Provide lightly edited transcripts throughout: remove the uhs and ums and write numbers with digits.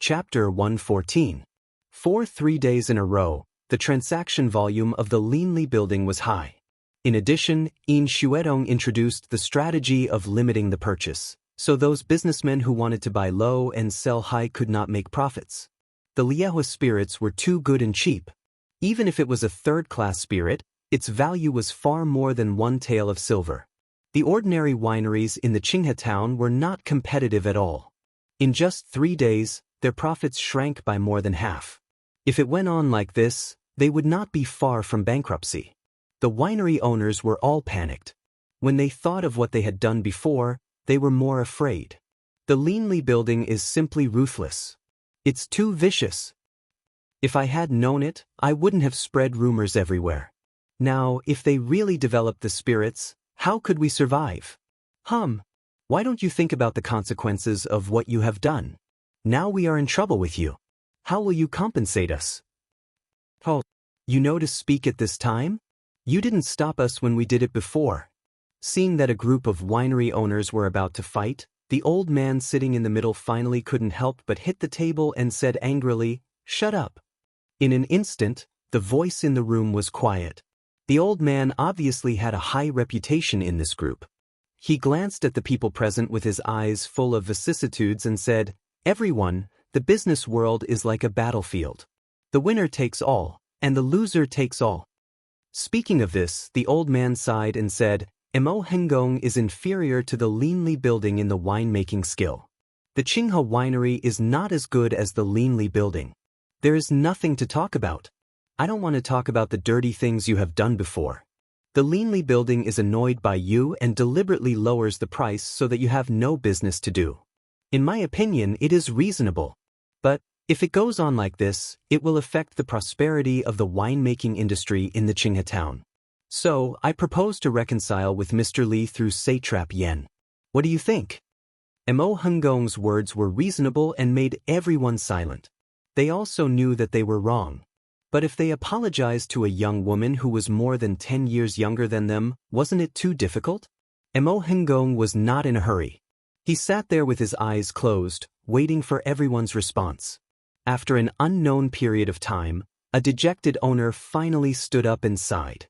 Chapter 114. For 3 days in a row, the transaction volume of the Linli building was high. In addition, In Shuedong introduced the strategy of limiting the purchase, so those businessmen who wanted to buy low and sell high could not make profits. The Liehua spirits were too good and cheap. Even if it was a third-class spirit, its value was far more than one tael of silver. The ordinary wineries in the Qinghe town were not competitive at all. In just 3 days, their profits shrank by more than half. If it went on like this, they would not be far from bankruptcy. The winery owners were all panicked. When they thought of what they had done before, they were more afraid. The Linli building is simply ruthless. It's too vicious. If I had known it, I wouldn't have spread rumors everywhere. Now, if they really developed the spirits, how could we survive? Why don't you think about the consequences of what you have done? Now we are in trouble with you. How will you compensate us? Oh, you know to speak at this time? You didn't stop us when we did it before. Seeing that a group of winery owners were about to fight, the old man sitting in the middle finally couldn't help but hit the table and said angrily, "Shut up." In an instant, the voice in the room was quiet. The old man obviously had a high reputation in this group. He glanced at the people present with his eyes full of vicissitudes and said, "Everyone, the business world is like a battlefield. The winner takes all, and the loser takes all." Speaking of this, the old man sighed and said, "Mo Hengong is inferior to the Linli building in the winemaking skill. The Qinghe winery is not as good as the Linli building. There is nothing to talk about. I don't want to talk about the dirty things you have done before. The Linli building is annoyed by you and deliberately lowers the price so that you have no business to do. In my opinion, it is reasonable. But, if it goes on like this, it will affect the prosperity of the winemaking industry in the Qinghe town. So, I propose to reconcile with Mr. Li through satrap Yen. What do you think?" Mo Hengong's words were reasonable and made everyone silent. They also knew that they were wrong. But if they apologized to a young woman who was more than 10 years younger than them, wasn't it too difficult? Mo Hengong was not in a hurry. He sat there with his eyes closed, waiting for everyone's response. After an unknown period of time, a dejected owner finally stood up and sighed.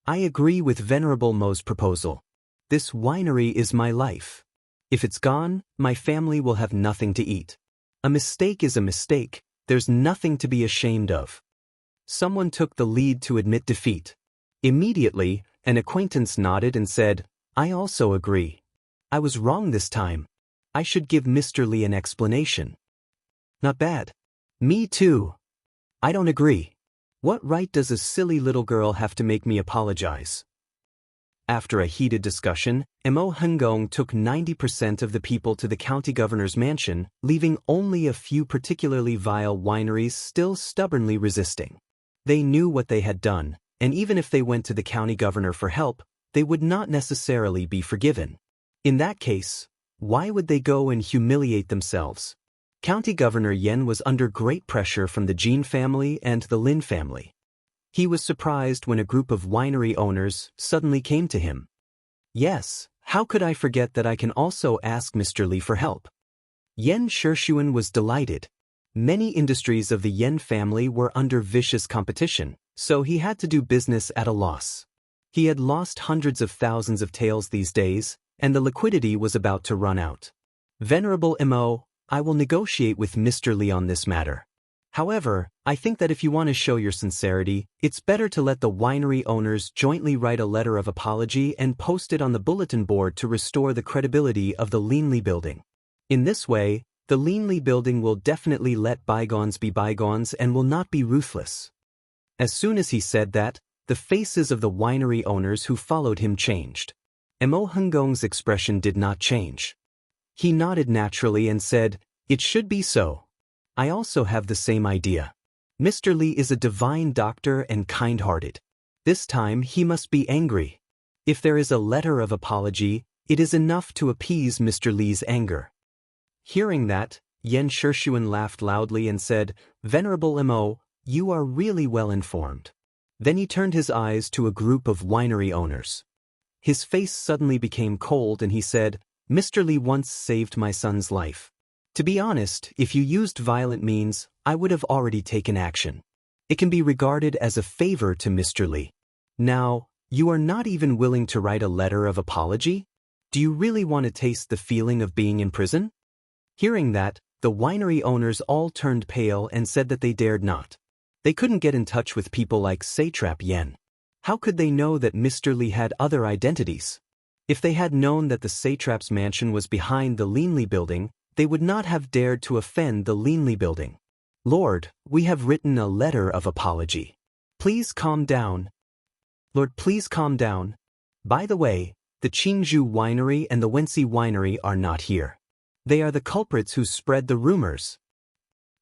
"I agree with Venerable Mo's proposal. This winery is my life. If it's gone, my family will have nothing to eat. A mistake is a mistake, there's nothing to be ashamed of." Someone took the lead to admit defeat. Immediately, an acquaintance nodded and said, "I also agree. I was wrong this time. I should give Mr. Li an explanation." "Not bad. Me too. I don't agree. What right does a silly little girl have to make me apologize?" After a heated discussion, Mo Hengong took 90% of the people to the county governor's mansion, leaving only a few particularly vile wineries still stubbornly resisting. They knew what they had done, and even if they went to the county governor for help, they would not necessarily be forgiven. In that case, why would they go and humiliate themselves? County Governor Yen was under great pressure from the Jin family and the Lin family. He was surprised when a group of winery owners suddenly came to him. "Yes, how could I forget that I can also ask Mr. Li for help?" Yen Shishuan was delighted. Many industries of the Yen family were under vicious competition, so he had to do business at a loss. He had lost hundreds of thousands of taels these days, and the liquidity was about to run out. "Venerable Mo, I will negotiate with Mr. Li on this matter. However, I think that if you want to show your sincerity, it's better to let the winery owners jointly write a letter of apology and post it on the bulletin board to restore the credibility of the Linli building. In this way, the Linli building will definitely let bygones be bygones and will not be ruthless." As soon as he said that, the faces of the winery owners who followed him changed. Mo Hengong's expression did not change. He nodded naturally and said, "It should be so. I also have the same idea. Mr. Li is a divine doctor and kind-hearted. This time he must be angry. If there is a letter of apology, it is enough to appease Mr. Li's anger." Hearing that, Yen Shishuan laughed loudly and said, "Venerable Mo, you are really well informed." Then he turned his eyes to a group of winery owners. His face suddenly became cold and he said, "Mr. Li once saved my son's life. To be honest, if you used violent means, I would have already taken action. It can be regarded as a favor to Mr. Li. Now, you are not even willing to write a letter of apology? Do you really want to taste the feeling of being in prison? Hearing that, the winery owners all turned pale and said that they dared not. They couldn't get in touch with people like Satrap Yen. How could they know that Mr. Li had other identities? If they had known that the satrap's mansion was behind the Linli building, they would not have dared to offend the Linli building. Lord, we have written a letter of apology. Please calm down. Lord, please calm down. By the way, the Qingzhou winery and the Wenxi winery are not here. They are the culprits who spread the rumors.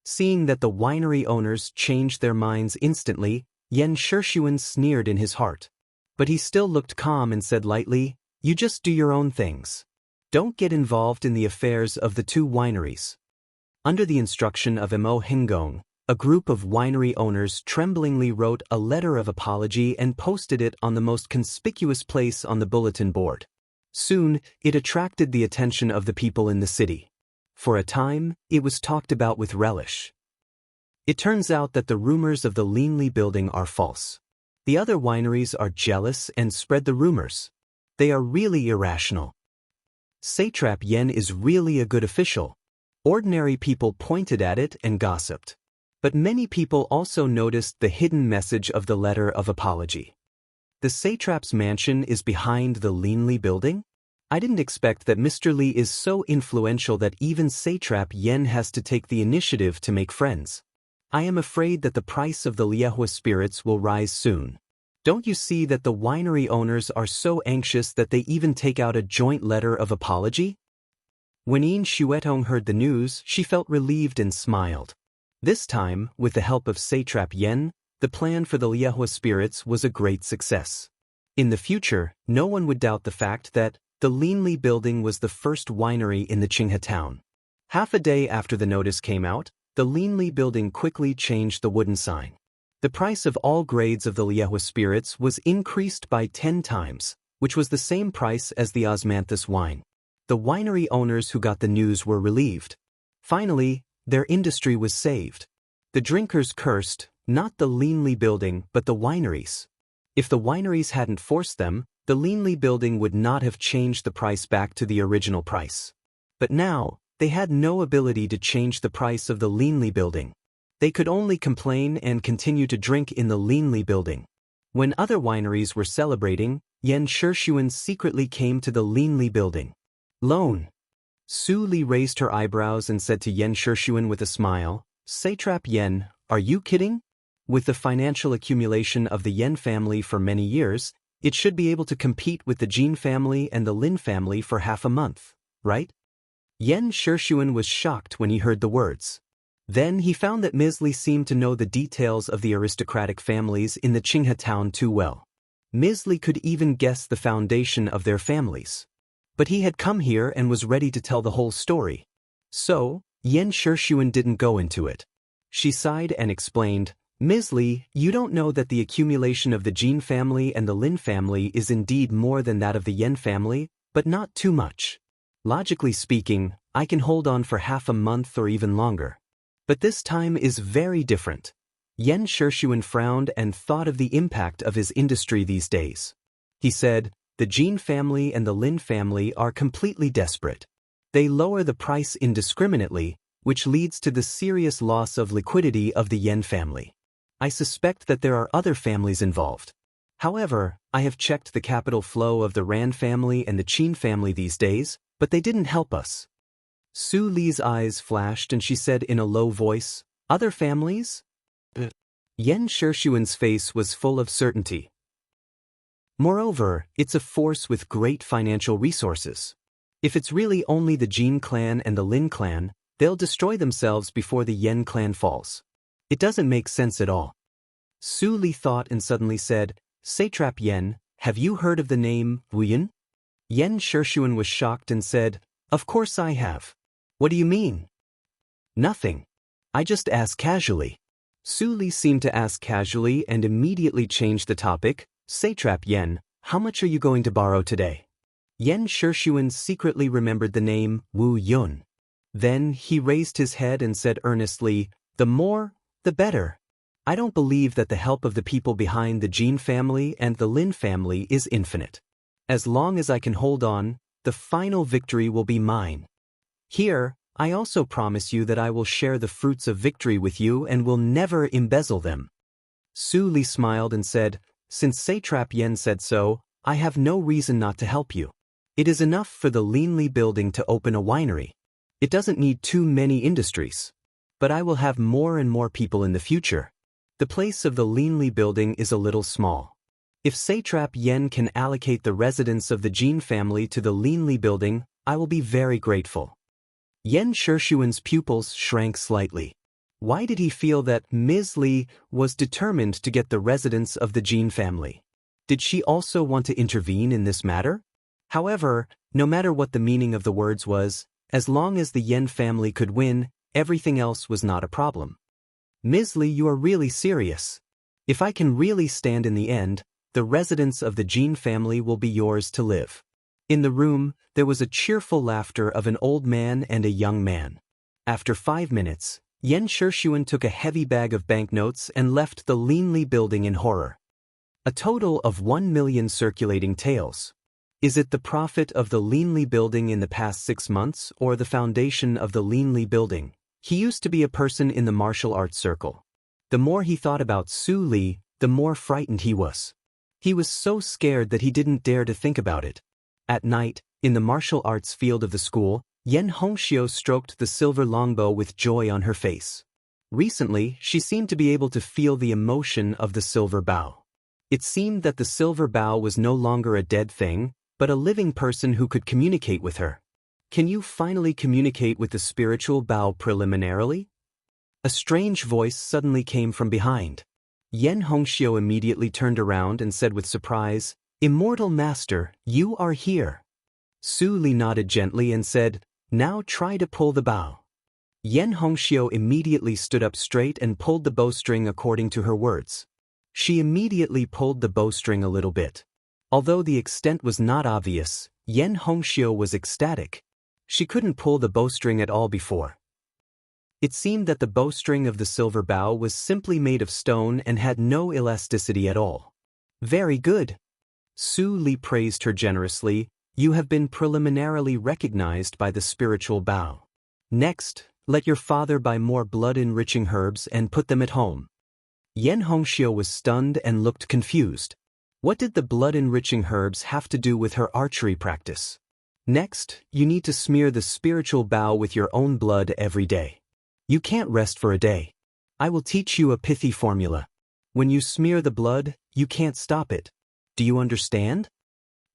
Seeing that the winery owners changed their minds instantly, Yan Shishun sneered in his heart. But he still looked calm and said lightly, "You just do your own things. Don't get involved in the affairs of the two wineries." Under the instruction of Mo Hingong, a group of winery owners tremblingly wrote a letter of apology and posted it on the most conspicuous place on the bulletin board. Soon, it attracted the attention of the people in the city. For a time, it was talked about with relish. It turns out that the rumors of the Linli building are false. The other wineries are jealous and spread the rumors. They are really irrational. Satrap Yen is really a good official. Ordinary people pointed at it and gossiped. But many people also noticed the hidden message of the letter of apology. The satrap's mansion is behind the Linli building? I didn't expect that Mr. Li is so influential that even Satrap Yen has to take the initiative to make friends. I am afraid that the price of the Liehua spirits will rise soon. Don't you see that the winery owners are so anxious that they even take out a joint letter of apology? When Yin Xuetong heard the news, she felt relieved and smiled. This time, with the help of Satrap Yen, the plan for the Liehua spirits was a great success. In the future, no one would doubt the fact that the Linli building was the first winery in the Qinghe town. Half a day after the notice came out, the Linli building quickly changed the wooden sign. The price of all grades of the Liehua spirits was increased by 10 times, which was the same price as the osmanthus wine. The winery owners who got the news were relieved. Finally, their industry was saved. The drinkers cursed, not the Linli building but the wineries. If the wineries hadn't forced them, the Linli building would not have changed the price back to the original price. But now, they had no ability to change the price of the Linli building. They could only complain and continue to drink in the Linli building. When other wineries were celebrating, Yan Shishun secretly came to the Linli building. Loan. Su Li raised her eyebrows and said to Yan Shishun with a smile, "Satrap Yen, are you kidding? With the financial accumulation of the Yen family for many years, it should be able to compete with the Jin family and the Lin family for half a month, right?" Yan Shishun was shocked when he heard the words. Then he found that Ms. Li seemed to know the details of the aristocratic families in the Qinghe town too well. Ms. Li could even guess the foundation of their families. But he had come here and was ready to tell the whole story. So, Yan Shishun didn't go into it. She sighed and explained, "Ms. Li, you don't know that the accumulation of the Jin family and the Lin family is indeed more than that of the Yen family, but not too much. Logically speaking, I can hold on for half a month or even longer. But this time is very different." Yan Shishun frowned and thought of the impact of his industry these days. He said, "The Jin family and the Lin family are completely desperate. They lower the price indiscriminately, which leads to the serious loss of liquidity of the Yen family. I suspect that there are other families involved. However, I have checked the capital flow of the Ran family and the Qin family these days, but they didn't help us." Su Li's eyes flashed and she said in a low voice, "Other families?" Yan Shishun's face was full of certainty. "Moreover, it's a force with great financial resources. If it's really only the Jin clan and the Lin clan, they'll destroy themselves before the Yen clan falls. It doesn't make sense at all." Su Li thought and suddenly said, "Satrap Yen, have you heard of the name Wu Yin?" Yan Shishun was shocked and said, "Of course I have. What do you mean?" "Nothing. I just asked casually." Su Li seemed to ask casually and immediately changed the topic. "Satrap Yen, how much are you going to borrow today?" Yan Shishun secretly remembered the name Wu Yun. Then he raised his head and said earnestly, "The more, the better. I don't believe that the help of the people behind the Jean family and the Lin family is infinite. As long as I can hold on, the final victory will be mine. Here, I also promise you that I will share the fruits of victory with you and will never embezzle them." Su Li smiled and said, "Since Satrap Yen said so, I have no reason not to help you. It is enough for the Linli building to open a winery. It doesn't need too many industries. But I will have more and more people in the future. The place of the Linli building is a little small. If Satrap Yen can allocate the residents of the Jin family to the Linli building, I will be very grateful." Yen Shishuan's pupils shrank slightly. Why did he feel that Ms. Li was determined to get the residents of the Jin family? Did she also want to intervene in this matter? However, no matter what the meaning of the words was, as long as the Yen family could win, everything else was not a problem. "Ms. Li, you are really serious. If I can really stand in the end, the residents of the Jin family will be yours to live." In the room, there was a cheerful laughter of an old man and a young man. After 5 minutes, Yen Shishuan took a heavy bag of banknotes and left the Linli building in horror. A total of 1 million circulating taels. Is it the profit of the Linli building in the past 6 months or the foundation of the Linli building? He used to be a person in the martial arts circle. The more he thought about Su Li, the more frightened he was. He was so scared that he didn't dare to think about it. At night, in the martial arts field of the school, Yen Hongxiu stroked the silver longbow with joy on her face. Recently, she seemed to be able to feel the emotion of the silver bow. It seemed that the silver bow was no longer a dead thing, but a living person who could communicate with her. "Can you finally communicate with the spiritual bow preliminarily?" A strange voice suddenly came from behind. Yen Hongxiu immediately turned around and said with surprise, "Immortal Master, you are here." Su Li nodded gently and said, "Now try to pull the bow." Yen Hongxiu immediately stood up straight and pulled the bowstring according to her words. She immediately pulled the bowstring a little bit. Although the extent was not obvious, Yen Hongxiu was ecstatic. She couldn't pull the bowstring at all before. It seemed that the bowstring of the silver bow was simply made of stone and had no elasticity at all. "Very good." Su Li praised her generously. "You have been preliminarily recognized by the spiritual bow. Next, let your father buy more blood-enriching herbs and put them at home." Yen Hongxiu was stunned and looked confused. What did the blood-enriching herbs have to do with her archery practice? "Next, you need to smear the spiritual bow with your own blood every day. You can't rest for a day. I will teach you a pithy formula. When you smear the blood, you can't stop it. Do you understand?"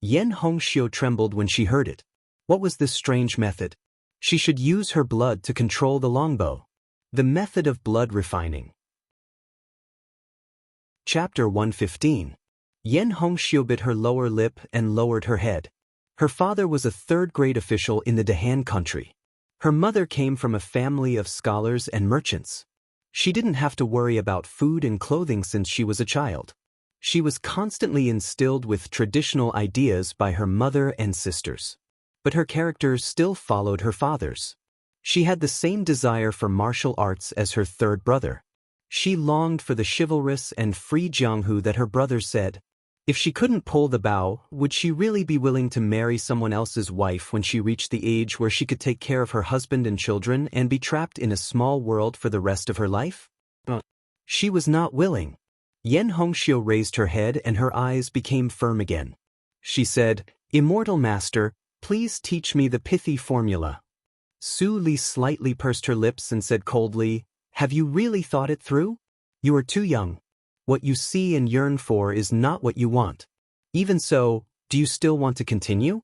Yen Hongxiu trembled when she heard it. What was this strange method? She should use her blood to control the longbow. The method of blood refining. Chapter 115. Yen Hongxiu bit her lower lip and lowered her head. Her father was a third-grade official in the Dahan country. Her mother came from a family of scholars and merchants. She didn't have to worry about food and clothing since she was a child. She was constantly instilled with traditional ideas by her mother and sisters. But her character still followed her father's. She had the same desire for martial arts as her third brother. She longed for the chivalrous and free Jianghu that her brother said. If she couldn't pull the bow, would she really be willing to marry someone else's wife when she reached the age where she could take care of her husband and children and be trapped in a small world for the rest of her life? She was not willing. Yen Hongxiu raised her head and her eyes became firm again. She said, "Immortal Master, please teach me the pithy formula." Su Li slightly pursed her lips and said coldly, "Have you really thought it through? You are too young. What you see and yearn for is not what you want. Even so, do you still want to continue?"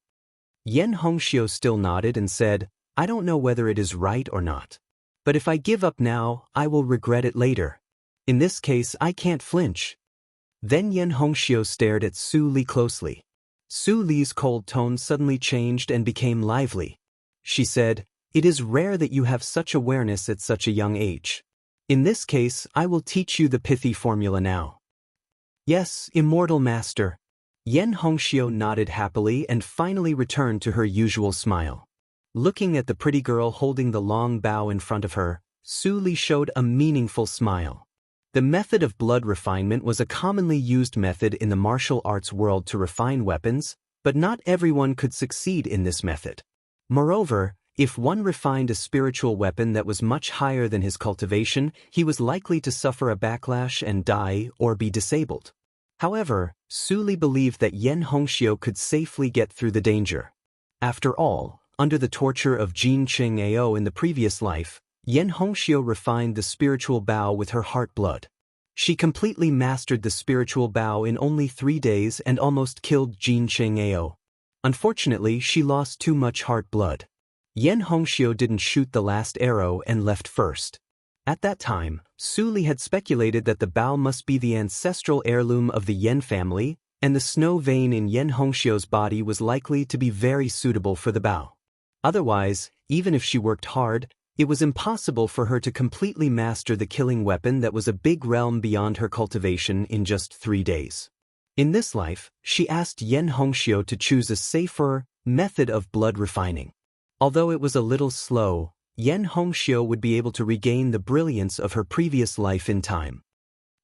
Yen Hongxiu still nodded and said, "I don't know whether it is right or not. But if I give up now, I will regret it later. In this case, I can't flinch." Then Yen Hongxiu stared at Su Li closely. Su Li's cold tone suddenly changed and became lively. She said, "It is rare that you have such awareness at such a young age. In this case, I will teach you the pithy formula now." "Yes, Immortal Master." Yen Hongxiu nodded happily and finally returned to her usual smile. Looking at the pretty girl holding the long bow in front of her, Su Li showed a meaningful smile. The method of blood refinement was a commonly used method in the martial arts world to refine weapons, but not everyone could succeed in this method. Moreover, if one refined a spiritual weapon that was much higher than his cultivation, he was likely to suffer a backlash and die or be disabled. However, Su Li believed that Yan Hongxiu could safely get through the danger. After all, under the torture of Jin Cheng Ao in the previous life, Yan Hongxiu refined the spiritual Bao with her heart blood. She completely mastered the spiritual Bao in only 3 days and almost killed Jin Cheng Ao. Unfortunately, she lost too much heart blood. Yan Hongxiu didn't shoot the last arrow and left first. At that time, Su Li had speculated that the Bao must be the ancestral heirloom of the Yan family, and the snow vein in Yan Hongxiu's body was likely to be very suitable for the Bao. Otherwise, even if she worked hard, it was impossible for her to completely master the killing weapon that was a big realm beyond her cultivation in just 3 days. In this life, she asked Yan Hongxiu to choose a safer method of blood refining. Although it was a little slow, Yan Hongxiu would be able to regain the brilliance of her previous life in time.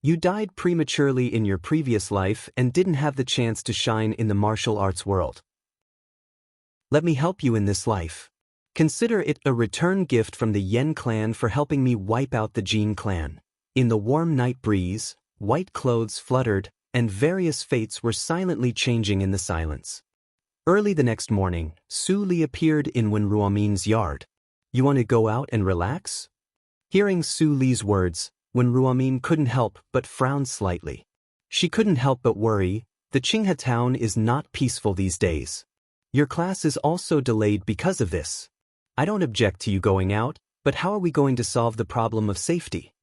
You died prematurely in your previous life and didn't have the chance to shine in the martial arts world. Let me help you in this life. Consider it a return gift from the Yan clan for helping me wipe out the Jin clan. In the warm night breeze, white clothes fluttered, and various fates were silently changing in the silence. Early the next morning, Su Li appeared in Wen Ruomin's yard. You want to go out and relax? Hearing Su Li's words, Wen Ruomin couldn't help but frown slightly. She couldn't help but worry. The Qinghe town is not peaceful these days. Your class is also delayed because of this. I don't object to you going out, but how are we going to solve the problem of safety?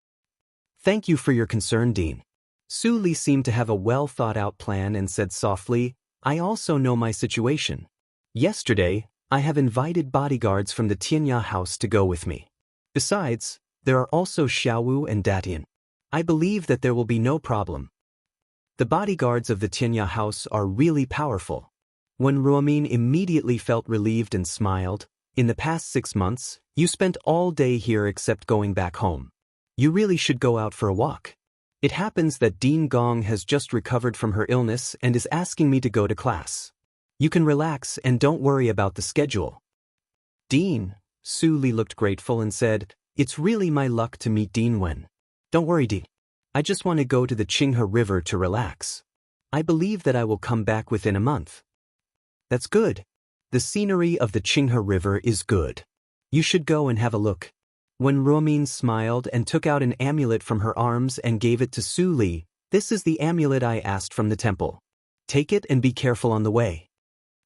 Thank you for your concern, Dean. Su Li seemed to have a well-thought-out plan and said softly, I also know my situation. Yesterday, I have invited bodyguards from the Tianya house to go with me. Besides, there are also Xiaowu and Datian. I believe that there will be no problem. The bodyguards of the Tianya house are really powerful. When Ruomin immediately felt relieved and smiled, in the past 6 months, you spent all day here except going back home. You really should go out for a walk. It happens that Dean Gong has just recovered from her illness and is asking me to go to class. You can relax and don't worry about the schedule. Dean, Su Li looked grateful and said, It's really my luck to meet Dean Wen. Don't worry, Dean. I just want to go to the Qinghe River to relax. I believe that I will come back within a month. That's good. The scenery of the Qinghe River is good. You should go and have a look. When Ruomin smiled and took out an amulet from her arms and gave it to Su Li, This is the amulet I asked from the temple. Take it and be careful on the way.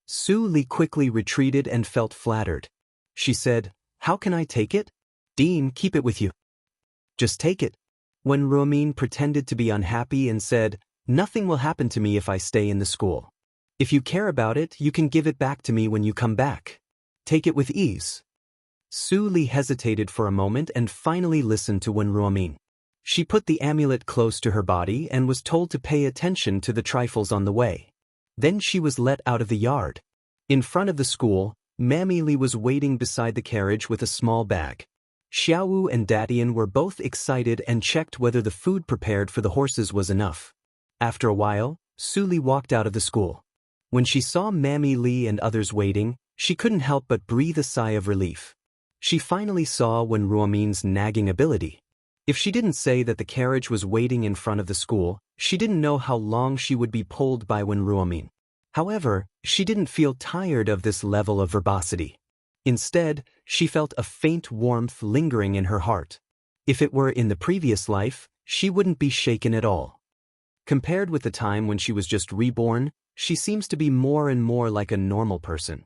Su Li quickly retreated and felt flattered. She said, How can I take it? Dean, keep it with you. Just take it. When Ruomin pretended to be unhappy and said, Nothing will happen to me if I stay in the school. If you care about it, you can give it back to me when you come back. Take it with ease. Su Li hesitated for a moment and finally listened to Wen Ruomin. She put the amulet close to her body and was told to pay attention to the trifles on the way. Then she was let out of the yard. In front of the school, Mammy Li was waiting beside the carriage with a small bag. Xiaowu and Datian were both excited and checked whether the food prepared for the horses was enough. After a while, Su Li walked out of the school. When she saw Mammy Li and others waiting, she couldn't help but breathe a sigh of relief. She finally saw Wen Ruomin's nagging ability. If she didn't say that the carriage was waiting in front of the school, she didn't know how long she would be pulled by Wen Ruomin. However, she didn't feel tired of this level of verbosity. Instead, she felt a faint warmth lingering in her heart. If it were in the previous life, she wouldn't be shaken at all. Compared with the time when she was just reborn, she seems to be more and more like a normal person.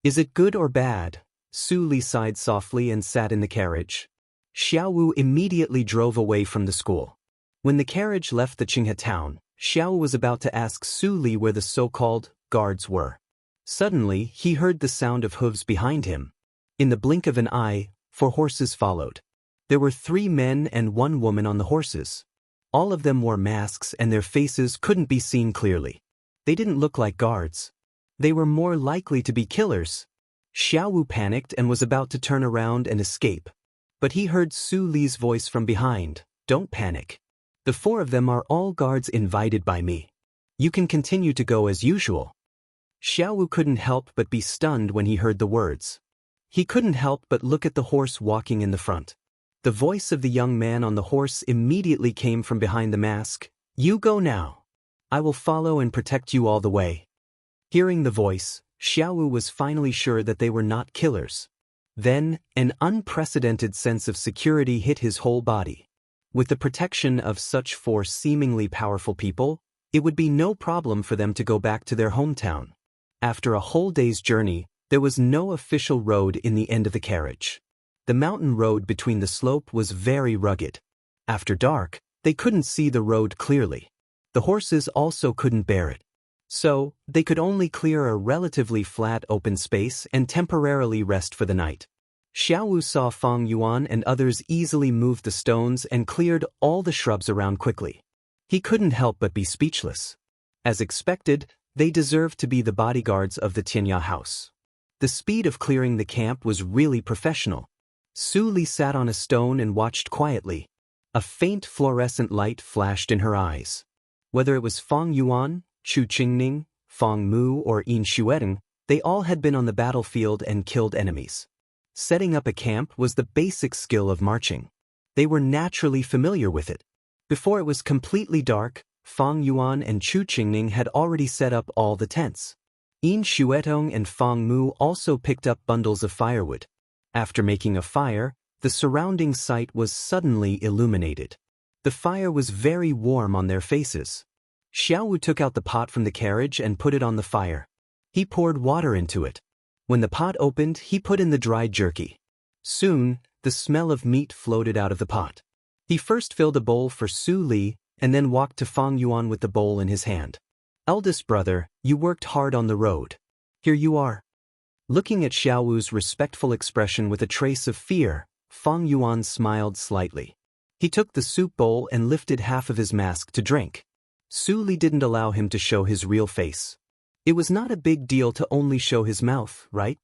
Is it good or bad? Su Li sighed softly and sat in the carriage. Xiaowu immediately drove away from the school. When the carriage left the Qinghe town, Xiaowu was about to ask Su Li where the so-called guards were. Suddenly, he heard the sound of hooves behind him. In the blink of an eye, 4 horses followed. There were 3 men and 1 woman on the horses. All of them wore masks and their faces couldn't be seen clearly. They didn't look like guards. They were more likely to be killers. Xiao Wu panicked and was about to turn around and escape. But he heard Su Li's voice from behind. Don't panic. The four of them are all guards invited by me. You can continue to go as usual. Xiao Wu couldn't help but be stunned when he heard the words. He couldn't help but look at the horse walking in the front. The voice of the young man on the horse immediately came from behind the mask. You go now. I will follow and protect you all the way. Hearing the voice, Xiao Wu was finally sure that they were not killers. Then, an unprecedented sense of security hit his whole body. With the protection of such four seemingly powerful people, it would be no problem for them to go back to their hometown. After a whole day's journey, there was no official road in the end of the carriage. The mountain road between the slope was very rugged. After dark, they couldn't see the road clearly. The horses also couldn't bear it. So, they could only clear a relatively flat open space and temporarily rest for the night. Xiao Wu saw Feng Yuan and others easily move the stones and cleared all the shrubs around quickly. He couldn't help but be speechless. As expected, they deserved to be the bodyguards of the Tianya house. The speed of clearing the camp was really professional. Su Li sat on a stone and watched quietly. A faint fluorescent light flashed in her eyes. Whether it was Feng Yuan, Chu Qingning, Feng Mu or Yin Xueteng, they all had been on the battlefield and killed enemies. Setting up a camp was the basic skill of marching. They were naturally familiar with it. Before it was completely dark, Feng Yuan and Chu Qingning had already set up all the tents. Yin Xueteng and Feng Mu also picked up bundles of firewood. After making a fire, the surrounding site was suddenly illuminated. The fire was very warm on their faces. Xiao Wu took out the pot from the carriage and put it on the fire. He poured water into it. When the pot opened, he put in the dried jerky. Soon, the smell of meat floated out of the pot. He first filled a bowl for Su Li, and then walked to Feng Yuan with the bowl in his hand. Eldest brother, you worked hard on the road. Here you are. Looking at Xiao Wu's respectful expression with a trace of fear, Feng Yuan smiled slightly. He took the soup bowl and lifted half of his mask to drink. Su Li didn't allow him to show his real face. It was not a big deal to only show his mouth, right?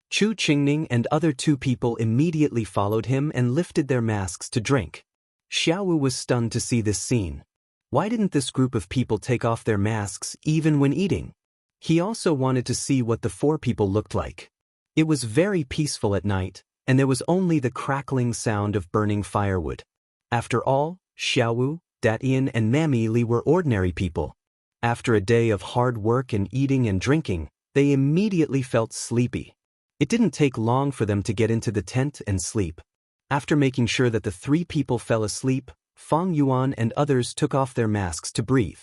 Chu Qingning and other two people immediately followed him and lifted their masks to drink. Xiao Wu was stunned to see this scene. Why didn't this group of people take off their masks even when eating? He also wanted to see what the four people looked like. It was very peaceful at night, and there was only the crackling sound of burning firewood. After all, Xiao Wu, Datian and Mammy Li were ordinary people. After a day of hard work and eating and drinking, they immediately felt sleepy. It didn't take long for them to get into the tent and sleep. After making sure that the three people fell asleep, Feng Yuan and others took off their masks to breathe.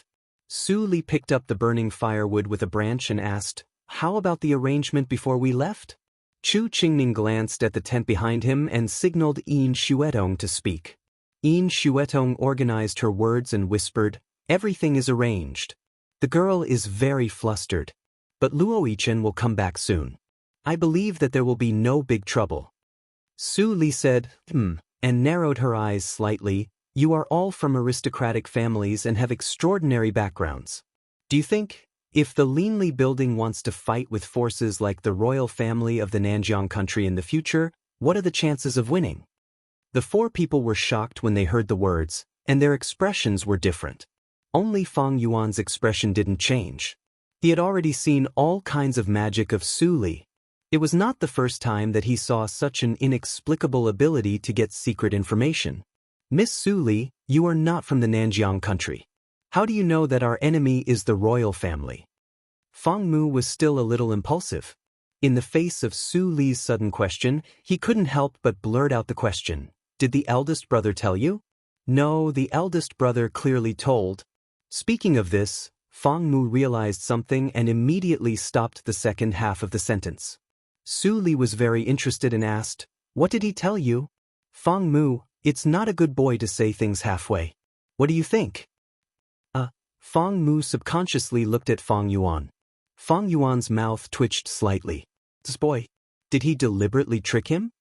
Su Li picked up the burning firewood with a branch and asked, "How about the arrangement before we left?" Chu Qingning glanced at the tent behind him and signaled Yin Xuetong to speak. Yin Xuetong organized her words and whispered, "Everything is arranged. The girl is very flustered. But Luo Yichen will come back soon. I believe that there will be no big trouble." Su Li said, and narrowed her eyes slightly. "You are all from aristocratic families and have extraordinary backgrounds. Do you think, if the Linli building wants to fight with forces like the royal family of the Nanjiang country in the future, what are the chances of winning?" The four people were shocked when they heard the words, and their expressions were different. Only Feng Yuan's expression didn't change. He had already seen all kinds of magic of Su Li. It was not the first time that he saw such an inexplicable ability to get secret information. "Miss Su Li, you are not from the Nanjiang country. How do you know that our enemy is the royal family?" Feng Mu was still a little impulsive. In the face of Su Li's sudden question, he couldn't help but blurt out the question, "Did the eldest brother tell you?" "No, the eldest brother clearly told." Speaking of this, Feng Mu realized something and immediately stopped the second half of the sentence. Su Li was very interested and asked, "What did he tell you?" "Feng Mu, it's not a good boy to say things halfway. What do you think?" Feng Mu subconsciously looked at Feng Yuan. Feng Yuan's mouth twitched slightly. "This boy, did he deliberately trick him?"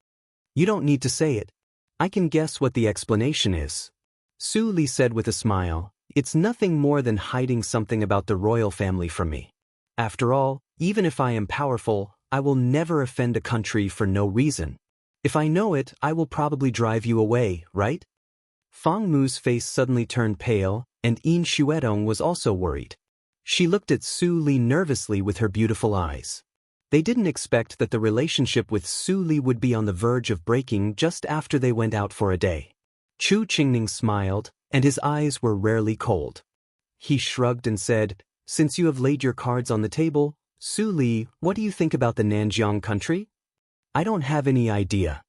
"You don't need to say it. I can guess what the explanation is." Su Li said with a smile, "It's nothing more than hiding something about the royal family from me. After all, even if I am powerful, I will never offend a country for no reason. If I know it, I will probably drive you away, right? Fang Mu's face suddenly turned pale, and Yin Xuetong was also worried. She looked at Su Li nervously with her beautiful eyes. They didn't expect that the relationship with Su Li would be on the verge of breaking just after they went out for a day. Chu Qingning smiled, and his eyes were rarely cold. He shrugged and said, "Since you have laid your cards on the table, Su Li, what do you think about the Nanjiang country?" "I don't have any idea."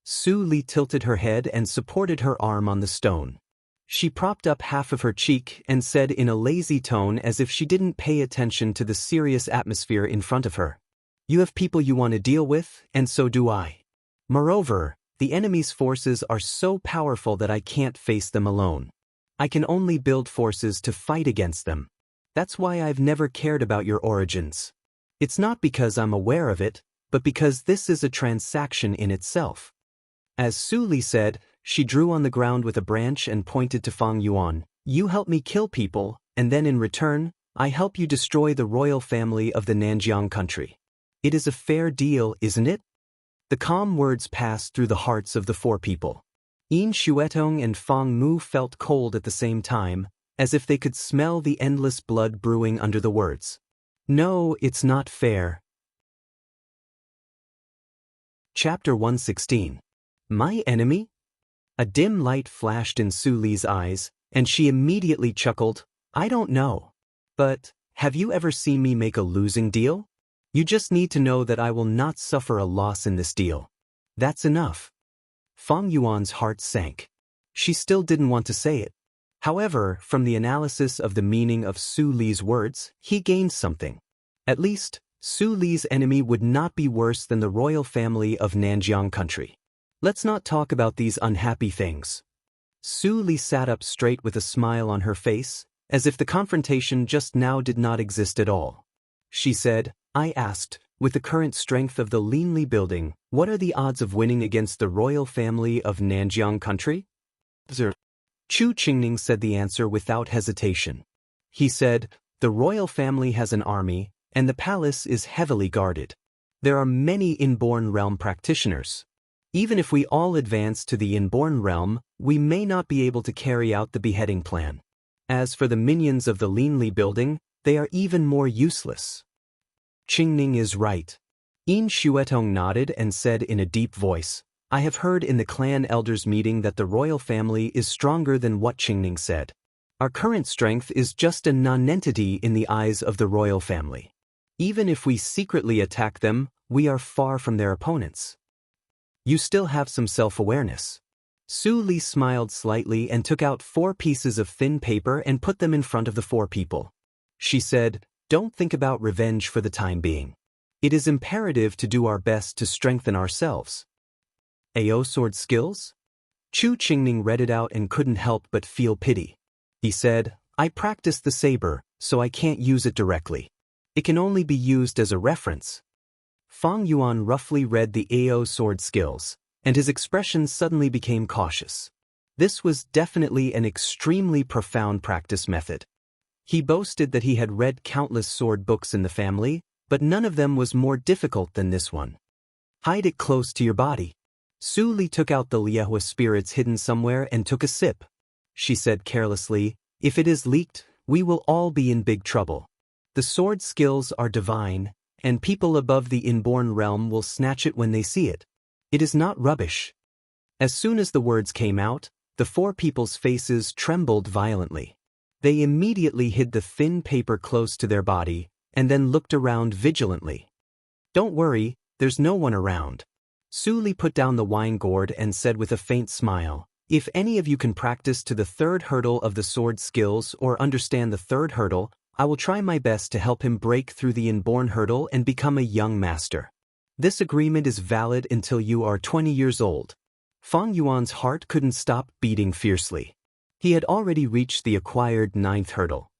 Su Li tilted her head and supported her arm on the stone. She propped up half of her cheek and said in a lazy tone as if she didn't pay attention to the serious atmosphere in front of her, "You have people you want to deal with, and so do I. Moreover, the enemy's forces are so powerful that I can't face them alone. I can only build forces to fight against them. That's why I've never cared about your origins. It's not because I'm aware of it, but because this is a transaction in itself." As Su Li said, she drew on the ground with a branch and pointed to Fang Yuan. "You help me kill people, and then in return, I help you destroy the royal family of the Nanjiang country. It is a fair deal, isn't it?" The calm words passed through the hearts of the four people. Yin Xuetong and Fang Mu felt cold at the same time, as if they could smell the endless blood brewing under the words. "No, it's not fair." Chapter 116. My enemy? A dim light flashed in Su Li's eyes, and she immediately chuckled. "I don't know. But, have you ever seen me make a losing deal? You just need to know that I will not suffer a loss in this deal. That's enough." Fang Yuan's heart sank. She still didn't want to say it. However, from the analysis of the meaning of Su Li's words, he gained something. At least, Su Li's enemy would not be worse than the royal family of Nanjiang country. Let's not talk about these unhappy things. Su Li sat up straight with a smile on her face, as if the confrontation just now did not exist at all. She said, "I asked, with the current strength of the Linli building, what are the odds of winning against the royal family of Nanjiang country?" Chu Qingning said the answer without hesitation. He said, "The royal family has an army, and the palace is heavily guarded. There are many inborn realm practitioners. Even if we all advance to the inborn realm, we may not be able to carry out the beheading plan. As for the minions of the Linli building, they are even more useless." Qingning is right. Yin Xuetong nodded and said in a deep voice, "I have heard in the clan elders meeting that the royal family is stronger than what Qingning said. Our current strength is just a nonentity in the eyes of the royal family. Even if we secretly attack them, we are far from their opponents. You still have some self-awareness." Su Li smiled slightly and took out 4 pieces of thin paper and put them in front of the 4 people. She said, "Don't think about revenge for the time being. It is imperative to do our best to strengthen ourselves." "AO sword skills?" Chu Qingning read it out and couldn't help but feel pity. He said, "I practiced the saber, so I can't use it directly. It can only be used as a reference." Fang Yuan roughly read the AO sword skills, and his expression suddenly became cautious. This was definitely an extremely profound practice method. He boasted that he had read countless sword books in the family, but none of them was more difficult than this one. "Hide it close to your body." Su Li took out the Liehua spirits hidden somewhere and took a sip. She said carelessly, "If it is leaked, we will all be in big trouble. The sword skills are divine, and people above the inborn realm will snatch it when they see it. It is not rubbish." As soon as the words came out, the 4 people's faces trembled violently. They immediately hid the thin paper close to their body, and then looked around vigilantly. "Don't worry, there's no one around." Su Li put down the wine gourd and said with a faint smile, "If any of you can practice to the 3rd hurdle of the sword skills or understand the 3rd hurdle, I will try my best to help him break through the inborn hurdle and become a young master. This agreement is valid until you are 20 years old." Fang Yuan's heart couldn't stop beating fiercely. He had already reached the acquired 9th hurdle.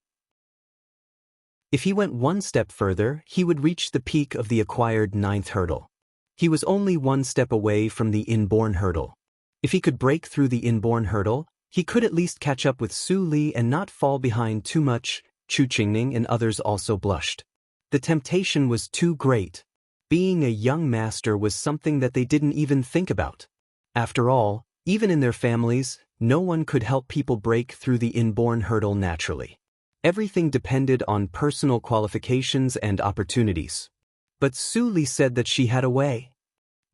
If he went one step further, he would reach the peak of the acquired 9th hurdle. He was only 1 step away from the inborn hurdle. If he could break through the inborn hurdle, he could at least catch up with Su Li and not fall behind too much. Chu Qingning and others also blushed. The temptation was too great. Being a young master was something that they didn't even think about. After all, even in their families, no one could help people break through the inborn hurdle naturally. Everything depended on personal qualifications and opportunities. But Su Li said that she had a way.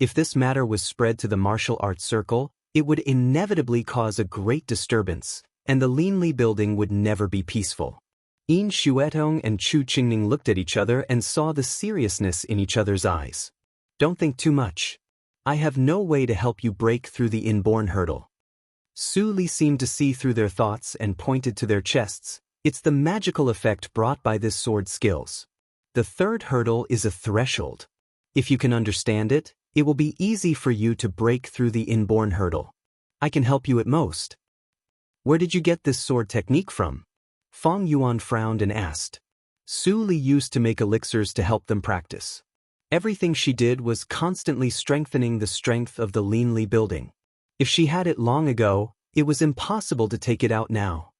If this matter was spread to the martial arts circle, it would inevitably cause a great disturbance, and the Linli building would never be peaceful. Yin Xuetong and Chu Qingning looked at each other and saw the seriousness in each other's eyes. Don't think too much. I have no way to help you break through the inborn hurdle. Su Li seemed to see through their thoughts and pointed to their chests. It's the magical effect brought by this sword skills. The third hurdle is a threshold. If you can understand it, it will be easy for you to break through the inborn hurdle. I can help you at most. Where did you get this sword technique from? Fang Yuan frowned and asked. Su Li used to make elixirs to help them practice. Everything she did was constantly strengthening the strength of the Linli building. If she had it long ago, it was impossible to take it out now.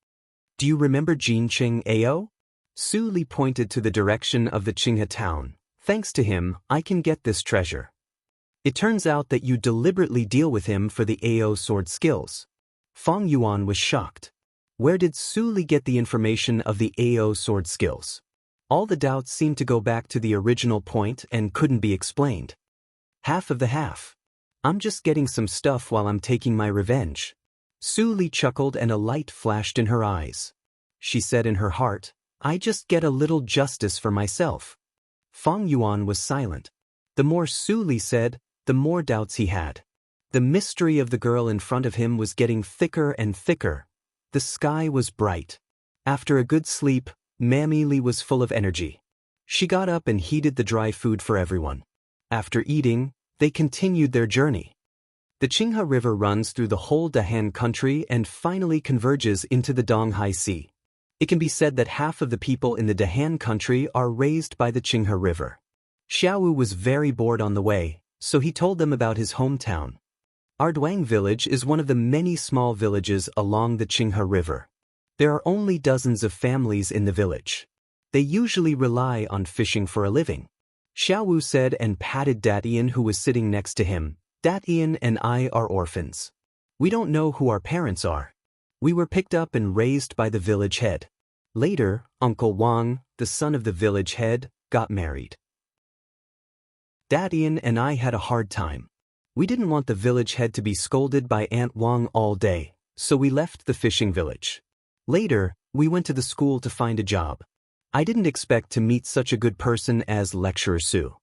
Do you remember Jinqing Ao? Su Li pointed to the direction of the Qinghe town. Thanks to him, I can get this treasure. It turns out that you deliberately deal with him for the Ao sword skills. Fang Yuan was shocked. Where did Su Li get the information of the Ao sword skills? All the doubts seemed to go back to the original point and couldn't be explained. Half of the half. I'm just getting some stuff while I'm taking my revenge. Su Li chuckled and a light flashed in her eyes. She said in her heart, I just get a little justice for myself. Fang Yuan was silent. The more Su Li said, the more doubts he had. The mystery of the girl in front of him was getting thicker and thicker. The sky was bright. After a good sleep, Mammy Li was full of energy. She got up and heated the dry food for everyone. After eating, they continued their journey. The Qinghe River runs through the whole Dahan country and finally converges into the Donghai Sea. It can be said that half of the people in the Dahan country are raised by the Qinghe River. Xiaowu was very bored on the way, so he told them about his hometown. Arduang village is one of the many small villages along the Qinghe River. There are only dozens of families in the village. They usually rely on fishing for a living. Xiaowu said and patted Datian, who was sitting next to him. Datian and I are orphans. We don't know who our parents are. We were picked up and raised by the village head. Later, Uncle Wang, the son of the village head, got married. Datian and I had a hard time. We didn't want the village head to be scolded by Aunt Wang all day, so we left the fishing village. Later, we went to the school to find a job. I didn't expect to meet such a good person as Lecturer Su.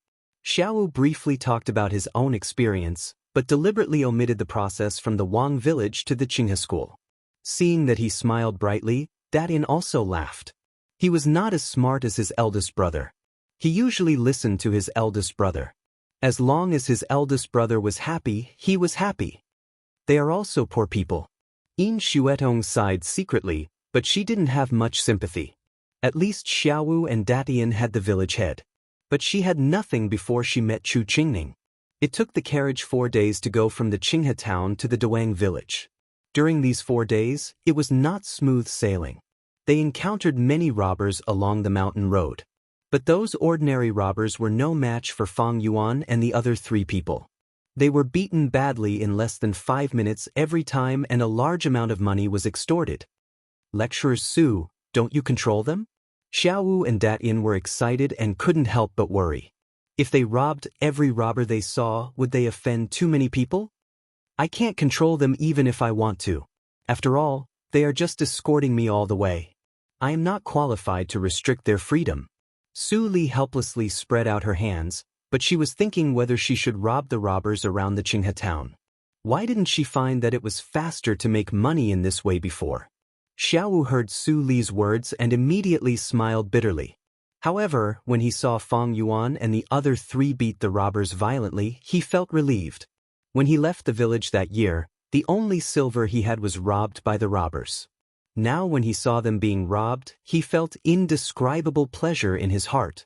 Xiaowu briefly talked about his own experience, but deliberately omitted the process from the Wang village to the Qinghe school. Seeing that he smiled brightly, Datian also laughed. He was not as smart as his eldest brother. He usually listened to his eldest brother. As long as his eldest brother was happy, he was happy. They are also poor people. Yin Xuetong sighed secretly, but she didn't have much sympathy. At least Xiaowu and Datian had the village head. But she had nothing before she met Chu Qingning. It took the carriage 4 days to go from the Qinghe town to the Duang village. During these 4 days, it was not smooth sailing. They encountered many robbers along the mountain road. But those ordinary robbers were no match for Fang Yuan and the other 3 people. They were beaten badly in less than 5 minutes every time, and a large amount of money was extorted. Lecturer Su, don't you control them? Xiaowu and Datian were excited and couldn't help but worry. If they robbed every robber they saw, would they offend too many people? I can't control them even if I want to. After all, they are just escorting me all the way. I am not qualified to restrict their freedom. Su Li helplessly spread out her hands, but she was thinking whether she should rob the robbers around the Qinghe town. Why didn't she find that it was faster to make money in this way before? Xiaowu heard Su Li's words and immediately smiled bitterly. However, when he saw Fang Yuan and the other 3 beat the robbers violently, he felt relieved. When he left the village that year, the only silver he had was robbed by the robbers. Now when he saw them being robbed, he felt indescribable pleasure in his heart.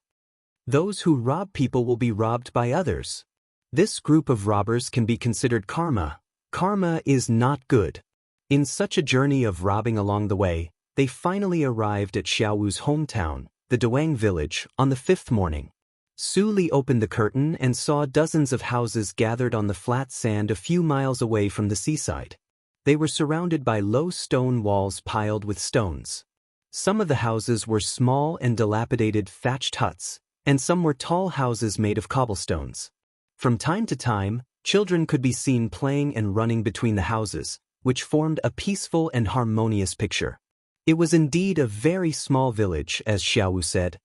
Those who rob people will be robbed by others. This group of robbers can be considered karma. Karma is not good. In such a journey of robbing along the way, they finally arrived at Xiaowu's hometown, the Dawang village, on the fifth morning. Su Li opened the curtain and saw dozens of houses gathered on the flat sand a few miles away from the seaside. They were surrounded by low stone walls piled with stones. Some of the houses were small and dilapidated thatched huts, and some were tall houses made of cobblestones. From time to time, children could be seen playing and running between the houses, which formed a peaceful and harmonious picture. It was indeed a very small village, as Xiaowu said.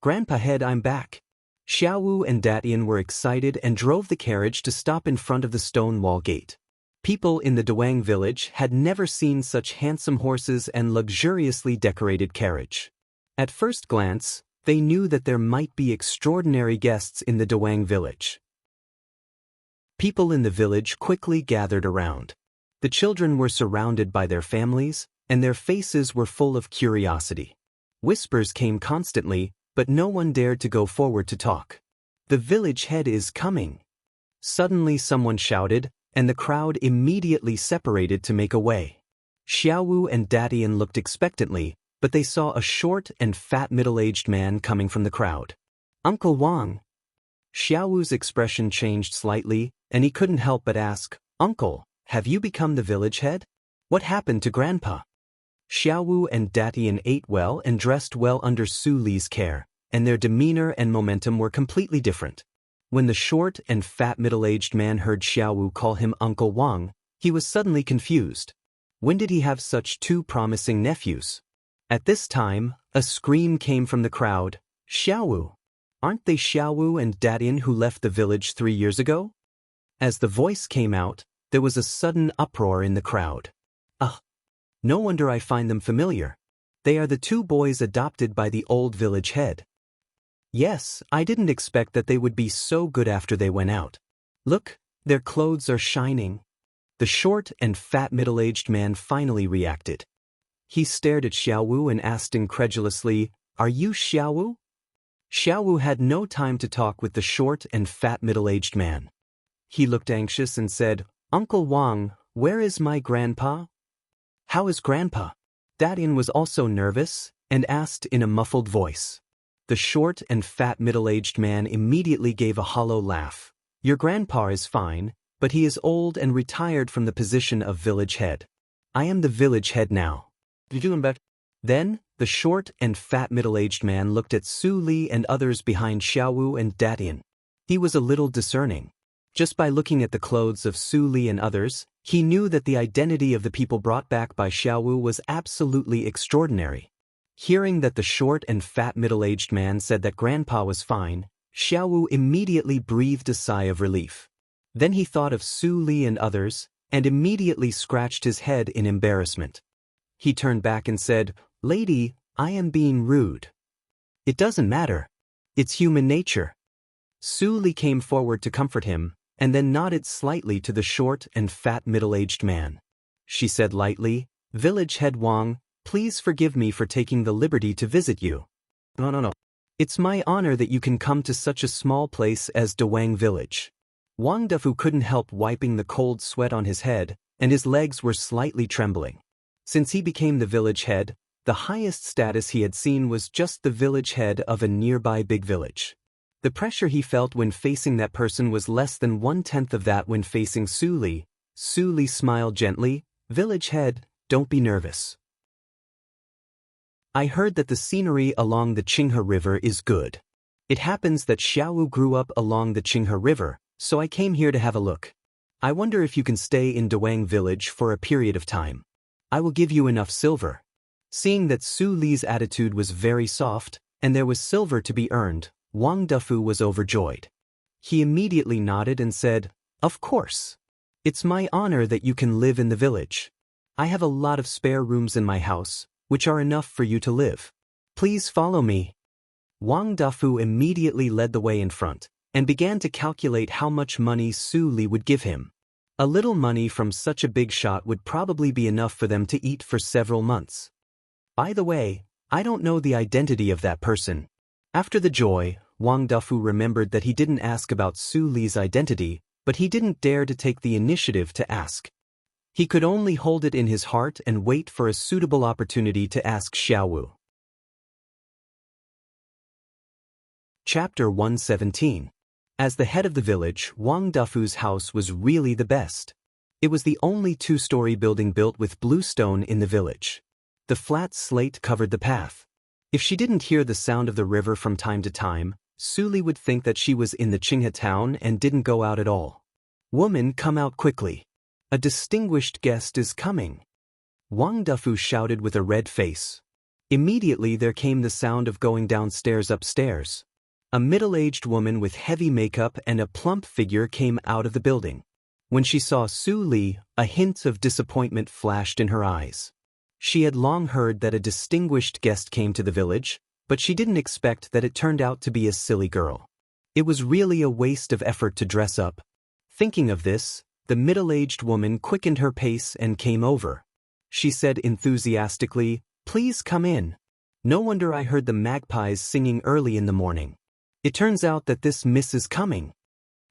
"Grandpa Head, I'm back." Xiaowu and Datian were excited and drove the carriage to stop in front of the stone wall gate. People in the Dawang village had never seen such handsome horses and luxuriously decorated carriage. At first glance, they knew that there might be extraordinary guests in the Dawang village. People in the village quickly gathered around. The children were surrounded by their families, and their faces were full of curiosity. Whispers came constantly, but no one dared to go forward to talk. "The village head is coming." Suddenly someone shouted, and the crowd immediately separated to make a way. Xiaowu and Datian looked expectantly, but they saw a short and fat middle-aged man coming from the crowd. "Uncle Wang." Xiaowu's expression changed slightly, and he couldn't help but ask, "Uncle, have you become the village head? What happened to Grandpa?" Xiaowu and Datian ate well and dressed well under Su Li's care, and their demeanor and momentum were completely different. When the short and fat middle-aged man heard Xiaowu call him Uncle Wang, he was suddenly confused. When did he have such two promising nephews? At this time, a scream came from the crowd. "Xiaowu! Aren't they Xiaowu and Datian who left the village 3 years ago?" As the voice came out, there was a sudden uproar in the crowd. "Ugh! No wonder I find them familiar. They are the two boys adopted by the old village head. Yes, I didn't expect that they would be so good after they went out. Look, their clothes are shining." The short and fat middle-aged man finally reacted. He stared at Xiaowu and asked incredulously, "Are you Xiaowu?" Xiaowu had no time to talk with the short and fat middle-aged man. He looked anxious and said, "Uncle Wang, where is my grandpa?" "How is Grandpa?" Datian was also nervous and asked in a muffled voice. The short and fat middle-aged man immediately gave a hollow laugh. "Your grandpa is fine, but he is old and retired from the position of village head. I am the village head now." Then, the short and fat middle-aged man looked at Su Li and others behind Xiaowu and Datian. He was a little discerning. Just by looking at the clothes of Su Li and others, he knew that the identity of the people brought back by Xiaowu was absolutely extraordinary. Hearing that the short and fat middle-aged man said that Grandpa was fine, Xiaowu immediately breathed a sigh of relief. Then he thought of Su Li and others, and immediately scratched his head in embarrassment. He turned back and said, "Lady, I am being rude." "It doesn't matter. It's human nature." Su Li came forward to comfort him, and then nodded slightly to the short and fat middle-aged man. She said lightly, "Village head Wang, please forgive me for taking the liberty to visit you." No. "It's my honor that you can come to such a small place as Dawang village." Wang Dufu couldn't help wiping the cold sweat on his head, and his legs were slightly trembling. Since he became the village head, the highest status he had seen was just the village head of a nearby big village. The pressure he felt when facing that person was less than 1/10 of that when facing Su Li. Su Li smiled gently, "Village head, don't be nervous. I heard that the scenery along the Qinghe River is good. It happens that Xiaowu grew up along the Qinghe River, so I came here to have a look. I wonder if you can stay in Dawang village for a period of time. I will give you enough silver." Seeing that Su Li's attitude was very soft, and there was silver to be earned, Wang Dufu was overjoyed. He immediately nodded and said, "Of course. It's my honor that you can live in the village. I have a lot of spare rooms in my house, which are enough for you to live. Please follow me." Wang Dufu immediately led the way in front, and began to calculate how much money Su Li would give him. A little money from such a big shot would probably be enough for them to eat for several months. By the way, I don't know the identity of that person. After the joy, Wang Dufu remembered that he didn't ask about Su Li's identity, but he didn't dare to take the initiative to ask. He could only hold it in his heart and wait for a suitable opportunity to ask Xiaowu. Chapter 117. As the head of the village, Wang Dufu's house was really the best. It was the only two-story building built with blue stone in the village. The flat slate covered the path. If she didn't hear the sound of the river from time to time, Suli would think that she was in the Qinghe town and didn't go out at all. "Woman, come out quickly. A distinguished guest is coming." Wang Dufu shouted with a red face. Immediately there came the sound of going downstairs upstairs. A middle-aged woman with heavy makeup and a plump figure came out of the building. When she saw Su Li, a hint of disappointment flashed in her eyes. She had long heard that a distinguished guest came to the village, but she didn't expect that it turned out to be a silly girl. It was really a waste of effort to dress up. Thinking of this, the middle-aged woman quickened her pace and came over. She said enthusiastically, "Please come in. No wonder I heard the magpies singing early in the morning. It turns out that this miss is coming."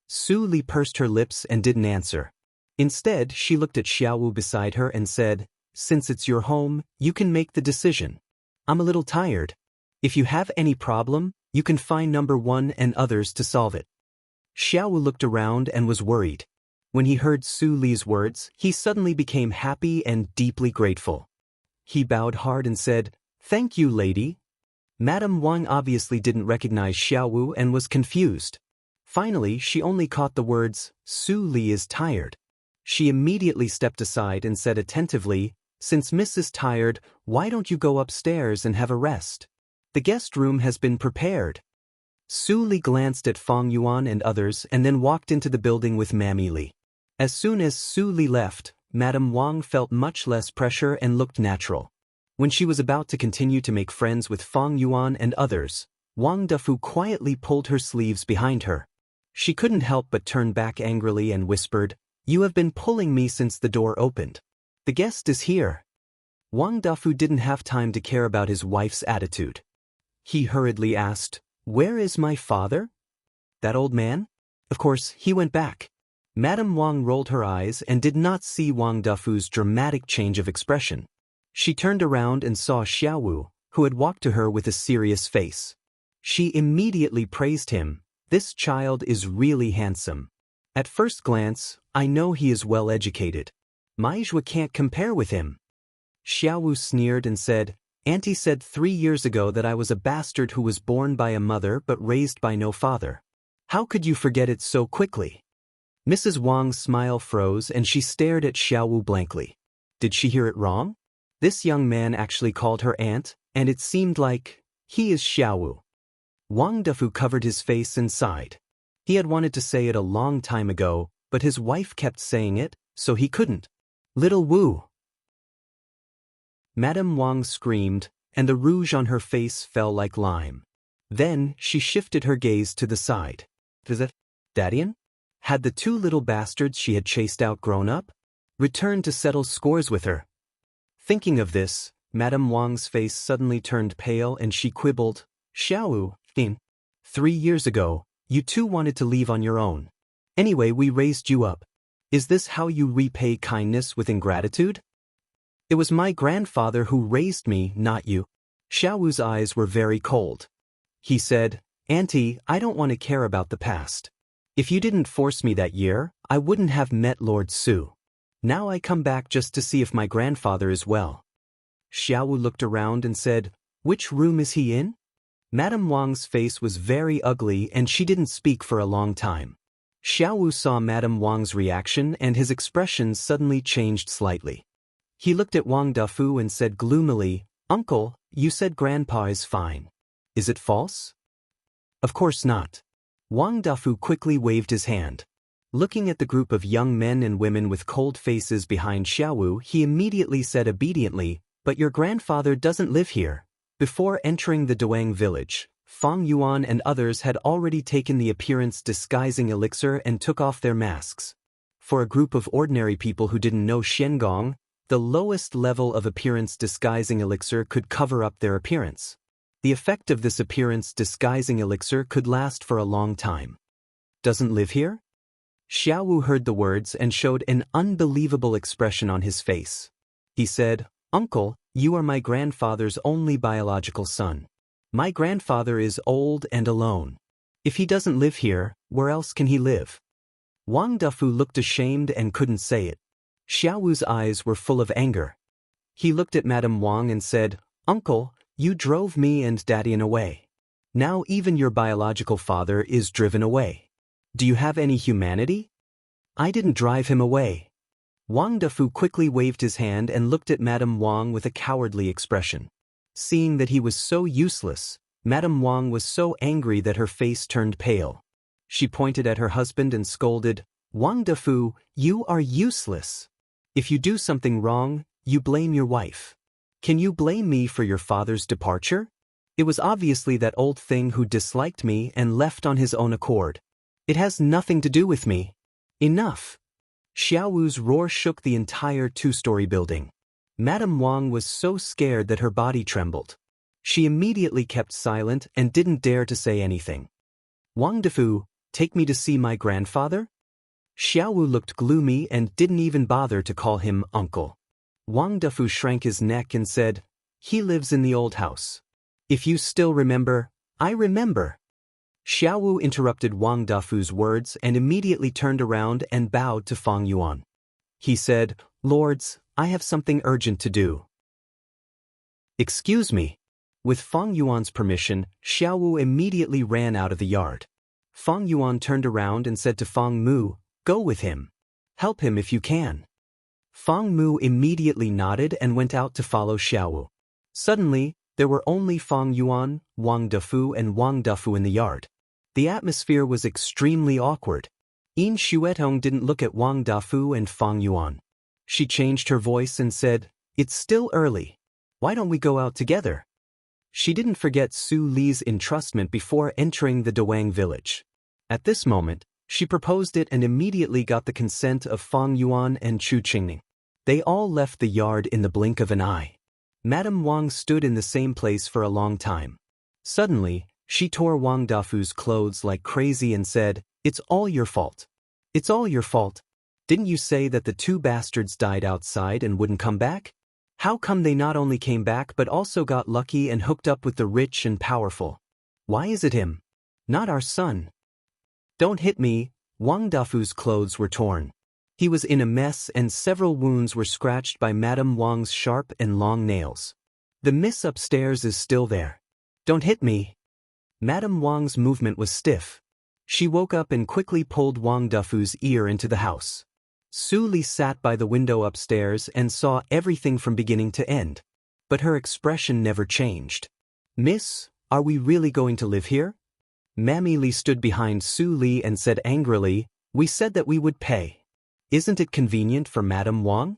Su Li pursed her lips and didn't answer. Instead, she looked at Xiaowu beside her and said, "Since it's your home, you can make the decision. I'm a little tired. If you have any problem, you can find number 1 and others to solve it." Xiaowu looked around and was worried. When he heard Su Li's words, he suddenly became happy and deeply grateful. He bowed hard and said, "Thank you, lady." Madame Wang obviously didn't recognize Xiaowu and was confused. Finally, she only caught the words, "Su Li is tired." She immediately stepped aside and said attentively, "Since Miss is tired, why don't you go upstairs and have a rest? The guest room has been prepared." Su Li glanced at Fang Yuan and others and then walked into the building with Mammy Li. As soon as Su Li left, Madame Wang felt much less pressure and looked natural. When she was about to continue to make friends with Fang Yuan and others, Wang Dufu quietly pulled her sleeves behind her. She couldn't help but turn back angrily and whispered, "You have been pulling me since the door opened. The guest is here." Wang Dufu didn't have time to care about his wife's attitude. He hurriedly asked, "Where is my father? That old man?" Of course, he went back. Madame Wang rolled her eyes and did not see Wang Dufu's dramatic change of expression. She turned around and saw Xiaowu, who had walked to her with a serious face. She immediately praised him. "This child is really handsome. At first glance, I know he is well educated. Maizhua can't compare with him." Xiaowu sneered and said, "Auntie said 3 years ago that I was a bastard who was born by a mother but raised by no father. How could you forget it so quickly?" Mrs. Wang's smile froze and she stared at Xiaowu blankly. Did she hear it wrong? This young man actually called her aunt, and it seemed like, he is Xiaowu. Wang Dufu covered his face and sighed. He had wanted to say it a long time ago, but his wife kept saying it, so he couldn't. "Little Wu!" Madame Wang screamed, and the rouge on her face fell like lime. Then, she shifted her gaze to the side. "Is it Dadian? Had the 2 little bastards she had chased out grown up? Returned to settle scores with her?" Thinking of this, Madame Wang's face suddenly turned pale and she quibbled, "Xiaowu, 3 years ago, you 2 wanted to leave on your own. Anyway, we raised you up. Is this how you repay kindness with ingratitude? It was my grandfather who raised me, not you." Xiaowu's eyes were very cold. He said, "Auntie, I don't want to care about the past. If you didn't force me that year, I wouldn't have met Lord Su. Now I come back just to see if my grandfather is well." Xiaowu looked around and said, "Which room is he in?" Madame Wang's face was very ugly and she didn't speak for a long time. Xiaowu saw Madame Wang's reaction and his expression suddenly changed slightly. He looked at Wang Dufu and said gloomily, "Uncle, you said Grandpa is fine. Is it false?" "Of course not." Wang Dufu quickly waved his hand. Looking at the group of young men and women with cold faces behind Xiaowu, he immediately said obediently, "But your grandfather doesn't live here." Before entering the Duang village, Fang Yuan and others had already taken the appearance disguising elixir and took off their masks. For a group of ordinary people who didn't know Shengong, the lowest level of appearance disguising elixir could cover up their appearance. The effect of this appearance disguising elixir could last for a long time. "Doesn't live here?" Xiaowu heard the words and showed an unbelievable expression on his face. He said, "Uncle, you are my grandfather's only biological son. My grandfather is old and alone. If he doesn't live here, where else can he live? Wang Dufu looked ashamed and couldn't say it. Xiaowu's eyes were full of anger. He looked at Madame Wang and said, "Uncle, you drove me and Dadian away. Now even your biological father is driven away. Do you have any humanity?" "I didn't drive him away." Wang Dufu quickly waved his hand and looked at Madame Wang with a cowardly expression. Seeing that he was so useless, Madame Wang was so angry that her face turned pale. She pointed at her husband and scolded, "Wang Dufu, you are useless. If you do something wrong, you blame your wife. Can you blame me for your father's departure? It was obviously that old thing who disliked me and left on his own accord. It has nothing to do with me. Enough." Xiaowu's roar shook the entire two-story building. Madame Wang was so scared that her body trembled. She immediately kept silent and didn't dare to say anything. "Wang Dufu, take me to see my grandfather?" Xiaowu looked gloomy and didn't even bother to call him uncle. Wang Dufu shrank his neck and said, "He lives in the old house. If you still remember, I remember." Xiaowu interrupted Wang Dufu's words and immediately turned around and bowed to Fang Yuan. He said, "Lords, I have something urgent to do." "Excuse me." With Fang Yuan's permission, Xiaowu immediately ran out of the yard. Fang Yuan turned around and said to Fang Mu, "Go with him. Help him if you can." Fang Mu immediately nodded and went out to follow Xiaowu. Suddenly, there were only Fang Yuan, Wang Dufu and Wang Dufu in the yard. The atmosphere was extremely awkward. Yin Xuetong didn't look at Wang Dufu and Fang Yuan. She changed her voice and said, "It's still early. Why don't we go out together?" She didn't forget Su Li's entrustment before entering the Dawang village. At this moment, she proposed it and immediately got the consent of Fang Yuan and Chu Qingning. They all left the yard in the blink of an eye. Madame Wang stood in the same place for a long time. Suddenly, she tore Wang Dufu's clothes like crazy and said, "It's all your fault. It's all your fault. Didn't you say that the two bastards died outside and wouldn't come back? How come they not only came back but also got lucky and hooked up with the rich and powerful? Why is it him? Not our son." "Don't hit me." Wang Dufu's clothes were torn. He was in a mess and several wounds were scratched by Madame Wang's sharp and long nails. "The miss upstairs is still there. Don't hit me." Madame Wang's movement was stiff. She woke up and quickly pulled Wang Dufu's ear into the house. Su Li sat by the window upstairs and saw everything from beginning to end. But her expression never changed. "Miss, are we really going to live here?" Mammy Li stood behind Su Li and said angrily, "We said that we would pay. Isn't it convenient for Madame Wang?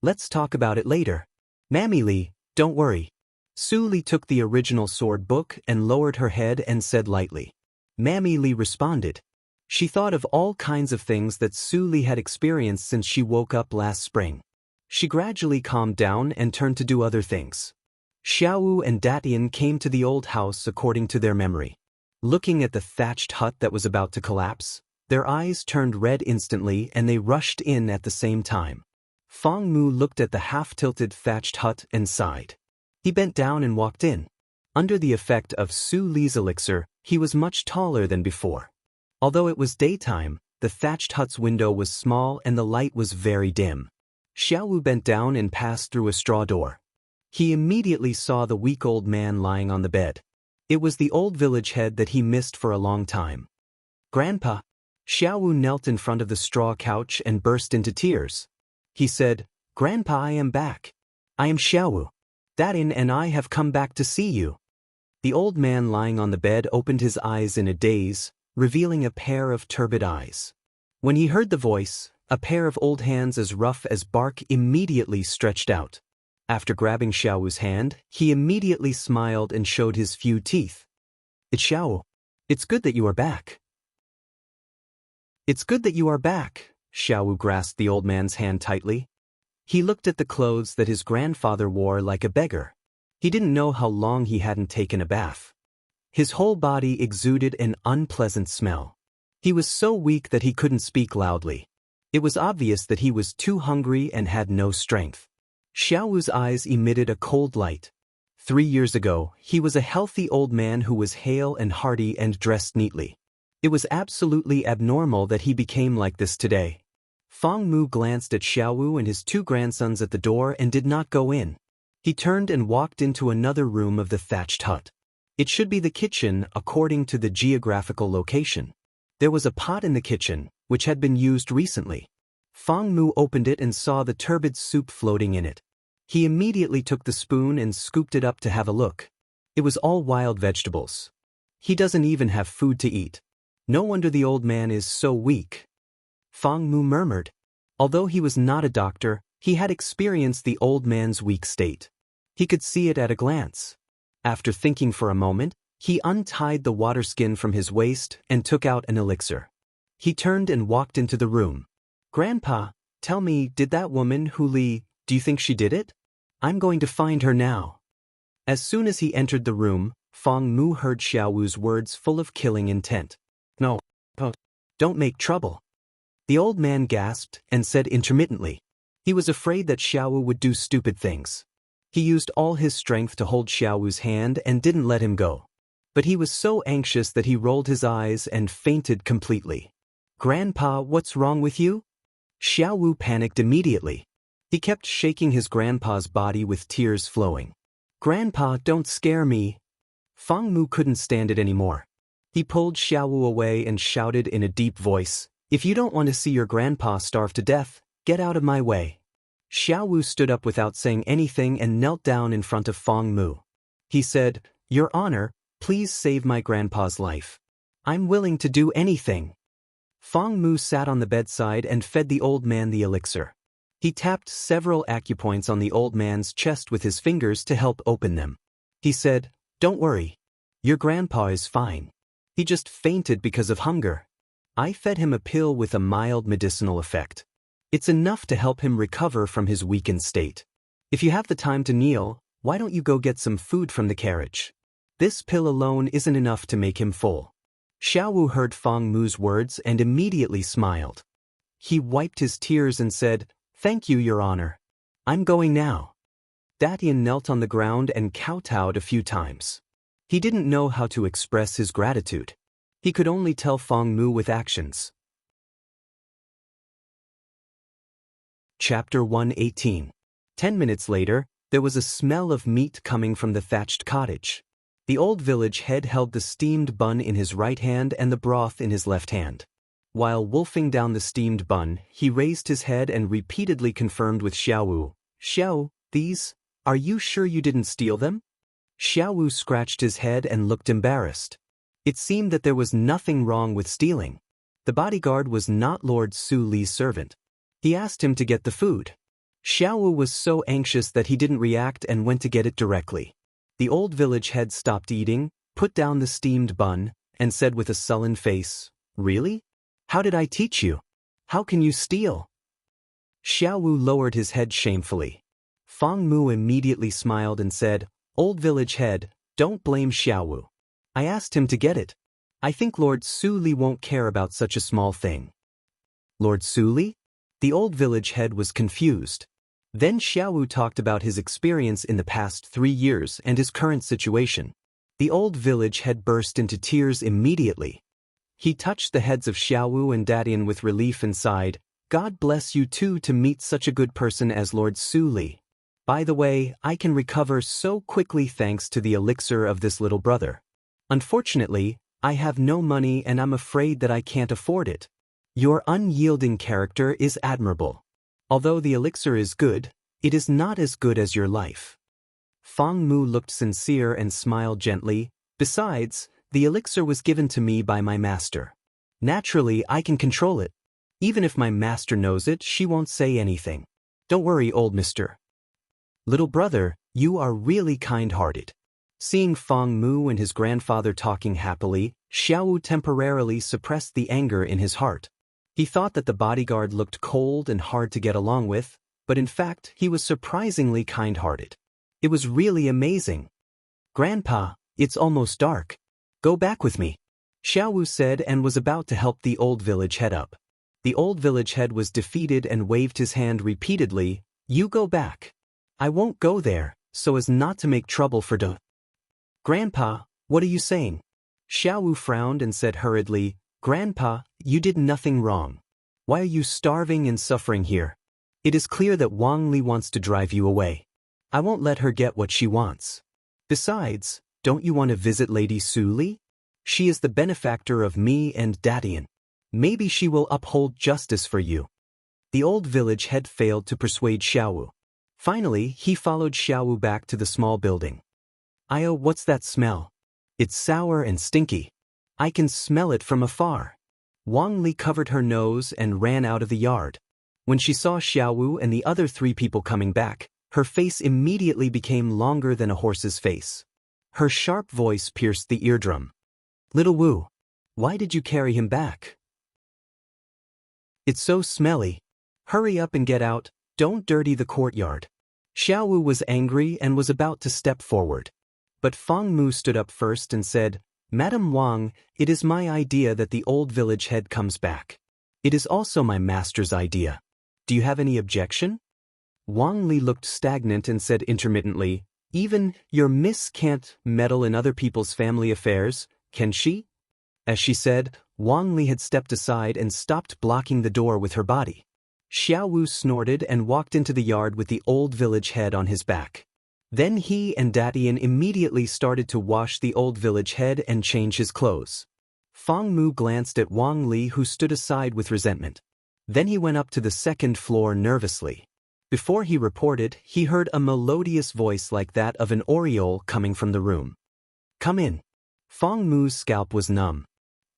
Let's talk about it later." "Mammy Li, don't worry." Su Li took the original sword book and lowered her head and said lightly. Mammy Li responded. She thought of all kinds of things that Su Li had experienced since she woke up last spring. She gradually calmed down and turned to do other things. Xiaowu and Datian came to the old house according to their memory. Looking at the thatched hut that was about to collapse, their eyes turned red instantly and they rushed in at the same time. Fang Mu looked at the half-tilted thatched hut and sighed. He bent down and walked in. Under the effect of Su Li's elixir, he was much taller than before. Although it was daytime, the thatched hut's window was small and the light was very dim. Xiaowu bent down and passed through a straw door. He immediately saw the weak old man lying on the bed. It was the old village head that he missed for a long time. "Grandpa." Xiaowu knelt in front of the straw couch and burst into tears. He said, "Grandpa, I am back. I am Xiaowu. Datin and I have come back to see you." The old man lying on the bed opened his eyes in a daze, revealing a pair of turbid eyes. When he heard the voice, a pair of old hands as rough as bark immediately stretched out. After grabbing Xiaowu's hand, he immediately smiled and showed his few teeth. "It's Xiaowu. It's good that you are back." "It's good that you are back." Xiaowu grasped the old man's hand tightly. He looked at the clothes that his grandfather wore like a beggar. He didn't know how long he hadn't taken a bath. His whole body exuded an unpleasant smell. He was so weak that he couldn't speak loudly. It was obvious that he was too hungry and had no strength. Xiaowu's eyes emitted a cold light. 3 years ago, he was a healthy old man who was hale and hearty and dressed neatly. It was absolutely abnormal that he became like this today. Fang Mu glanced at Xiaowu and his 2 grandsons at the door and did not go in. He turned and walked into another room of the thatched hut. It should be the kitchen according to the geographical location. There was a pot in the kitchen, which had been used recently. Fang Mu opened it and saw the turbid soup floating in it. He immediately took the spoon and scooped it up to have a look. It was all wild vegetables. He doesn't even have food to eat. No wonder the old man is so weak. Fang Mu murmured. Although he was not a doctor, he had experienced the old man's weak state. He could see it at a glance. After thinking for a moment, he untied the water skin from his waist and took out an elixir. He turned and walked into the room. "Grandpa, tell me, did that woman, do you think she did it? I'm going to find her now." As soon as he entered the room, Fang Mu heard Xiaowu's words full of killing intent. "No, don't make trouble." The old man gasped and said intermittently. He was afraid that Xiaowu would do stupid things. He used all his strength to hold Xiaowu's hand and didn't let him go. But he was so anxious that he rolled his eyes and fainted completely. "Grandpa, what's wrong with you?" Xiaowu panicked immediately. He kept shaking his grandpa's body with tears flowing. "Grandpa, don't scare me." Fang Mu couldn't stand it anymore. He pulled Xiaowu away and shouted in a deep voice, "If you don't want to see your grandpa starve to death, get out of my way." Xiaowu stood up without saying anything and knelt down in front of Fang Mu. He said, "Your Honor, please save my grandpa's life. I'm willing to do anything." Fang Mu sat on the bedside and fed the old man the elixir. He tapped several acupoints on the old man's chest with his fingers to help open them. He said, "Don't worry. Your grandpa is fine. He just fainted because of hunger. I fed him a pill with a mild medicinal effect. It's enough to help him recover from his weakened state. If you have the time to kneel, why don't you go get some food from the carriage? This pill alone isn't enough to make him full." Xiaowu heard Fang Mu's words and immediately smiled. He wiped his tears and said, "Thank you, Your Honor. I'm going now." Datian knelt on the ground and kowtowed a few times. He didn't know how to express his gratitude. He could only tell Fang Mu with actions. Chapter 118. 10 minutes later, there was a smell of meat coming from the thatched cottage. The old village head held the steamed bun in his right hand and the broth in his left hand. While wolfing down the steamed bun, he raised his head and repeatedly confirmed with Xiaowu, "Xiao, are you sure you didn't steal them?" Xiaowu scratched his head and looked embarrassed. It seemed that there was nothing wrong with stealing. The bodyguard was not Lord Su Li's servant. He asked him to get the food. Xiaowu was so anxious that he didn't react and went to get it directly. The old village head stopped eating, put down the steamed bun, and said with a sullen face, "Really? How did I teach you? How can you steal?" Xiaowu lowered his head shamefully. Fang Mu immediately smiled and said, "Old village head, don't blame Xiaowu. I asked him to get it. I think Lord Su Li won't care about such a small thing." "Lord Su Li?" The old village head was confused. Then Xiaowu talked about his experience in the past 3 years and his current situation. The old village head burst into tears immediately. He touched the heads of Xiaowu and Datian with relief and sighed, "God bless you too to meet such a good person as Lord Su Li. By the way, I can recover so quickly thanks to the elixir of this little brother. Unfortunately, I have no money and I'm afraid that I can't afford it. Your unyielding character is admirable. Although the elixir is good, it is not as good as your life." Fang Mu looked sincere and smiled gently. "Besides, the elixir was given to me by my master. Naturally, I can control it. Even if my master knows it, she won't say anything. Don't worry, old mister." "Little brother, you are really kind-hearted." Seeing Fang Mu and his grandfather talking happily, Xiaowu temporarily suppressed the anger in his heart. He thought that the bodyguard looked cold and hard to get along with, but in fact, he was surprisingly kind-hearted. It was really amazing. "Grandpa, it's almost dark. Go back with me," Xiaowu said and was about to help the old village head up. The old village head was defeated and waved his hand repeatedly, "You go back. I won't go there. so as not to make trouble for the Grandpa, what are you saying? Xiaowu frowned and said hurriedly, Grandpa, you did nothing wrong. Why are you starving and suffering here? It is clear that Wang Li wants to drive you away. I won't let her get what she wants. Besides, don't you want to visit Lady Su Li? She is the benefactor of me and Dadian. Maybe she will uphold justice for you. The old village head failed to persuade Xiaowu. Finally, he followed Xiaowu back to the small building. Io, what's that smell? It's sour and stinky. I can smell it from afar. Wang Li covered her nose and ran out of the yard. When she saw Xiaowu and the other 3 people coming back, her face immediately became longer than a horse's face. Her sharp voice pierced the eardrum. Little Wu, why did you carry him back? It's so smelly. Hurry up and get out, don't dirty the courtyard. Xiaowu was angry and was about to step forward. But Fang Mu stood up first and said, Madam Wang, it is my idea that the old village head comes back. It is also my master's idea. Do you have any objection? Wang Li looked stagnant and said intermittently, Even your miss can't meddle in other people's family affairs, can she? As she said, Wang Li had stepped aside and stopped blocking the door with her body. Xiaowu snorted and walked into the yard with the old village head on his back. Then he and Dadian immediately started to wash the old village head and change his clothes. Fang Mu glanced at Wang Li, who stood aside with resentment. Then he went up to the 2nd floor nervously. Before he reported, he heard a melodious voice like that of an oriole coming from the room. Come in. Fang Mu's scalp was numb.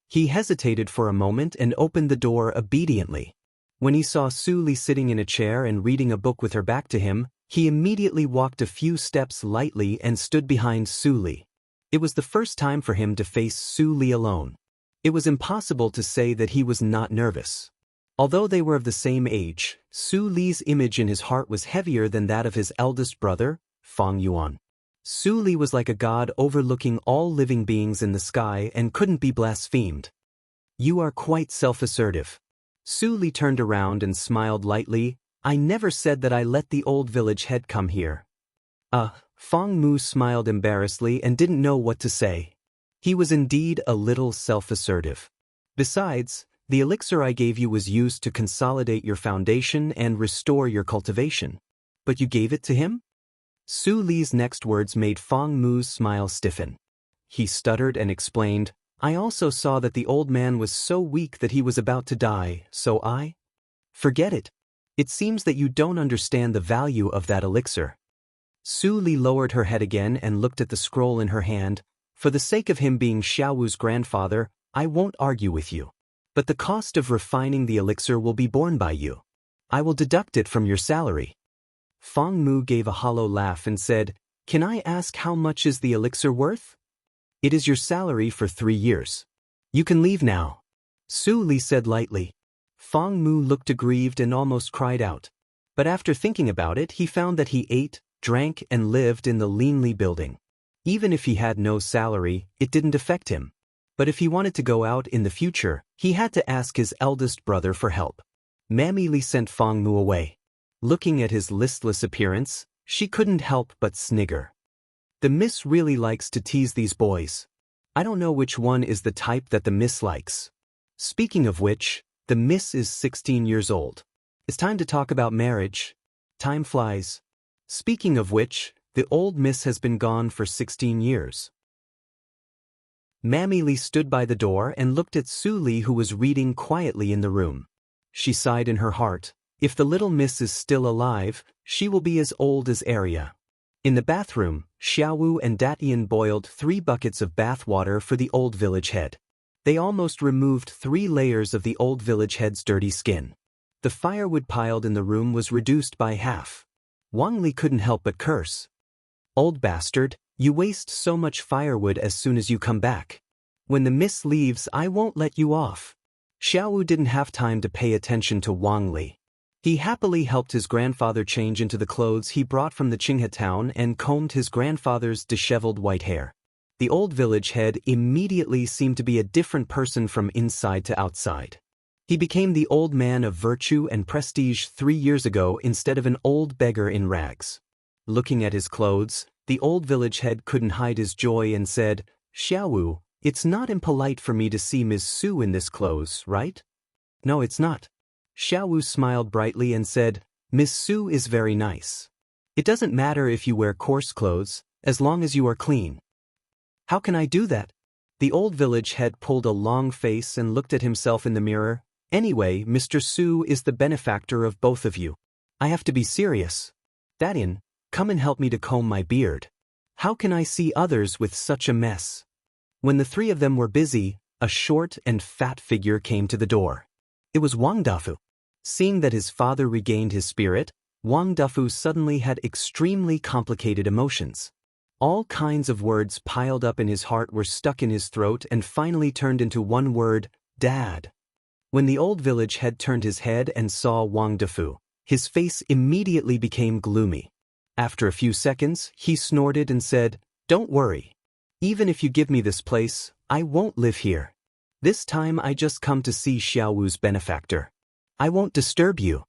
He hesitated for a moment and opened the door obediently. When he saw Su Li sitting in a chair and reading a book with her back to him, he immediately walked a few steps lightly and stood behind Su Li. It was the first time for him to face Su Li alone. It was impossible to say that he was not nervous. Although they were of the same age, Su Li's image in his heart was heavier than that of his eldest brother, Fang Yuan. Su Li was like a god overlooking all living beings in the sky and couldn't be blasphemed. You are quite self-assertive. Su Li turned around and smiled lightly. I never said that I let the old village head come here. Fang Mu smiled embarrassedly and didn't know what to say. He was indeed a little self-assertive. Besides, the elixir I gave you was used to consolidate your foundation and restore your cultivation. But you gave it to him? Su Li's next words made Fang Mu's smile stiffen. He stuttered and explained, I also saw that the old man was so weak that he was about to die, so I... Forget it. It seems that you don't understand the value of that elixir. Su Li lowered her head again and looked at the scroll in her hand. For the sake of him being Xiaowu's grandfather, I won't argue with you. But the cost of refining the elixir will be borne by you. I will deduct it from your salary. Fang Mu gave a hollow laugh and said, Can I ask how much is the elixir worth? It is your salary for 3 years. You can leave now. Su Li said lightly. Fang Mu looked aggrieved and almost cried out. But after thinking about it, he found that he ate, drank, and lived in the Linli building. Even if he had no salary, it didn't affect him. But if he wanted to go out in the future, he had to ask his eldest brother for help. Mammy Li sent Fang Mu away. Looking at his listless appearance, she couldn't help but snigger. The miss really likes to tease these boys. I don't know which one is the type that the miss likes. Speaking of which, the miss is 16 years old. It's time to talk about marriage. Time flies. Speaking of which, the old miss has been gone for 16 years. Mammy Li stood by the door and looked at Su Li, who was reading quietly in the room. She sighed in her heart. If the little miss is still alive, she will be as old as Arya. In the bathroom, Xiaowu and Datian boiled 3 buckets of bath water for the old village head. They almost removed 3 layers of the old village head's dirty skin. The firewood piled in the room was reduced by half. Wang Li couldn't help but curse. Old bastard, you waste so much firewood as soon as you come back. When the miss leaves, I won't let you off. Xiaowu didn't have time to pay attention to Wang Li. He happily helped his grandfather change into the clothes he brought from the Qinghe town and combed his grandfather's disheveled white hair. The old village head immediately seemed to be a different person from inside to outside. He became the old man of virtue and prestige 3 years ago instead of an old beggar in rags. Looking at his clothes, the old village head couldn't hide his joy and said, Xiaowu, it's not impolite for me to see Ms. Su in this clothes, right? No, it's not. Xiaowu smiled brightly and said, Ms. Su is very nice. It doesn't matter if you wear coarse clothes, as long as you are clean. How can I do that? The old village head pulled a long face and looked at himself in the mirror. Anyway, Mr. Su is the benefactor of both of you. I have to be serious. Dadian, come and help me to comb my beard. How can I see others with such a mess? When the three of them were busy, a short and fat figure came to the door. It was Wang Dafu. Seeing that his father regained his spirit, Wang Dafu suddenly had extremely complicated emotions. All kinds of words piled up in his heart were stuck in his throat and finally turned into one word, Dad. When the old village head turned his head and saw Wang Dafu, his face immediately became gloomy. After a few seconds, he snorted and said, Don't worry. Even if you give me this place, I won't live here. This time I just come to see Xiaowu's benefactor. I won't disturb you.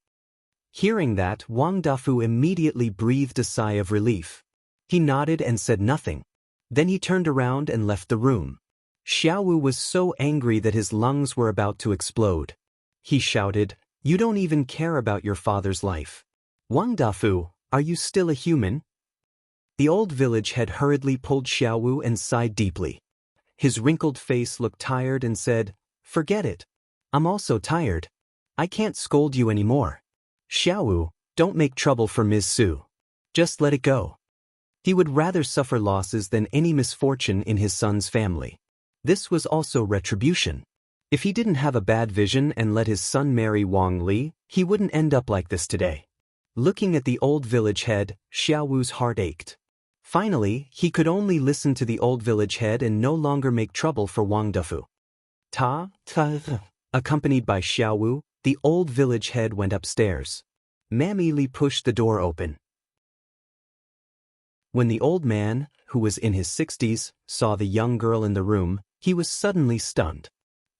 Hearing that, Wang Dafu immediately breathed a sigh of relief. He nodded and said nothing. Then he turned around and left the room. Xiaowu was so angry that his lungs were about to explode. He shouted, You don't even care about your father's life. Wang Dafu, are you still a human? The old village head hurriedly pulled Xiaowu and sighed deeply. His wrinkled face looked tired and said, Forget it. I'm also tired. I can't scold you anymore. Xiaowu, don't make trouble for Ms. Su. Just let it go. He would rather suffer losses than any misfortune in his son's family. This was also retribution. If he didn't have a bad vision and let his son marry Wang Li, he wouldn't end up like this today. Looking at the old village head, Xiaowu's heart ached. Finally, he could only listen to the old village head and no longer make trouble for Wang Dafu. Accompanied by Xiaowu, the old village head went upstairs. Mammy Li pushed the door open. When the old man, who was in his 60s, saw the young girl in the room, he was suddenly stunned.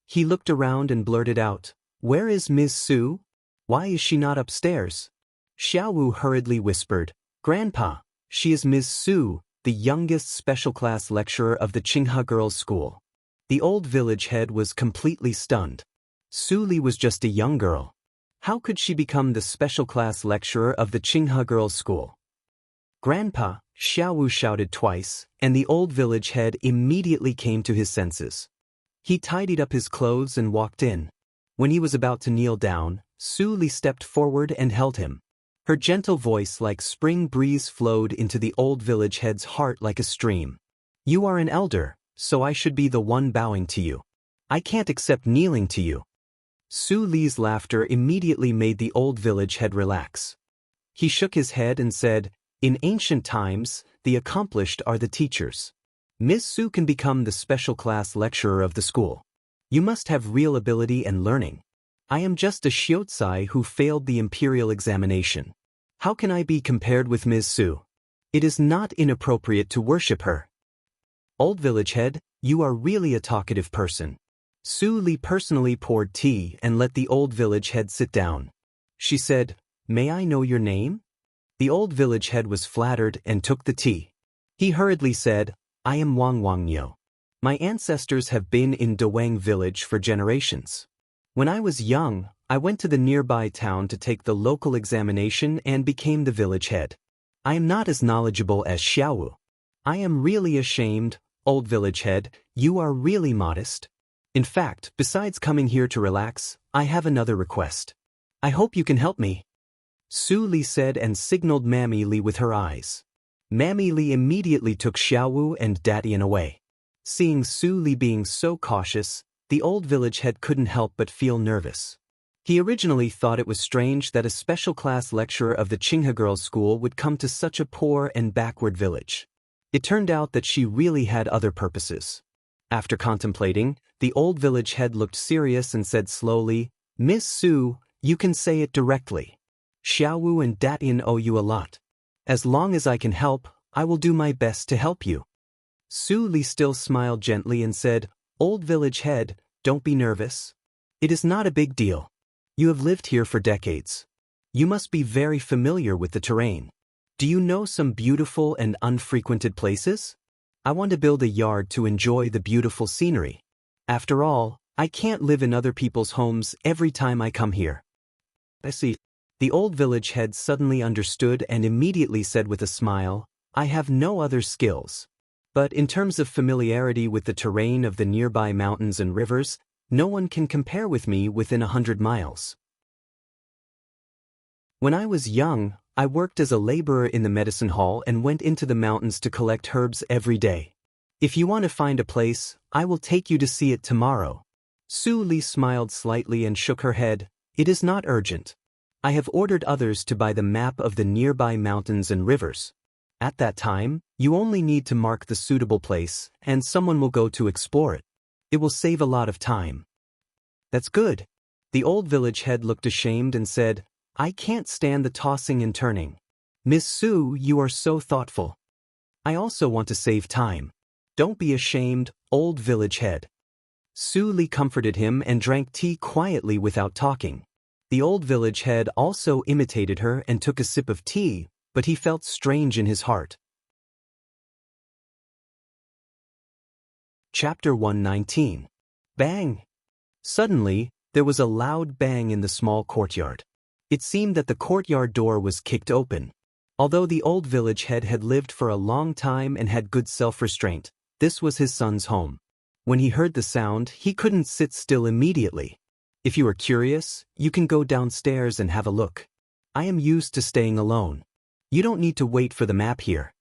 He looked around and blurted out, Where is Ms. Su? Why is she not upstairs? Xiaowu hurriedly whispered, Grandpa, she is Ms. Su, the youngest special class lecturer of the Qinghe Girls' School. The old village head was completely stunned. Su Li was just a young girl. How could she become the special class lecturer of the Qinghe Girls' School? Grandpa, Xiaowu shouted twice, and the old village head immediately came to his senses. He tidied up his clothes and walked in. When he was about to kneel down, Su Li stepped forward and held him. Her gentle voice like spring breeze flowed into the old village head's heart like a stream. You are an elder, so I should be the one bowing to you. I can't accept kneeling to you. Su Li's laughter immediately made the old village head relax. He shook his head and said, In ancient times, the accomplished are the teachers. Ms. Su can become the special class lecturer of the school. You must have real ability and learning. I am just a Shiozai who failed the imperial examination. How can I be compared with Ms. Su? It is not inappropriate to worship her. Old village head, you are really a talkative person. Su Li personally poured tea and let the old village head sit down. She said, May I know your name? The old village head was flattered and took the tea. He hurriedly said, I am Wang Wangnyo. My ancestors have been in Dawang village for generations. When I was young, I went to the nearby town to take the local examination and became the village head. I am not as knowledgeable as Xiaowu. I am really ashamed, old village head, you are really modest. In fact, besides coming here to relax, I have another request. I hope you can help me. Su Li said and signaled Mammy Li with her eyes. Mammy Li immediately took Xiaowu and Dadian away. Seeing Su Li being so cautious, the old village head couldn't help but feel nervous. He originally thought it was strange that a special class lecturer of the Qinghe Girls' School would come to such a poor and backward village. It turned out that she really had other purposes. After contemplating, the old village head looked serious and said slowly, Miss Su, you can say it directly. Xiaowu and Datian owe you a lot. As long as I can help, I will do my best to help you. Su Li still smiled gently and said, Old village head, don't be nervous. It is not a big deal. You have lived here for decades. You must be very familiar with the terrain. Do you know some beautiful and unfrequented places? I want to build a yard to enjoy the beautiful scenery. After all, I can't live in other people's homes every time I come here. I see. The old village head suddenly understood and immediately said with a smile, I have no other skills. But in terms of familiarity with the terrain of the nearby mountains and rivers, no one can compare with me within 100 miles. When I was young, I worked as a laborer in the medicine hall and went into the mountains to collect herbs every day. If you want to find a place, I will take you to see it tomorrow. Su Li smiled slightly and shook her head. It is not urgent. I have ordered others to buy the map of the nearby mountains and rivers. At that time, you only need to mark the suitable place, and someone will go to explore it. It will save a lot of time. That's good. The old village head looked ashamed and said, I can't stand the tossing and turning. Miss Su, you are so thoughtful. I also want to save time. Don't be ashamed, old village head. Su Li comforted him and drank tea quietly without talking. The old village head also imitated her and took a sip of tea, but he felt strange in his heart. Chapter 119. Bang! Suddenly, there was a loud bang in the small courtyard. It seemed that the courtyard door was kicked open. Although the old village head had lived for a long time and had good self-restraint, this was his son's home. When he heard the sound, he couldn't sit still immediately. If you are curious, you can go downstairs and have a look. I am used to staying alone. You don't need to wait for the map here.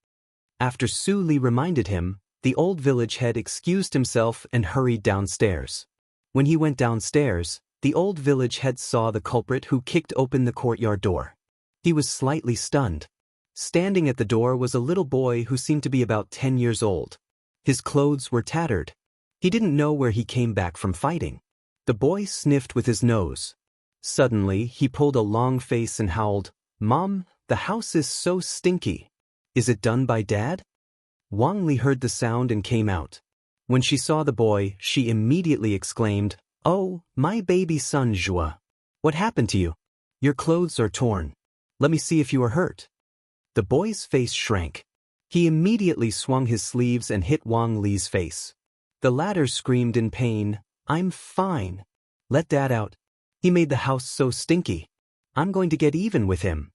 After Su Li reminded him, the old village head excused himself and hurried downstairs. When he went downstairs, the old village head saw the culprit who kicked open the courtyard door. He was slightly stunned. Standing at the door was a little boy who seemed to be about 10 years old. His clothes were tattered. He didn't know where he came back from fighting. The boy sniffed with his nose. Suddenly, he pulled a long face and howled, Mom, the house is so stinky. Is it done by Dad? Wang Li heard the sound and came out. When she saw the boy, she immediately exclaimed, Oh, my baby son Zhua. What happened to you? Your clothes are torn. Let me see if you are hurt. The boy's face shrank. He immediately swung his sleeves and hit Wang Li's face. The latter screamed in pain, I'm fine. Let Dad out. He made the house so stinky. I'm going to get even with him.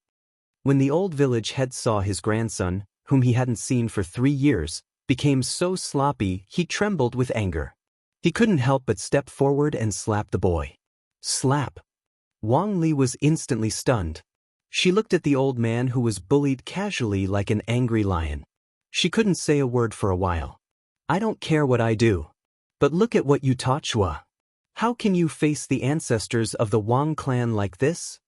When the old village head saw his grandson, whom he hadn't seen for 3 years, became so sloppy he trembled with anger. He couldn't help but step forward and slap the boy. Slap! Wang Li was instantly stunned. She looked at the old man who was bullied casually like an angry lion. She couldn't say a word for a while. I don't care what I do. But look at what you taught Zhua. How can you face the ancestors of the Wang clan like this?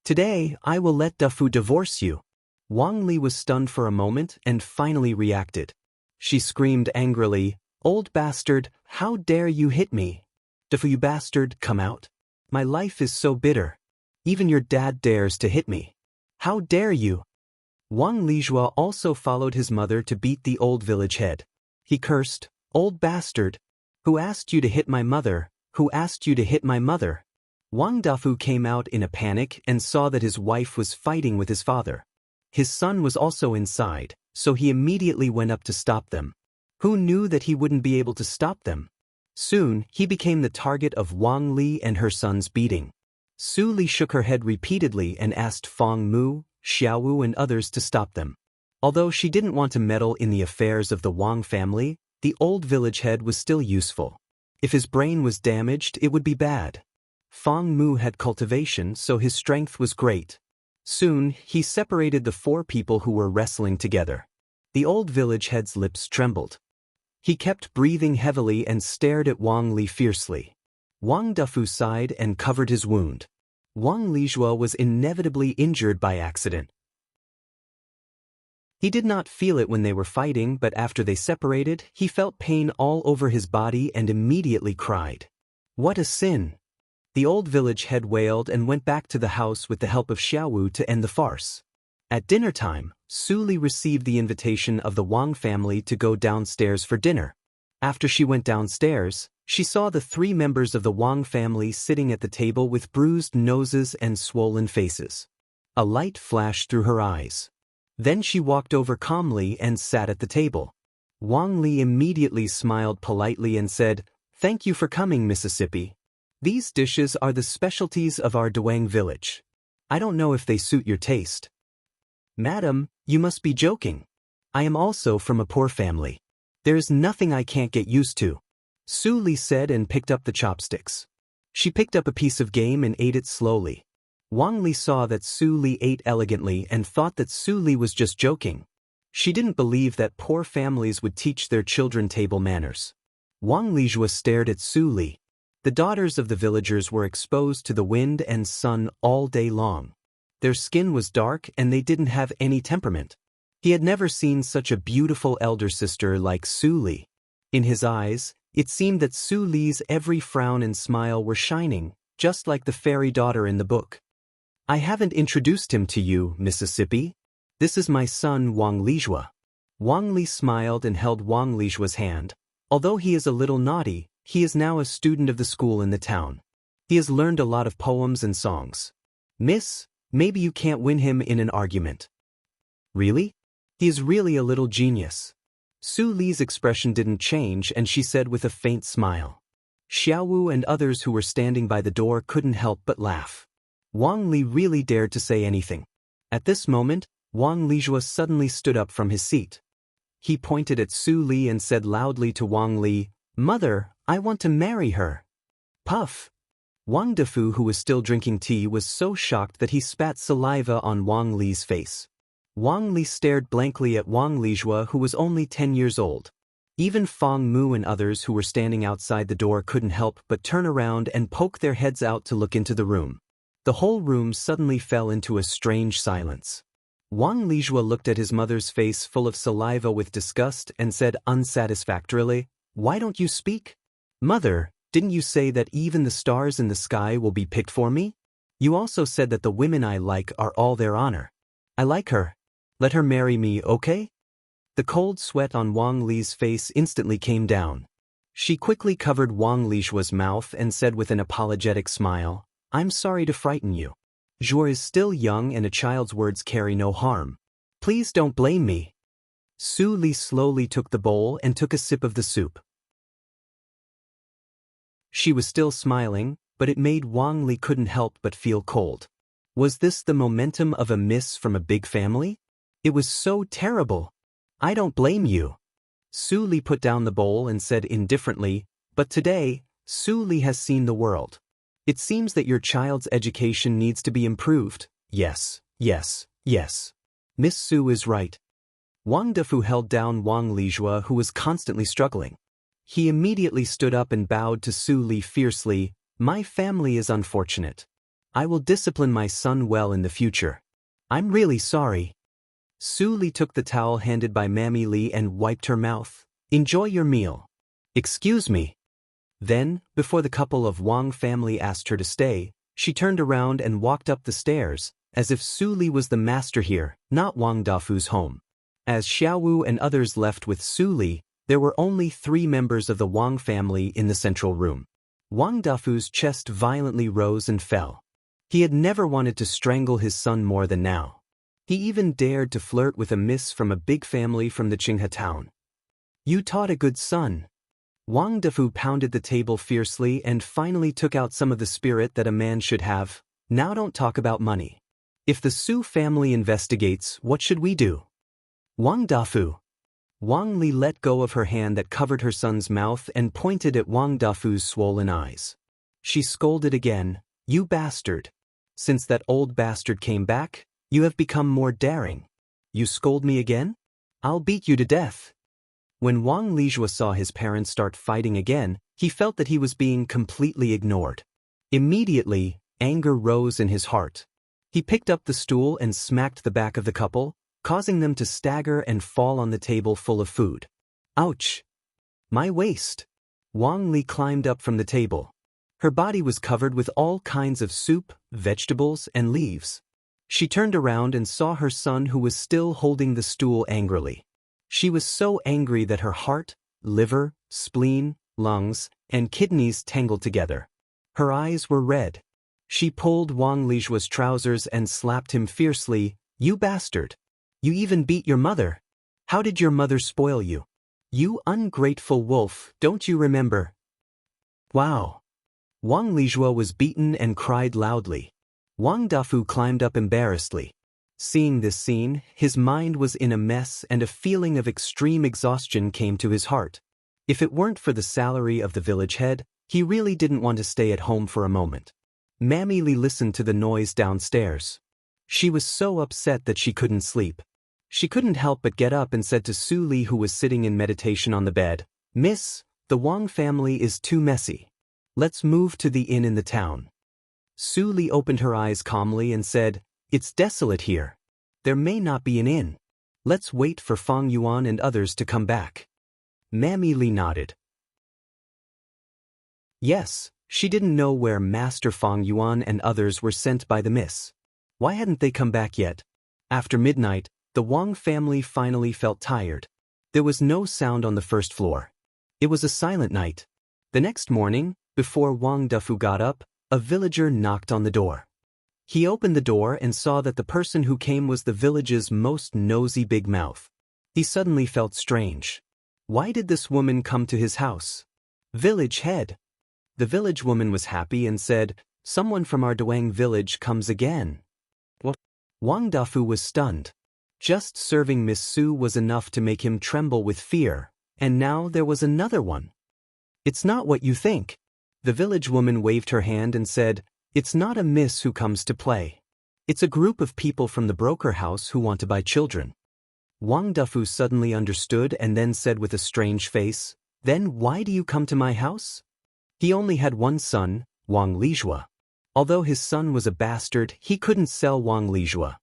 Today, I will let Dafu divorce you. Wang Li was stunned for a moment and finally reacted. She screamed angrily, Old bastard, how dare you hit me? Dafu, you bastard, come out. My life is so bitter. Even your dad dares to hit me. How dare you? Wang Lijua also followed his mother to beat the old village head. He cursed, Old bastard. Who asked you to hit my mother? Who asked you to hit my mother? Wang Dafu came out in a panic and saw that his wife was fighting with his father. His son was also inside, so he immediately went up to stop them. Who knew that he wouldn't be able to stop them? Soon, he became the target of Wang Li and her son's beating. Su Li shook her head repeatedly and asked Feng Mu, Xiaowu and others to stop them. Although she didn't want to meddle in the affairs of the Wang family, the old village head was still useful. If his brain was damaged, it would be bad. Feng Mu had cultivation, so his strength was great. Soon, he separated the 4 people who were wrestling together. The old village head's lips trembled. He kept breathing heavily and stared at Wang Li fiercely. Wang Dafu sighed and covered his wound. Wang Lijua was inevitably injured by accident. He did not feel it when they were fighting, but after they separated, he felt pain all over his body and immediately cried. What a sin! The old village head wailed and went back to the house with the help of Xiaowu to end the farce. At dinner time, Su Li received the invitation of the Wang family to go downstairs for dinner. After she went downstairs, she saw the 3 members of the Wang family sitting at the table with bruised noses and swollen faces. A light flashed through her eyes. Then she walked over calmly and sat at the table. Wang Li immediately smiled politely and said, "Thank you for coming, Mississippi. These dishes are the specialties of our Duang village. I don't know if they suit your taste." "Madam, you must be joking. I am also from a poor family. There is nothing I can't get used to," Su Li said and picked up the chopsticks. She picked up a piece of game and ate it slowly. Wang Li saw that Su Li ate elegantly and thought that Su Li was just joking. She didn't believe that poor families would teach their children table manners. Wang Lijua stared at Su Li. The daughters of the villagers were exposed to the wind and sun all day long. Their skin was dark and they didn't have any temperament. He had never seen such a beautiful elder sister like Su Li. In his eyes, it seemed that Su Li's every frown and smile were shining, just like the fairy daughter in the book. "I haven't introduced him to you, Mississippi. This is my son Wang Lijua." Wang Li smiled and held Wang Lijua's hand. Although he is a little naughty, he is now a student of the school in the town. He has learned a lot of poems and songs. "Miss, maybe you can't win him in an argument." "Really? He is really a little genius." Su Li's expression didn't change and she said with a faint smile. Xiaowu and others who were standing by the door couldn't help but laugh. Wang Li really dared to say anything. At this moment, Wang Lijua suddenly stood up from his seat. He pointed at Su Li and said loudly to Wang Li, "Mother, I want to marry her." Puff! Wang Defu, who was still drinking tea, was so shocked that he spat saliva on Wang Li's face. Wang Li stared blankly at Wang Lijua, who was only 10 years old. Even Fang Mu and others who were standing outside the door couldn't help but turn around and poke their heads out to look into the room. The whole room suddenly fell into a strange silence. Wang Lijua looked at his mother's face full of saliva with disgust and said unsatisfactorily, "Why don't you speak? Mother, didn't you say that even the stars in the sky will be picked for me? You also said that the women I like are all their honor. I like her. Let her marry me, okay?" The cold sweat on Wang Li's face instantly came down. She quickly covered Wang Lijua's mouth and said with an apologetic smile, "I'm sorry to frighten you. Zhuo is still young and a child's words carry no harm. Please don't blame me." Su Li slowly took the bowl and took a sip of the soup. She was still smiling, but it made Wang Li couldn't help but feel cold. Was this the momentum of a miss from a big family? It was so terrible. "I don't blame you." Su Li put down the bowl and said indifferently, "But today, Su Li has seen the world. It seems that your child's education needs to be improved. Yes, yes, yes. Miss Su is right." Wang Defu held down Wang Lijua, who was constantly struggling. He immediately stood up and bowed to Su Li fiercely, "My family is unfortunate. I will discipline my son well in the future. I'm really sorry." Su Li took the towel handed by Mammy Li and wiped her mouth. "Enjoy your meal." "Excuse me." Then, before the couple of Wang family asked her to stay, she turned around and walked up the stairs, as if Su Li was the master here, not Wang Dafu's home. As Xiaowu and others left with Su Li, there were only 3 members of the Wang family in the central room. Wang Dafu's chest violently rose and fell. He had never wanted to strangle his son more than now. He even dared to flirt with a miss from a big family from the Qinghe town. "You taught a good son." Wang Defu pounded the table fiercely and finally took out some of the spirit that a man should have. "Now don't talk about money. If the Su family investigates, what should we do?" "Wang Dafu." Wang Li let go of her hand that covered her son's mouth and pointed at Wang Dafu's swollen eyes. She scolded again, "You bastard. Since that old bastard came back, you have become more daring. You scold me again? I'll beat you to death." When Wang Lijua saw his parents start fighting again, he felt that he was being completely ignored. Immediately, anger rose in his heart. He picked up the stool and smacked the back of the couple, causing them to stagger and fall on the table full of food. "Ouch! My waist!" Wang Li climbed up from the table. Her body was covered with all kinds of soup, vegetables, and leaves. She turned around and saw her son, who was still holding the stool, angrily. She was so angry that her heart, liver, spleen, lungs, and kidneys tangled together. Her eyes were red. She pulled Wang Lijua's trousers and slapped him fiercely, "You bastard! You even beat your mother. How did your mother spoil you? You ungrateful wolf, don't you remember? Wow. Wang Lijua was beaten and cried loudly. Wang Dafu climbed up embarrassedly. Seeing this scene, his mind was in a mess and a feeling of extreme exhaustion came to his heart. If it weren't for the salary of the village head, he really didn't want to stay at home for a moment. Mammy Li listened to the noise downstairs. She was so upset that she couldn't sleep. She couldn't help but get up and said to Su Li, who was sitting in meditation on the bed, "Miss, the Wang family is too messy. Let's move to the inn in the town." Su Li opened her eyes calmly and said, "It's desolate here. There may not be an inn. Let's wait for Fang Yuan and others to come back." Mammy Li nodded. Yes, she didn't know where Master Fang Yuan and others were sent by the miss. Why hadn't they come back yet? After midnight, the Wang family finally felt tired. There was no sound on the first floor. It was a silent night. The next morning, before Wang Dafu got up, a villager knocked on the door. He opened the door and saw that the person who came was the village's most nosy big mouth. He suddenly felt strange. Why did this woman come to his house? Village head. The village woman was happy and said, "Someone from our Duang village comes again." What? Wang Dafu was stunned. Just serving Miss Su was enough to make him tremble with fear, and now there was another one. "It's not what you think." The village woman waved her hand and said, "It's not a miss who comes to play. It's a group of people from the broker house who want to buy children." Wang Dafu suddenly understood and then said with a strange face, "Then why do you come to my house?" He only had one son, Wang Lijua. Although his son was a bastard, he couldn't sell Wang Lijua.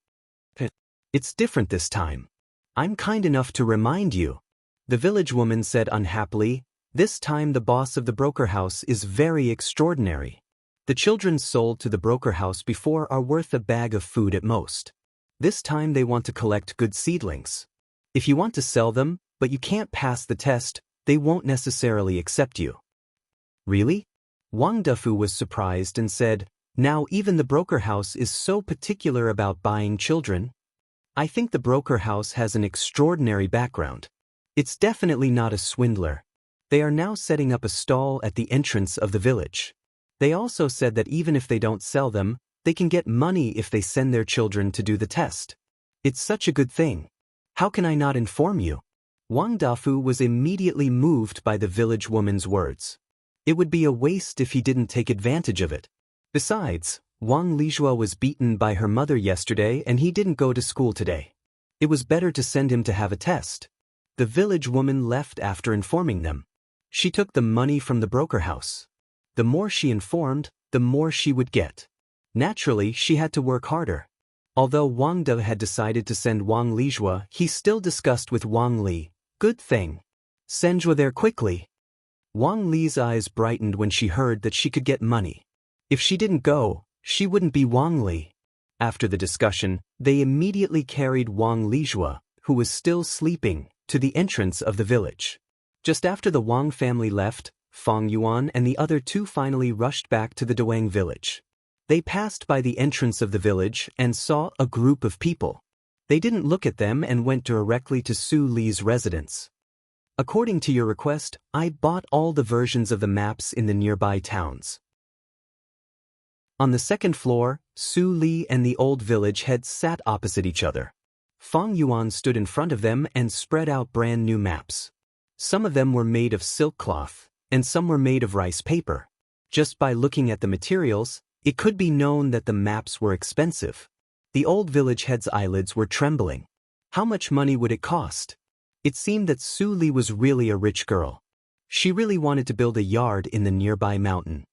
"It's different this time. I'm kind enough to remind you," the village woman said unhappily. "This time the boss of the broker house is very extraordinary. The children sold to the broker house before are worth a bag of food at most. This time they want to collect good seedlings. If you want to sell them, but you can't pass the test, they won't necessarily accept you." Really? Wang Dafu was surprised and said, "Now even the broker house is so particular about buying children? I think the broker house has an extraordinary background. It's definitely not a swindler. They are now setting up a stall at the entrance of the village. They also said that even if they don't sell them, they can get money if they send their children to do the test. It's such a good thing. How can I not inform you?" Wang Dafu was immediately moved by the village woman's words. It would be a waste if he didn't take advantage of it. Besides, Wang Lijua was beaten by her mother yesterday and he didn't go to school today. It was better to send him to have a test. The village woman left after informing them. She took the money from the broker house. The more she informed, the more she would get. Naturally, she had to work harder. Although Wang De had decided to send Wang Lijua, he still discussed with Wang Li. "Good thing. Send Jua there quickly." Wang Li's eyes brightened when she heard that she could get money. If she didn't go, she wouldn't be Wang Li. After the discussion, they immediately carried Wang Lijua, who was still sleeping, to the entrance of the village. Just after the Wang family left, Fang Yuan and the other two finally rushed back to the Duang village. They passed by the entrance of the village and saw a group of people. They didn't look at them and went directly to Su Li's residence. "According to your request, I bought all the versions of the maps in the nearby towns." On the second floor, Su Li and the old village head sat opposite each other. Fang Yuan stood in front of them and spread out brand new maps. Some of them were made of silk cloth, and some were made of rice paper. Just by looking at the materials, it could be known that the maps were expensive. The old village head's eyelids were trembling. How much money would it cost? It seemed that Su Li was really a rich girl. She really wanted to build a yard in the nearby mountain.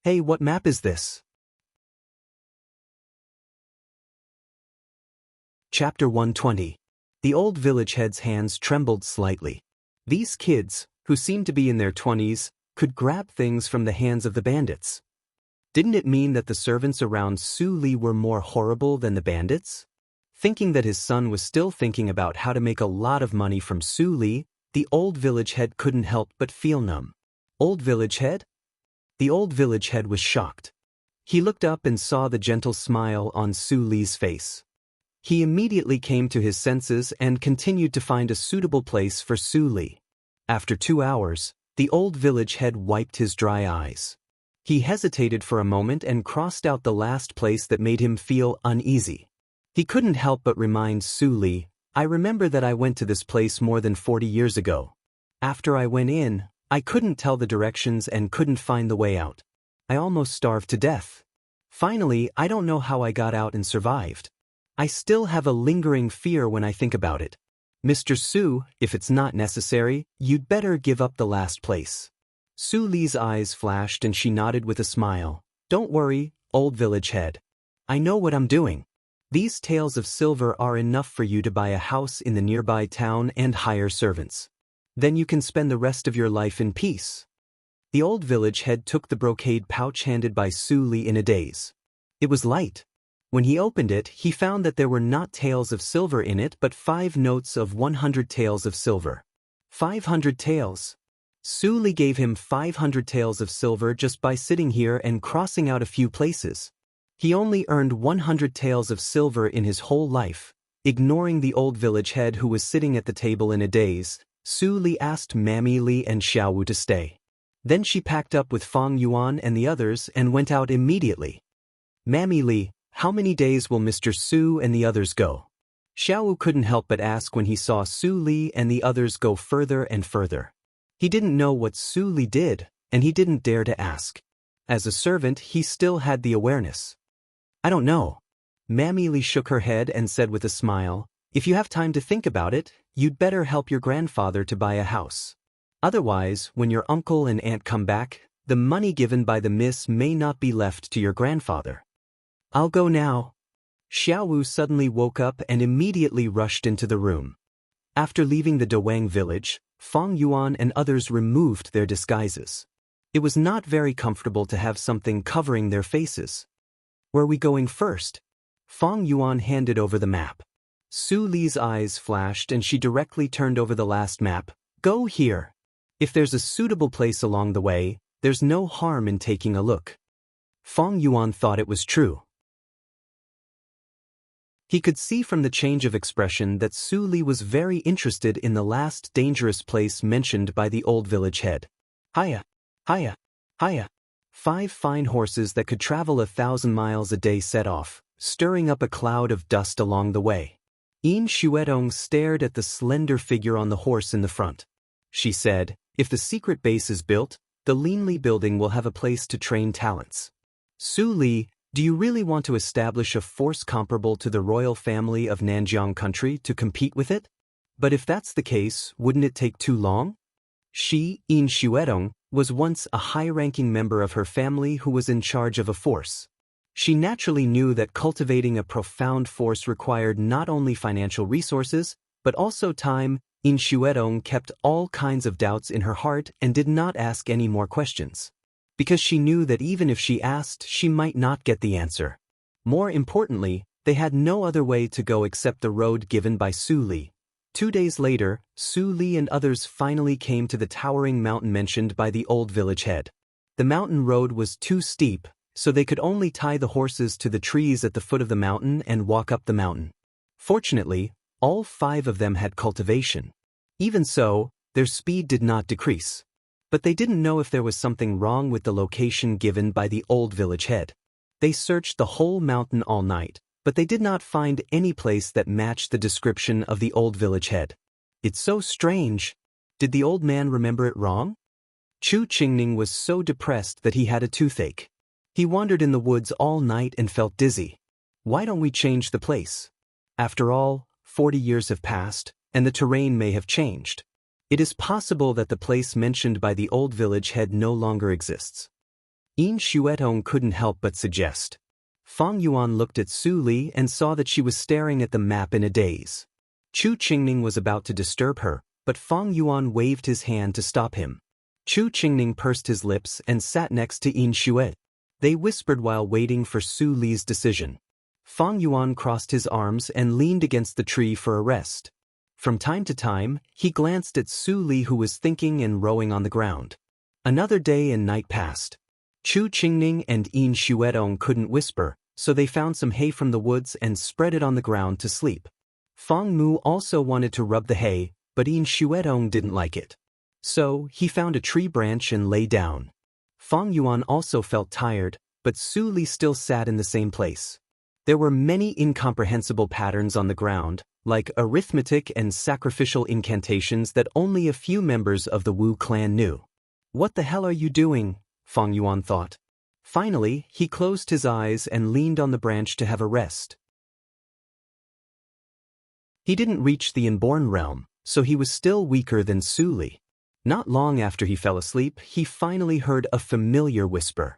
"Hey, what map is this?" Chapter 120. The old village head's hands trembled slightly. These kids, who seemed to be in their 20s, could grab things from the hands of the bandits. Didn't it mean that the servants around Su Li were more horrible than the bandits? Thinking that his son was still thinking about how to make a lot of money from Su Li, the old village head couldn't help but feel numb. Old village head? The old village head was shocked. He looked up and saw the gentle smile on Su Li's face. He immediately came to his senses and continued to find a suitable place for Su Li. After 2 hours, the old village head wiped his dry eyes. He hesitated for a moment and crossed out the last place that made him feel uneasy. He couldn't help but remind Su Li, "I remember that I went to this place more than 40 years ago. After I went in, I couldn't tell the directions and couldn't find the way out. I almost starved to death. Finally, I don't know how I got out and survived. I still have a lingering fear when I think about it. Mr. Su, if it's not necessary, you'd better give up the last place." Su Li's eyes flashed and she nodded with a smile. "Don't worry, old village head. I know what I'm doing. These taels of silver are enough for you to buy a house in the nearby town and hire servants. Then you can spend the rest of your life in peace." The old village head took the brocade pouch handed by Su Li in a daze. It was light. When he opened it, he found that there were not taels of silver in it but 5 notes of 100 taels of silver. 500 taels. Su Li gave him 500 taels of silver just by sitting here and crossing out a few places. He only earned 100 taels of silver in his whole life. Ignoring the old village head who was sitting at the table in a daze, Su Li asked Mammy Li and Xiao Wu to stay. Then she packed up with Fang Yuan and the others and went out immediately. "Mammy Li, how many days will Mr. Su and the others go?" Xiao Wu couldn't help but ask when he saw Su Li and the others go further and further. He didn't know what Su Li did, and he didn't dare to ask. As a servant, he still had the awareness. "I don't know." Mammy Li shook her head and said with a smile, "If you have time to think about it, you'd better help your grandfather to buy a house. Otherwise, when your uncle and aunt come back, the money given by the miss may not be left to your grandfather." "I'll go now." Xiao Wu suddenly woke up and immediately rushed into the room. After leaving the Dawang village, Fang Yuan and others removed their disguises. It was not very comfortable to have something covering their faces. "Where are we going first?" Fang Yuan handed over the map. Su Li's eyes flashed and she directly turned over the last map. "Go here. If there's a suitable place along the way, there's no harm in taking a look." Fang Yuan thought it was true. He could see from the change of expression that Su Li was very interested in the last dangerous place mentioned by the old village head. "Hiya! Hiya! Hiya!" 5 fine horses that could travel 1,000 miles a day set off, stirring up a cloud of dust along the way. Yin Xuetong stared at the slender figure on the horse in the front. She said, "If the secret base is built, the Linli building will have a place to train talents. Su Li, do you really want to establish a force comparable to the royal family of Nanjiang country to compete with it? But if that's the case, wouldn't it take too long?" She, Yin Xuetong, was once a high-ranking member of her family who was in charge of a force. She naturally knew that cultivating a profound force required not only financial resources, but also time. Yin Xuetong kept all kinds of doubts in her heart and did not ask any more questions. Because she knew that even if she asked, she might not get the answer. More importantly, they had no other way to go except the road given by Su Li. 2 days later, Su Li and others finally came to the towering mountain mentioned by the old village head. The mountain road was too steep, so they could only tie the horses to the trees at the foot of the mountain and walk up the mountain. Fortunately, all 5 of them had cultivation. Even so, their speed did not decrease. But they didn't know if there was something wrong with the location given by the old village head. They searched the whole mountain all night, but they did not find any place that matched the description of the old village head. "It's so strange. Did the old man remember it wrong?" Chu Qingning was so depressed that he had a toothache. He wandered in the woods all night and felt dizzy. "Why don't we change the place? After all, 40 years have passed, and the terrain may have changed. It is possible that the place mentioned by the old village head no longer exists." Yin Xuetong couldn't help but suggest. Fang Yuan looked at Su Li and saw that she was staring at the map in a daze. Chu Qingning was about to disturb her, but Fang Yuan waved his hand to stop him. Chu Qingning pursed his lips and sat next to Yin Xuet. They whispered while waiting for Su Li's decision. Fang Yuan crossed his arms and leaned against the tree for a rest. From time to time, he glanced at Su Li who was thinking and rowing on the ground. Another day and night passed. Chu Qingning and Yin Xuetong couldn't whisper, so they found some hay from the woods and spread it on the ground to sleep. Fang Mu also wanted to rub the hay, but Yin Xuedong didn't like it. So, he found a tree branch and lay down. Fang Yuan also felt tired, but Su Li still sat in the same place. There were many incomprehensible patterns on the ground, like arithmetic and sacrificial incantations that only a few members of the Wu clan knew. What the hell are you doing? Fang Yuan thought. Finally, he closed his eyes and leaned on the branch to have a rest. He didn't reach the inborn realm, so he was still weaker than Su Li. Not long after he fell asleep, he finally heard a familiar whisper.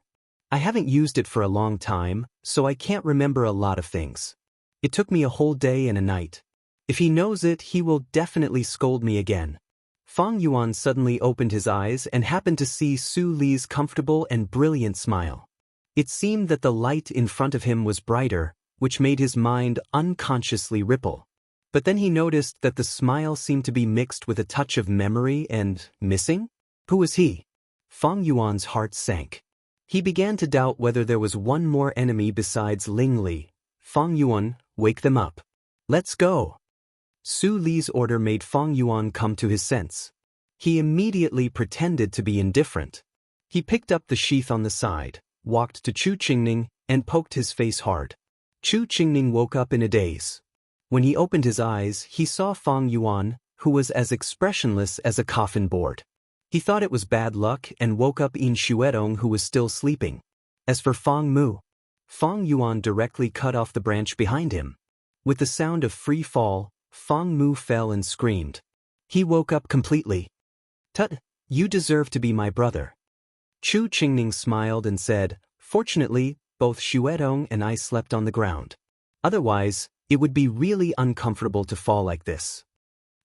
I haven't used it for a long time, so I can't remember a lot of things. It took me a whole day and a night. If he knows it, he will definitely scold me again. Fang Yuan suddenly opened his eyes and happened to see Su Li's comfortable and brilliant smile. It seemed that the light in front of him was brighter, which made his mind unconsciously ripple. But then he noticed that the smile seemed to be mixed with a touch of memory and missing? Who was he? Fang Yuan's heart sank. He began to doubt whether there was one more enemy besides Ling Li. Fang Yuan, wake them up. Let's go. Su Li's order made Fang Yuan come to his sense. He immediately pretended to be indifferent. He picked up the sheath on the side, walked to Chu Qingning, and poked his face hard. Chu Qingning woke up in a daze. When he opened his eyes, he saw Fang Yuan, who was as expressionless as a coffin board. He thought it was bad luck and woke up Yin Xuedong, who was still sleeping. As for Fang Mu, Fang Yuan directly cut off the branch behind him. With the sound of free fall, Fang Mu fell and screamed. He woke up completely. Tut, you deserve to be my brother. Chu Qingning smiled and said, fortunately, both Xuedong and I slept on the ground. Otherwise, it would be really uncomfortable to fall like this.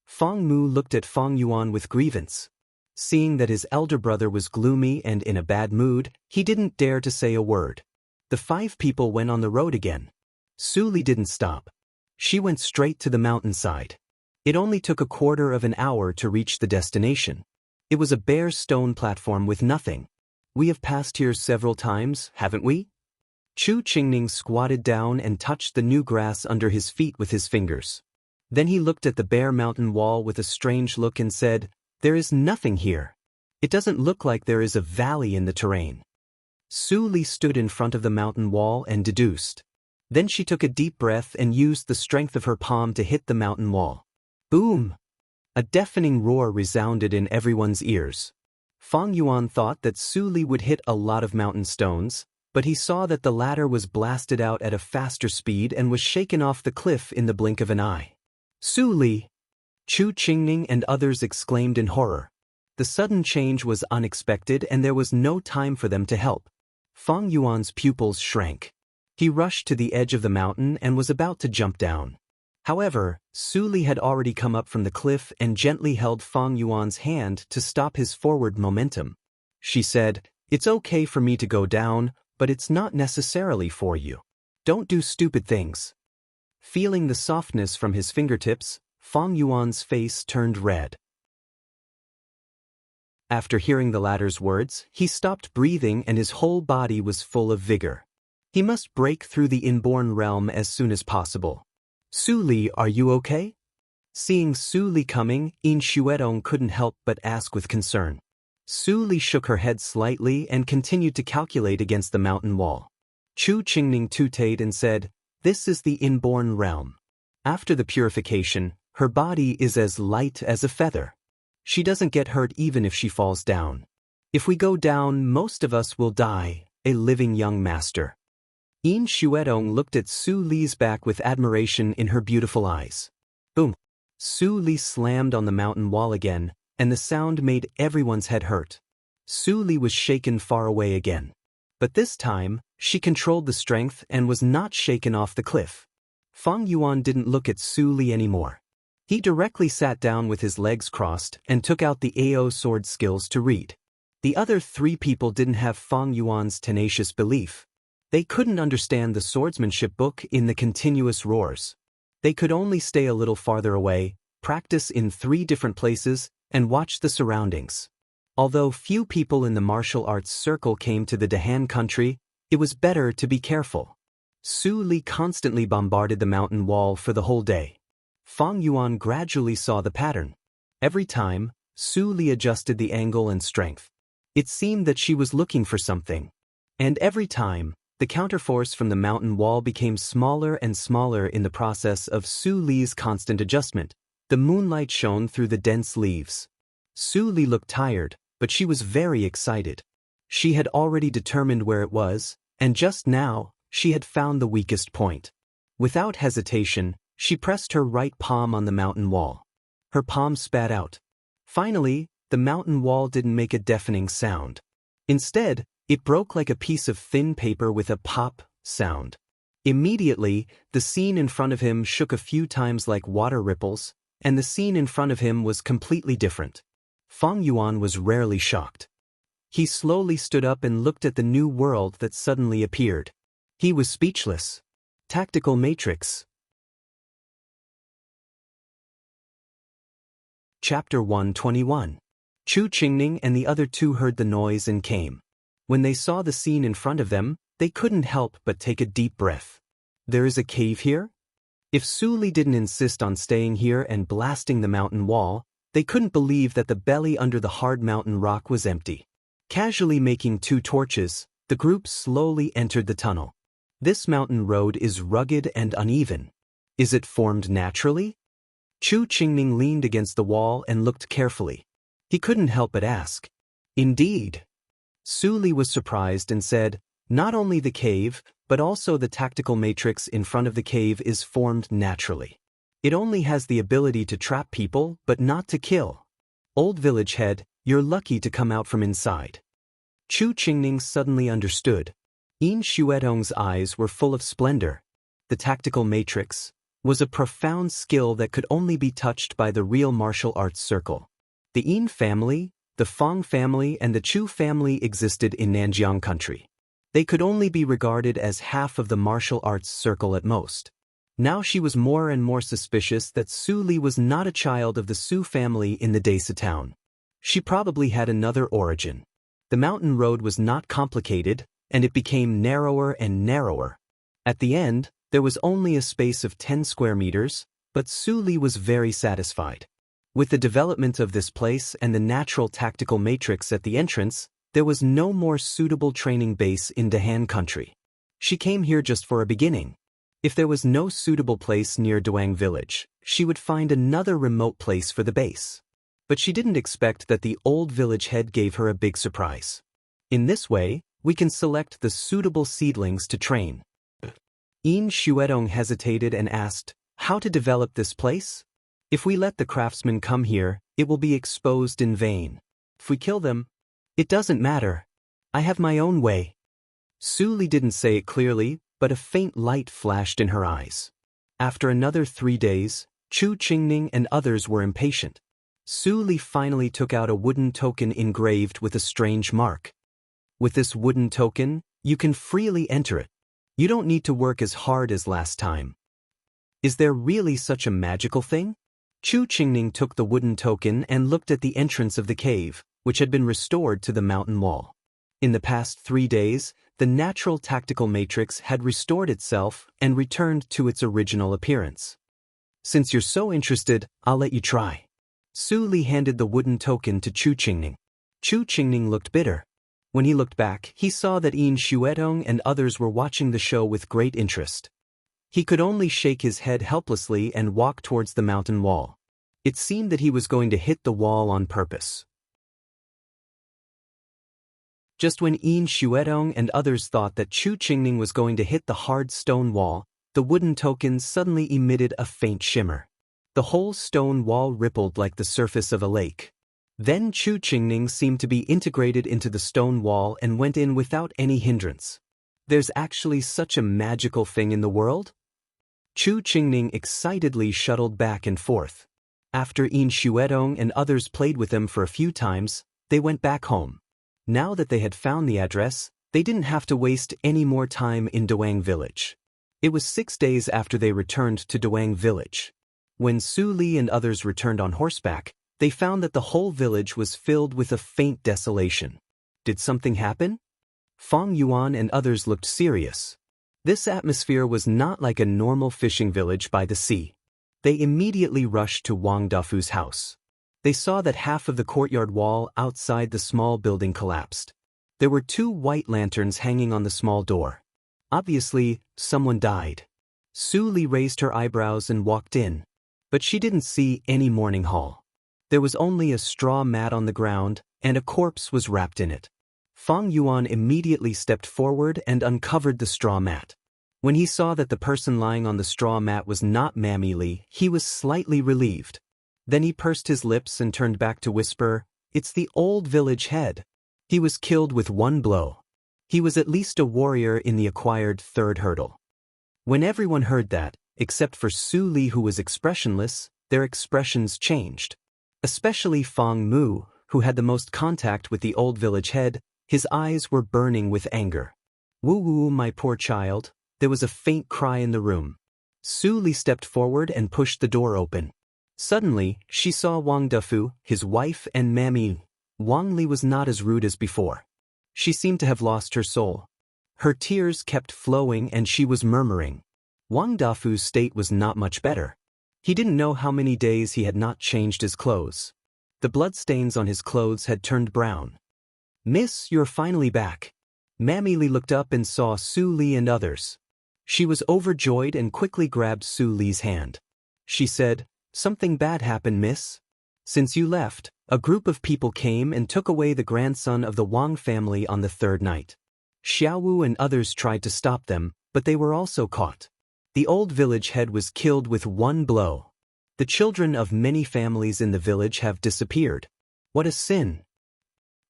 Fang Mu looked at Fang Yuan with grievance. Seeing that his elder brother was gloomy and in a bad mood, he didn't dare to say a word. The 5 people went on the road again. Su Li didn't stop. She went straight to the mountainside. It only took a quarter of an hour to reach the destination. It was a bare stone platform with nothing. We have passed here several times, haven't we? Chu Qingning squatted down and touched the new grass under his feet with his fingers. Then he looked at the bare mountain wall with a strange look and said, there is nothing here. It doesn't look like there is a valley in the terrain. Su Li stood in front of the mountain wall and deduced. Then she took a deep breath and used the strength of her palm to hit the mountain wall. Boom! A deafening roar resounded in everyone's ears. Fang Yuan thought that Su Li would hit a lot of mountain stones, but he saw that the latter was blasted out at a faster speed and was shaken off the cliff in the blink of an eye. Su Li! Chu Qingning and others exclaimed in horror. The sudden change was unexpected and there was no time for them to help. Fang Yuan's pupils shrank. He rushed to the edge of the mountain and was about to jump down. However, Su Li had already come up from the cliff and gently held Fang Yuan's hand to stop his forward momentum. She said, it's okay for me to go down, but it's not necessarily for you. Don't do stupid things. Feeling the softness from his fingertips, Fang Yuan's face turned red. After hearing the latter's words, he stopped breathing and his whole body was full of vigor. He must break through the inborn realm as soon as possible. Su Li, are you okay? Seeing Su Li coming, Yin Xuedong couldn't help but ask with concern. Su Li shook her head slightly and continued to calculate against the mountain wall. Chu Qingning tooted and said, this is the inborn realm. After the purification, her body is as light as a feather. She doesn't get hurt even if she falls down. If we go down, most of us will die, a living young master. Yin Xuedong looked at Su Li's back with admiration in her beautiful eyes. Boom! Su Li slammed on the mountain wall again, and the sound made everyone's head hurt. Su Li was shaken far away again. But this time, she controlled the strength and was not shaken off the cliff. Fang Yuan didn't look at Su Li anymore. He directly sat down with his legs crossed and took out the AO sword skills to read. The other 3 people didn't have Fang Yuan's tenacious belief. They couldn't understand the swordsmanship book in the continuous roars. They could only stay a little farther away, practice in 3 different places, and watch the surroundings. Although few people in the martial arts circle came to the Dahan country, it was better to be careful. Su Li constantly bombarded the mountain wall for the whole day. Fang Yuan gradually saw the pattern. Every time, Su Li adjusted the angle and strength. It seemed that she was looking for something. And every time, the counterforce from the mountain wall became smaller and smaller in the process of Su Li's constant adjustment. The moonlight shone through the dense leaves. Su Li looked tired, but she was very excited. She had already determined where it was, and just now, she had found the weakest point. Without hesitation, she pressed her right palm on the mountain wall. Her palm spat out. Finally, the mountain wall didn't make a deafening sound. Instead, it broke like a piece of thin paper with a pop sound. Immediately, the scene in front of him shook a few times like water ripples, and the scene in front of him was completely different. Fang Yuan was rarely shocked. He slowly stood up and looked at the new world that suddenly appeared. He was speechless. Tactical Matrix. Chapter 121. Chu Qingning and the other two heard the noise and came. When they saw the scene in front of them, they couldn't help but take a deep breath. There is a cave here? If Su Li didn't insist on staying here and blasting the mountain wall, they couldn't believe that the belly under the hard mountain rock was empty. Casually making 2 torches, the group slowly entered the tunnel. This mountain road is rugged and uneven. Is it formed naturally? Chu Qingning leaned against the wall and looked carefully. He couldn't help but ask. Indeed. Su Li was surprised and said, not only the cave, but also the tactical matrix in front of the cave is formed naturally. It only has the ability to trap people, but not to kill. Old village head, you're lucky to come out from inside. Chu Qingning suddenly understood. Yin Xuetong's eyes were full of splendor. The tactical matrix was a profound skill that could only be touched by the real martial arts circle. The Yin family, the Fang family and the Chu family existed in Nanjiang country. They could only be regarded as half of the martial arts circle at most. Now she was more and more suspicious that Su Li was not a child of the Su family in the Desa town. She probably had another origin. The mountain road was not complicated, and it became narrower and narrower. At the end, there was only a space of 10 square meters, but Su Li was very satisfied. With the development of this place and the natural tactical matrix at the entrance, there was no more suitable training base in Dahan country. She came here just for a beginning. If there was no suitable place near Duang village, she would find another remote place for the base. But she didn't expect that the old village head gave her a big surprise. In this way, we can select the suitable seedlings to train. Yin Xuetong hesitated and asked, how to develop this place? If we let the craftsmen come here, it will be exposed in vain. If we kill them, it doesn't matter. I have my own way. Su Li didn't say it clearly, but a faint light flashed in her eyes. After another 3 days, Chu Qingning and others were impatient. Su Li finally took out a wooden token engraved with a strange mark. With this wooden token, you can freely enter it. You don't need to work as hard as last time. Is there really such a magical thing? Chu Qingning took the wooden token and looked at the entrance of the cave, which had been restored to the mountain wall. In the past 3 days, the natural tactical matrix had restored itself and returned to its original appearance. Since you're so interested, I'll let you try. Su Li handed the wooden token to Chu Qingning. Chu Qingning looked bitter. When he looked back, he saw that Yin Xuetong and others were watching the show with great interest. He could only shake his head helplessly and walk towards the mountain wall. It seemed that he was going to hit the wall on purpose. Just when Yin Xuetong and others thought that Chu Qingning was going to hit the hard stone wall, the wooden token suddenly emitted a faint shimmer. The whole stone wall rippled like the surface of a lake. Then Chu Qingning seemed to be integrated into the stone wall and went in without any hindrance. There's actually such a magical thing in the world? Chu Qingning excitedly shuttled back and forth. After Yin Xuetong and others played with him for a few times, they went back home. Now that they had found the address, they didn't have to waste any more time in Duang village. It was 6 days after they returned to Duang village. When Su Li and others returned on horseback, they found that the whole village was filled with a faint desolation. Did something happen? Fang Yuan and others looked serious. This atmosphere was not like a normal fishing village by the sea. They immediately rushed to Wang Dafu's house. They saw that half of the courtyard wall outside the small building collapsed. There were 2 white lanterns hanging on the small door. Obviously, someone died. Su Li raised her eyebrows and walked in. But she didn't see any mourning hall. There was only a straw mat on the ground, and a corpse was wrapped in it. Fang Yuan immediately stepped forward and uncovered the straw mat. When he saw that the person lying on the straw mat was not Mammy Li, he was slightly relieved. Then he pursed his lips and turned back to whisper, "It's the old village head. He was killed with 1 blow. He was at least a warrior in the acquired 3rd hurdle." When everyone heard that, except for Su Li who was expressionless, their expressions changed. Especially Fang Mu, who had the most contact with the old village head, his eyes were burning with anger. "Woo, my poor child." There was a faint cry in the room. Su Li stepped forward and pushed the door open. Suddenly, she saw Wang Dafu, his wife and Mammy. Wang Li was not as rude as before. She seemed to have lost her soul. Her tears kept flowing and she was murmuring. Wang Dafu's state was not much better. He didn't know how many days he had not changed his clothes. The bloodstains on his clothes had turned brown. "Miss, you're finally back." Mammy Li looked up and saw Su Li and others. She was overjoyed and quickly grabbed Su Li's hand. She said, "Something bad happened, miss. Since you left, a group of people came and took away the grandson of the Wang family on the 3rd night. Xiaowu and others tried to stop them, but they were also caught. The old village head was killed with 1 blow. The children of many families in the village have disappeared. What a sin.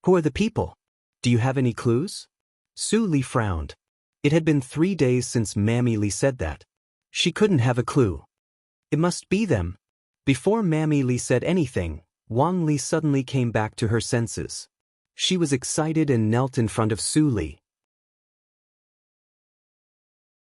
Who are the people? Do you have any clues?" Su Li frowned. It had been 3 days since Mammy Li said that. She couldn't have a clue. It must be them. Before Mammy Li said anything, Wang Li suddenly came back to her senses. She was excited and knelt in front of Su Li.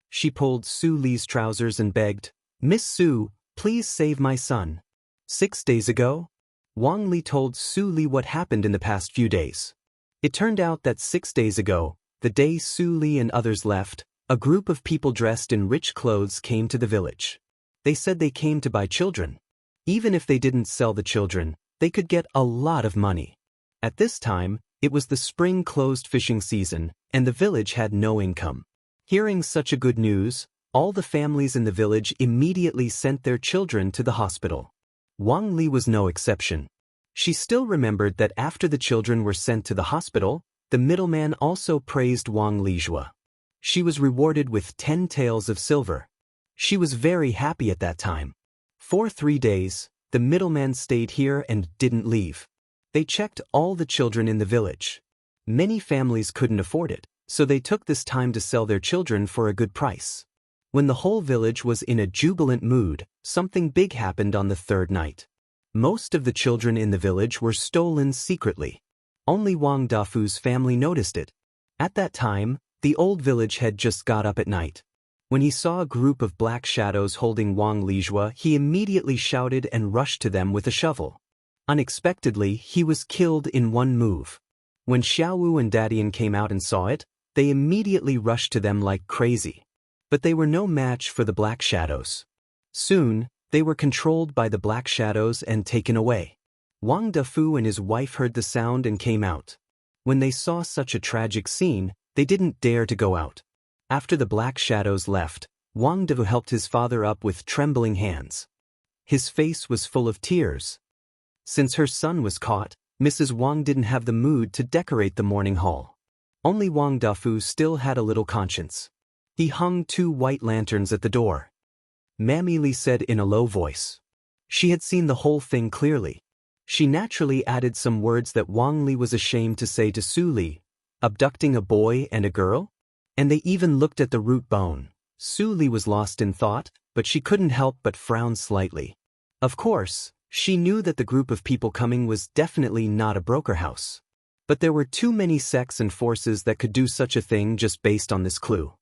She pulled Su Li's trousers and begged, "Miss Su, please save my son." 6 days ago? Wang Li told Su Li what happened in the past few days. It turned out that 6 days ago, the day Su Li and others left, a group of people dressed in rich clothes came to the village. They said they came to buy children. Even if they didn't sell the children, they could get a lot of money. At this time, it was the spring closed fishing season, and the village had no income. Hearing such a good news, all the families in the village immediately sent their children to the hospital. Wang Li was no exception. She still remembered that after the children were sent to the hospital, the middleman also praised Wang Lijua. She was rewarded with 10 taels of silver. She was very happy at that time. For 3 days, the middleman stayed here and didn't leave. They checked all the children in the village. Many families couldn't afford it, so they took this time to sell their children for a good price. When the whole village was in a jubilant mood, something big happened on the 3rd night. Most of the children in the village were stolen secretly. Only Wang Dafu's family noticed it. At that time, the old village head just got up at night. When he saw a group of black shadows holding Wang Lijua, he immediately shouted and rushed to them with a shovel. Unexpectedly, he was killed in 1 move. When Xiaowu and Dadian came out and saw it, they immediately rushed to them like crazy. But they were no match for the black shadows. Soon, they were controlled by the black shadows and taken away. Wang Dafu and his wife heard the sound and came out. When they saw such a tragic scene, they didn't dare to go out. After the black shadows left, Wang Dafu helped his father up with trembling hands. His face was full of tears. Since her son was caught, Mrs. Wang didn't have the mood to decorate the mourning hall. Only Wang Dafu still had a little conscience. He hung 2 white lanterns at the door. Mammy Li said in a low voice. She had seen the whole thing clearly. She naturally added some words that Wang Li was ashamed to say to Su Li, abducting a boy and a girl? And they even looked at the root bone. Su Li was lost in thought, but she couldn't help but frown slightly. Of course, she knew that the group of people coming was definitely not a broker house. But there were too many sects and forces that could do such a thing just based on this clue.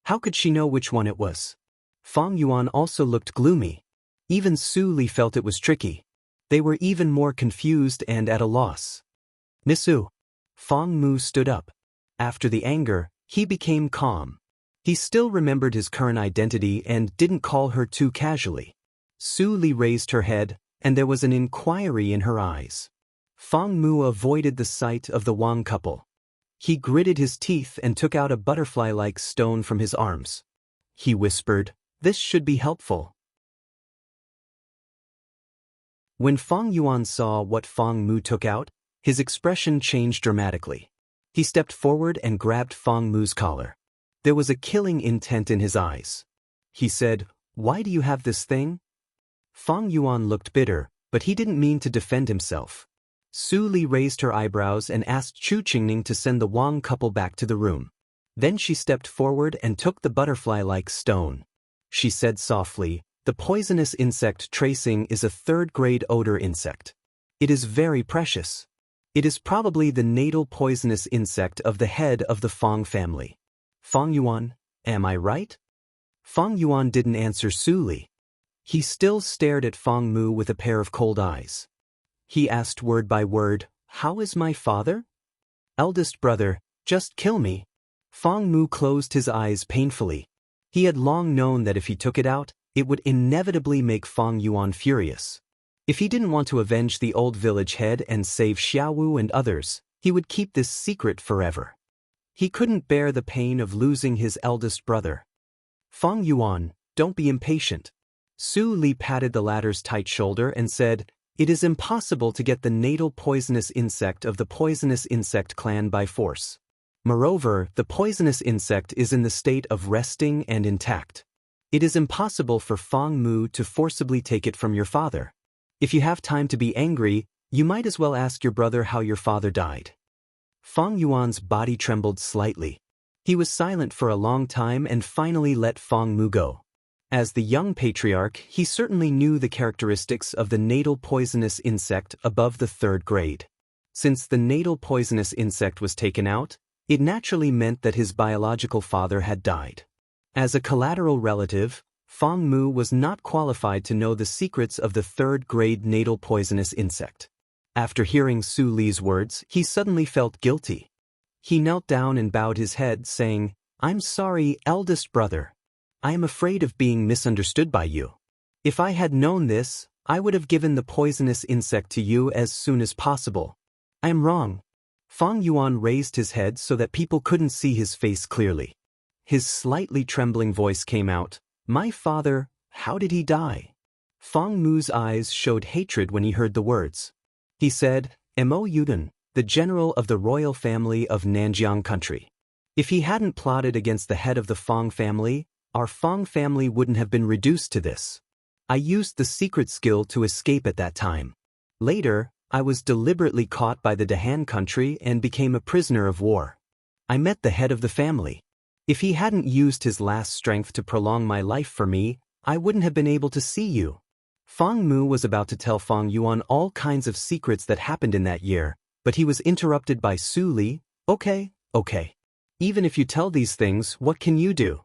How could she know which one it was? Fang Yuan also looked gloomy. Even Su Li felt it was tricky. They were even more confused and at a loss. "Missu." Fang Mu stood up. After the anger, he became calm. He still remembered his current identity and didn't call her too casually. Su Li raised her head, and there was an inquiry in her eyes. Fang Mu avoided the sight of the Wang couple. He gritted his teeth and took out a butterfly-like stone from his arms. He whispered, "This should be helpful." When Fang Yuan saw what Fang Mu took out, his expression changed dramatically. He stepped forward and grabbed Fang Mu's collar. There was a killing intent in his eyes. He said, "Why do you have this thing?" Fang Yuan looked bitter, but he didn't mean to defend himself. Su Li raised her eyebrows and asked Chu Qingning to send the Wang couple back to the room. Then she stepped forward and took the butterfly-like stone. She said softly, "The poisonous insect tracing is a third-grade odor insect. It is very precious. It is probably the natal poisonous insect of the head of the Fang family. Fang Yuan, am I right?" Fang Yuan didn't answer Su Li. He still stared at Fang Mu with a pair of cold eyes. He asked word by word, "How is my father?" "Eldest brother, just kill me." Fang Mu closed his eyes painfully. He had long known that if he took it out, it would inevitably make Fang Yuan furious. If he didn't want to avenge the old village head and save Xiaowu and others, he would keep this secret forever. He couldn't bear the pain of losing his eldest brother. "Fang Yuan, don't be impatient." Su Li patted the latter's tight shoulder and said, "It is impossible to get the natal poisonous insect of the poisonous insect clan by force. Moreover, the poisonous insect is in the state of resting and intact. It is impossible for Fang Mu to forcibly take it from your father. If you have time to be angry, you might as well ask your brother how your father died." Fang Yuan's body trembled slightly. He was silent for a long time and finally let Fang Mu go. As the young patriarch, he certainly knew the characteristics of the natal poisonous insect above the third grade. Since the natal poisonous insect was taken out, it naturally meant that his biological father had died. As a collateral relative, Fang Mu was not qualified to know the secrets of the third-grade natal poisonous insect. After hearing Su Li's words, he suddenly felt guilty. He knelt down and bowed his head, saying, "I'm sorry, eldest brother. I am afraid of being misunderstood by you. If I had known this, I would have given the poisonous insect to you as soon as possible. I am wrong." Fang Yuan raised his head so that people couldn't see his face clearly. His slightly trembling voice came out, "My father, how did he die?" Fang Mu's eyes showed hatred when he heard the words. He said, "Mo Yuden, the general of the royal family of Nanjiang country. If he hadn't plotted against the head of the Fang family, our Fang family wouldn't have been reduced to this. I used the secret skill to escape at that time. Later, I was deliberately caught by the Dahan country and became a prisoner of war. I met the head of the family. If he hadn't used his last strength to prolong my life for me, I wouldn't have been able to see you." Fang Mu was about to tell Fang Yuan all kinds of secrets that happened in that year, but he was interrupted by Su Li. Okay. Even if you tell these things, what can you do?"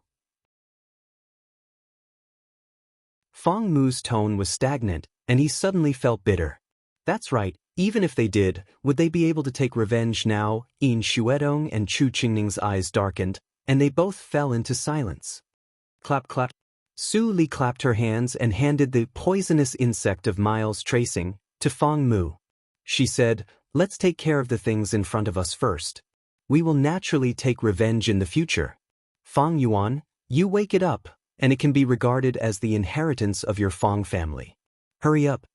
Fang Mu's tone was stagnant, and he suddenly felt bitter. That's right, even if they did, would they be able to take revenge now? Yin Xuedong and Chu Qingning's eyes darkened, and they both fell into silence. Clap clap. Su Li clapped her hands and handed the poisonous insect of Miles tracing to Fang Mu. She said, "Let's take care of the things in front of us first. We will naturally take revenge in the future. Fang Yuan, you wake it up, and it can be regarded as the inheritance of your Fang family. Hurry up."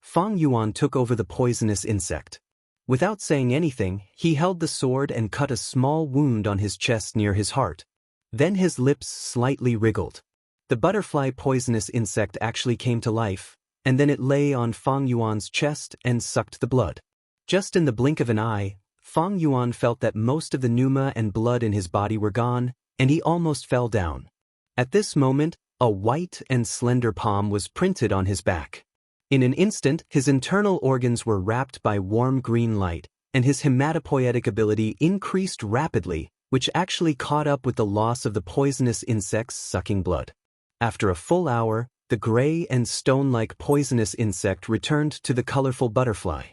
Fang Yuan took over the poisonous insect. Without saying anything, he held the sword and cut a small wound on his chest near his heart. Then his lips slightly wriggled. The butterfly poisonous insect actually came to life, and then it lay on Fang Yuan's chest and sucked the blood. Just in the blink of an eye, Fang Yuan felt that most of the pneuma and blood in his body were gone, and he almost fell down. At this moment, a white and slender palm was printed on his back. In an instant, his internal organs were wrapped by warm green light, and his hematopoietic ability increased rapidly, which actually caught up with the loss of the poisonous insect's sucking blood. After a full hour, the gray and stone-like poisonous insect returned to the colorful butterfly.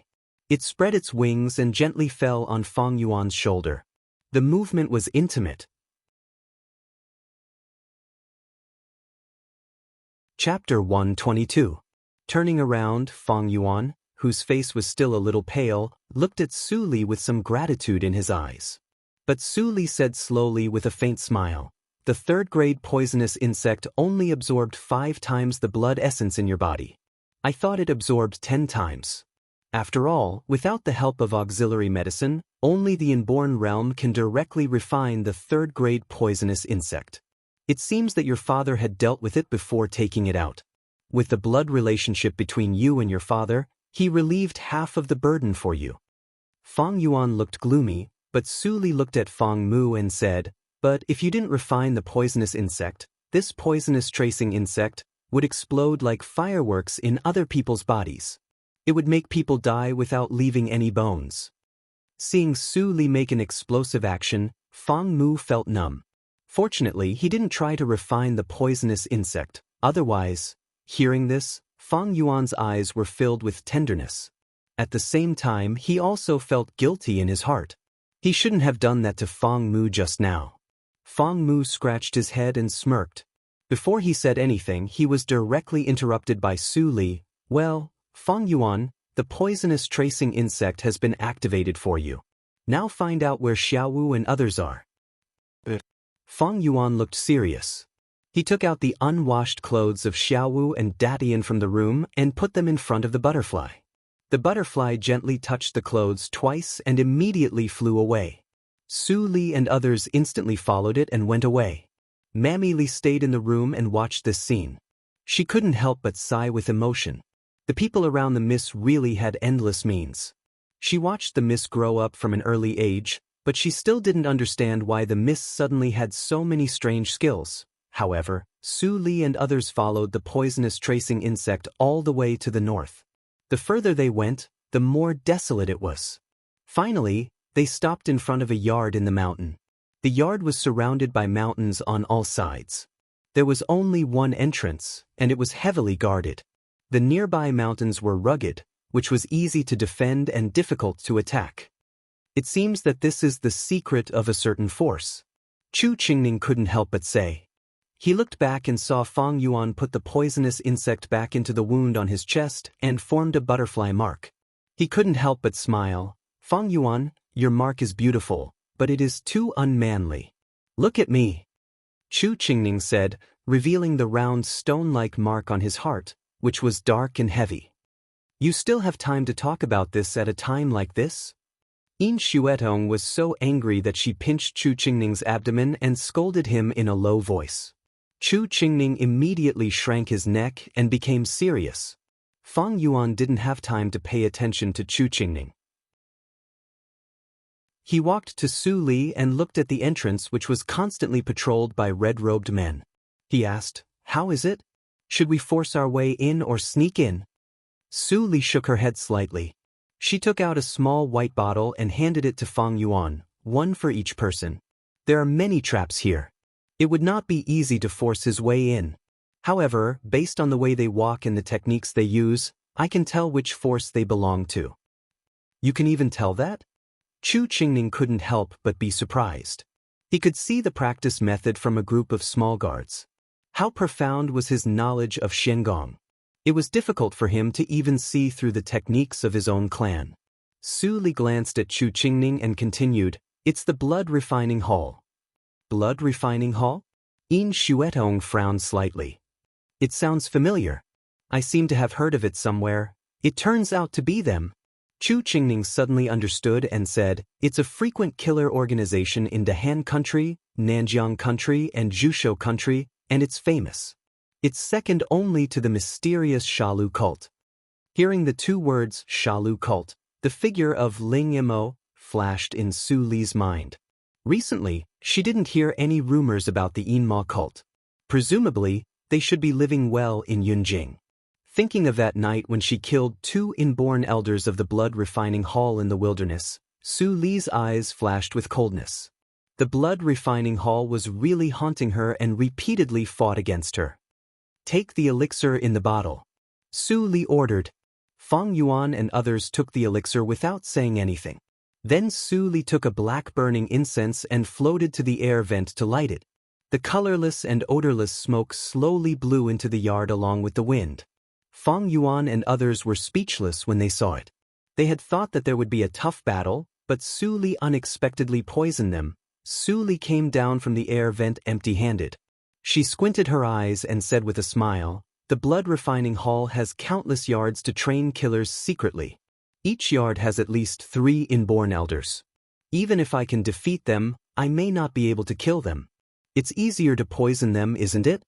It spread its wings and gently fell on Fang Yuan's shoulder. The movement was intimate. Chapter 122. Turning around, Fang Yuan, whose face was still a little pale, looked at Su Li with some gratitude in his eyes. But Su Li said slowly with a faint smile, "The third-grade poisonous insect only absorbed 5 times the blood essence in your body. I thought it absorbed 10 times. After all, without the help of auxiliary medicine, only the inborn realm can directly refine the third-grade poisonous insect. It seems that your father had dealt with it before taking it out. With the blood relationship between you and your father, he relieved half of the burden for you." Fang Yuan looked gloomy, but Su Li looked at Fang Mu and said, "But if you didn't refine the poisonous insect, this poisonous tracing insect would explode like fireworks in other people's bodies. It would make people die without leaving any bones." Seeing Su Li make an explosive action, Fang Mu felt numb. Fortunately, he didn't try to refine the poisonous insect. Otherwise, hearing this, Fang Yuan's eyes were filled with tenderness. At the same time, he also felt guilty in his heart. He shouldn't have done that to Fang Mu just now. Fang Mu scratched his head and smirked. Before he said anything, he was directly interrupted by Su Li. "Well, Fang Yuan, the poisonous tracing insect has been activated for you. Now find out where Xiaowu and others are." Fang Yuan looked serious. He took out the unwashed clothes of Xiaowu and Datian from the room and put them in front of the butterfly. The butterfly gently touched the clothes twice and immediately flew away. Su Li and others instantly followed it and went away. Mammy Li stayed in the room and watched this scene. She couldn't help but sigh with emotion. The people around the miss really had endless means. She watched the miss grow up from an early age, but she still didn't understand why the miss suddenly had so many strange skills. However, Su Li and others followed the poisonous tracing insect all the way to the north. The further they went, the more desolate it was. Finally, they stopped in front of a yard in the mountain. The yard was surrounded by mountains on all sides. There was only one entrance, and it was heavily guarded. The nearby mountains were rugged, which was easy to defend and difficult to attack. "It seems that this is the secret of a certain force," Chu Qingning couldn't help but say. He looked back and saw Fang Yuan put the poisonous insect back into the wound on his chest and formed a butterfly mark. He couldn't help but smile. "Fang Yuan, your mark is beautiful, but it is too unmanly. Look at me," Chu Qingning said, revealing the round stone-like mark on his heart, which was dark and heavy. "You still have time to talk about this at a time like this?" Yin Xuetong was so angry that she pinched Chu Qingning's abdomen and scolded him in a low voice. Chu Qingning immediately shrank his neck and became serious. Fang Yuan didn't have time to pay attention to Chu Qingning. He walked to Su Li and looked at the entrance, which was constantly patrolled by red-robed men. He asked, "How is it? Should we force our way in or sneak in?" Su Li shook her head slightly. She took out a small white bottle and handed it to Fang Yuan, one for each person. "There are many traps here. It would not be easy to force his way in. However, based on the way they walk and the techniques they use, I can tell which force they belong to." "You can even tell that?" Chu Qingning couldn't help but be surprised. He could see the practice method from a group of small guards. How profound was his knowledge of Shengong? It was difficult for him to even see through the techniques of his own clan. Su Li glanced at Chu Qingning and continued, "It's the blood refining hall." "Blood refining hall?" Yin Xuetong frowned slightly. "It sounds familiar. I seem to have heard of it somewhere. It turns out to be them." Chu Qingning suddenly understood and said, "It's a frequent killer organization in Dahan country, Nanjiang country, and Zhushou country, and it's famous. It's second only to the mysterious Shalu cult." Hearing the two words, Shalu cult, the figure of Ling Imo flashed in Su Li's mind. Recently, she didn't hear any rumors about the Yinma cult. Presumably, they should be living well in Yunjing. Thinking of that night when she killed 2 inborn elders of the blood refining hall in the wilderness, Su Li's eyes flashed with coldness. The blood refining hall was really haunting her and repeatedly fought against her. "Take the elixir in the bottle," Su Li ordered. Fang Yuan and others took the elixir without saying anything. Then Su Li took a black burning incense and floated to the air vent to light it. The colorless and odorless smoke slowly blew into the yard along with the wind. Feng Yuan and others were speechless when they saw it. They had thought that there would be a tough battle, but Su Li unexpectedly poisoned them. Su Li came down from the air vent empty-handed. She squinted her eyes and said with a smile, "The blood refining hall has countless yards to train killers secretly. Each yard has at least 3 inborn elders. Even if I can defeat them, I may not be able to kill them. It's easier to poison them, isn't it?"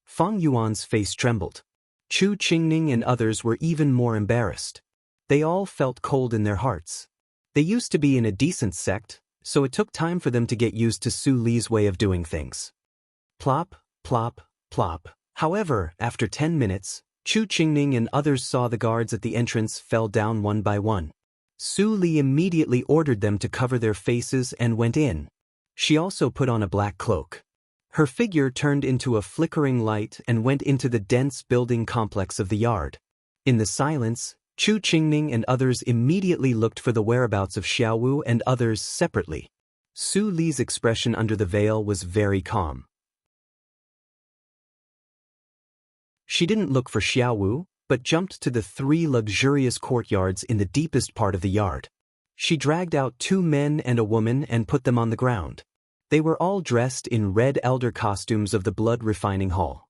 Feng Yuan's face trembled. Chu Qingning and others were even more embarrassed. They all felt cold in their hearts. They used to be in a decent sect, so it took time for them to get used to Su Li's way of doing things. Plop, plop, plop. However, after 10 minutes, Chu Qingning and others saw the guards at the entrance fell down one by one. Su Li immediately ordered them to cover their faces and went in. She also put on a black cloak. Her figure turned into a flickering light and went into the dense building complex of the yard. In the silence, Chu Qingning and others immediately looked for the whereabouts of Xiaowu and others separately. Su Li's expression under the veil was very calm. She didn't look for Xiaowu, but jumped to the 3 luxurious courtyards in the deepest part of the yard. She dragged out 2 men and a woman and put them on the ground. They were all dressed in red elder costumes of the blood refining hall.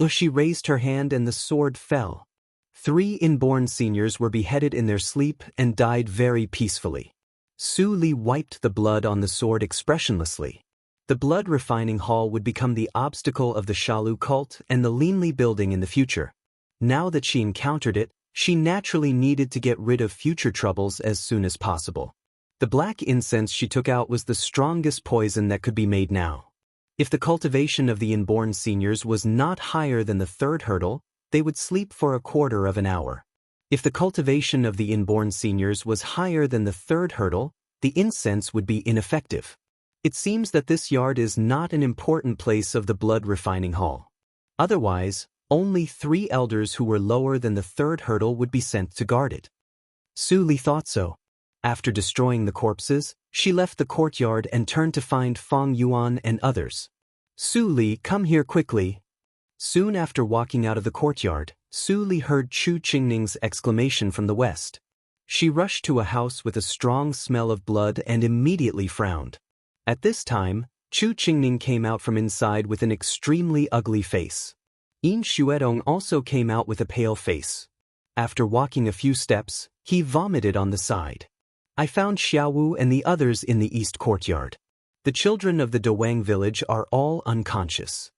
She raised her hand and the sword fell. 3 inborn seniors were beheaded in their sleep and died very peacefully. Su Li wiped the blood on the sword expressionlessly. The blood refining hall would become the obstacle of the Shalu cult and the Linli building in the future. Now that she encountered it, she naturally needed to get rid of future troubles as soon as possible. The black incense she took out was the strongest poison that could be made now. If the cultivation of the inborn seniors was not higher than the 3rd hurdle, they would sleep for a quarter of an hour. If the cultivation of the inborn seniors was higher than the 3rd hurdle, the incense would be ineffective. It seems that this yard is not an important place of the blood refining hall. Otherwise, only 3 elders who were lower than the 3rd hurdle would be sent to guard it. Su Li thought so. After destroying the corpses, she left the courtyard and turned to find Feng Yuan and others. "Su Li, come here quickly." Soon after walking out of the courtyard, Su Li heard Chu Qingning's exclamation from the west. She rushed to a house with a strong smell of blood and immediately frowned. At this time, Chu Qingning came out from inside with an extremely ugly face. Yin Xuedong also came out with a pale face. After walking a few steps, he vomited on the side. I found Xiaowu and the others in the east courtyard. The children of the Dowang village are all unconscious.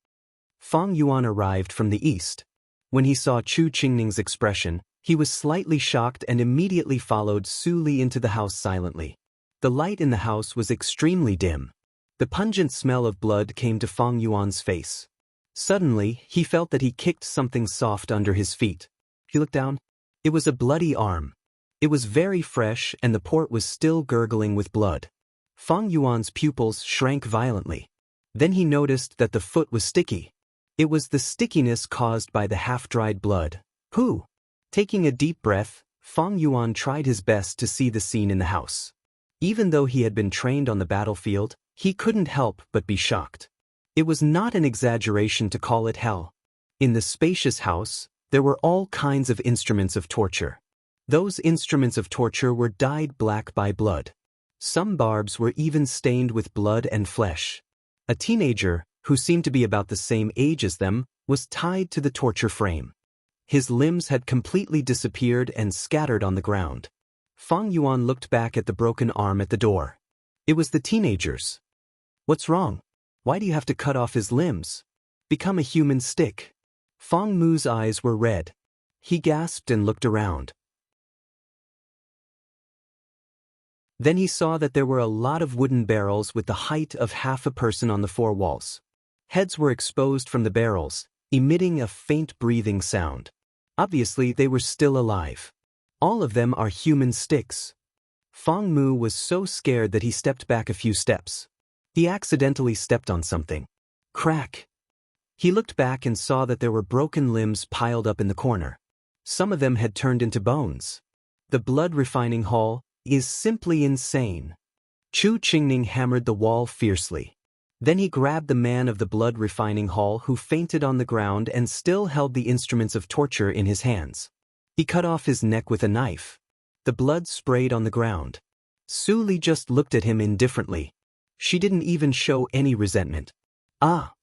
Feng Yuan arrived from the east. When he saw Chu Qingning's expression, he was slightly shocked and immediately followed Su Li into the house silently. The light in the house was extremely dim. The pungent smell of blood came to Feng Yuan's face. Suddenly, he felt that he kicked something soft under his feet. He looked down. It was a bloody arm. It was very fresh and the port was still gurgling with blood. Feng Yuan's pupils shrank violently. Then he noticed that the foot was sticky. It was the stickiness caused by the half-dried blood. Who? Taking a deep breath, Feng Yuan tried his best to see the scene in the house. Even though he had been trained on the battlefield, he couldn't help but be shocked. It was not an exaggeration to call it hell. In the spacious house, there were all kinds of instruments of torture. Those instruments of torture were dyed black by blood. Some barbs were even stained with blood and flesh. A teenager, who seemed to be about the same age as them, was tied to the torture frame. His limbs had completely disappeared and scattered on the ground. Feng Yuan looked back at the broken arm at the door. It was the teenagers. "What's wrong? Why do you have to cut off his limbs? Become a human stick." Feng Mu's eyes were red. He gasped and looked around. Then he saw that there were a lot of wooden barrels with the height of half a person on the 4 walls. Heads were exposed from the barrels, emitting a faint breathing sound. Obviously, they were still alive. All of them are human sticks. Feng Mu was so scared that he stepped back a few steps. He accidentally stepped on something. Crack! He looked back and saw that there were broken limbs piled up in the corner. Some of them had turned into bones. The blood refining hall is simply insane. Chu Qingning hammered the wall fiercely. Then he grabbed the man of the blood refining hall who fainted on the ground and still held the instruments of torture in his hands. He cut off his neck with a knife. The blood sprayed on the ground. Su Li just looked at him indifferently. She didn't even show any resentment. Ah!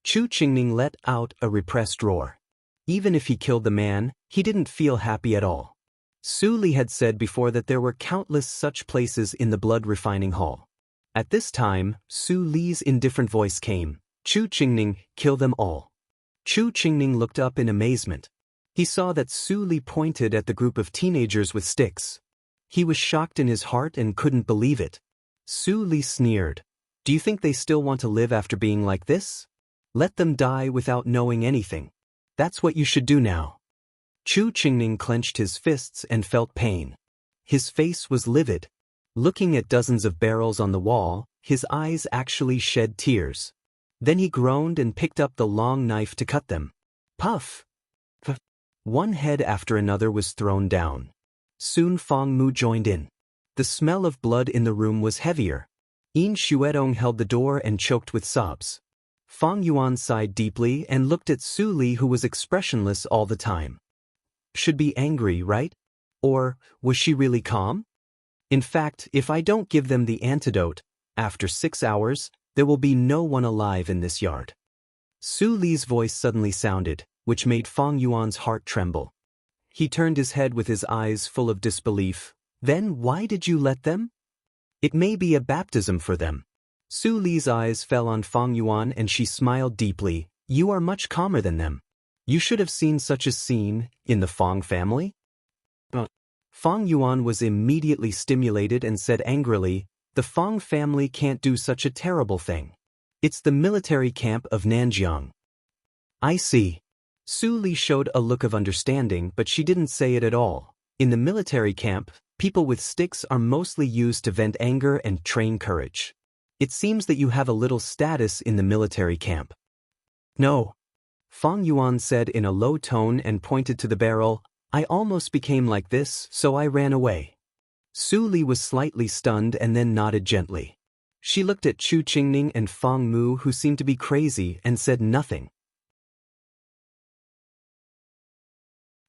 Chu Qingning let out a repressed roar. Even if he killed the man, he didn't feel happy at all. Su Li had said before that there were countless such places in the blood refining hall. At this time, Su Li's indifferent voice came, "Chu Qingning, kill them all." Chu Qingning looked up in amazement. He saw that Su Li pointed at the group of teenagers with sticks. He was shocked in his heart and couldn't believe it. Su Li sneered. "Do you think they still want to live after being like this? Let them die without knowing anything. That's what you should do now." Chu Qingning clenched his fists and felt pain. His face was livid. Looking at dozens of barrels on the wall, his eyes actually shed tears. Then he groaned and picked up the long knife to cut them. Puff! Puff! One head after another was thrown down. Soon Fang Mu joined in. The smell of blood in the room was heavier. Yin Xuedong held the door and choked with sobs. Fang Yuan sighed deeply and looked at Su Li, who was expressionless all the time. Should be angry, right? Or was she really calm? In fact, if I don't give them the antidote, after 6 hours, there will be no one alive in this yard. Su Li's voice suddenly sounded, which made Fang Yuan's heart tremble. He turned his head with his eyes full of disbelief. Then why did you let them? It may be a baptism for them. Su Li's eyes fell on Fang Yuan and she smiled deeply. You are much calmer than them. You should have seen such a scene in the Fang family. Fang Yuan was immediately stimulated and said angrily, the Fang family can't do such a terrible thing. It's the military camp of Nanjiang. I see. Su Li showed a look of understanding, but she didn't say it at all. In the military camp, people with sticks are mostly used to vent anger and train courage. It seems that you have a little status in the military camp. No. Fang Yuan said in a low tone and pointed to the barrel. I almost became like this, so I ran away. Su Li was slightly stunned and then nodded gently. She looked at Chu Qingning and Fang Mu, who seemed to be crazy, and said nothing.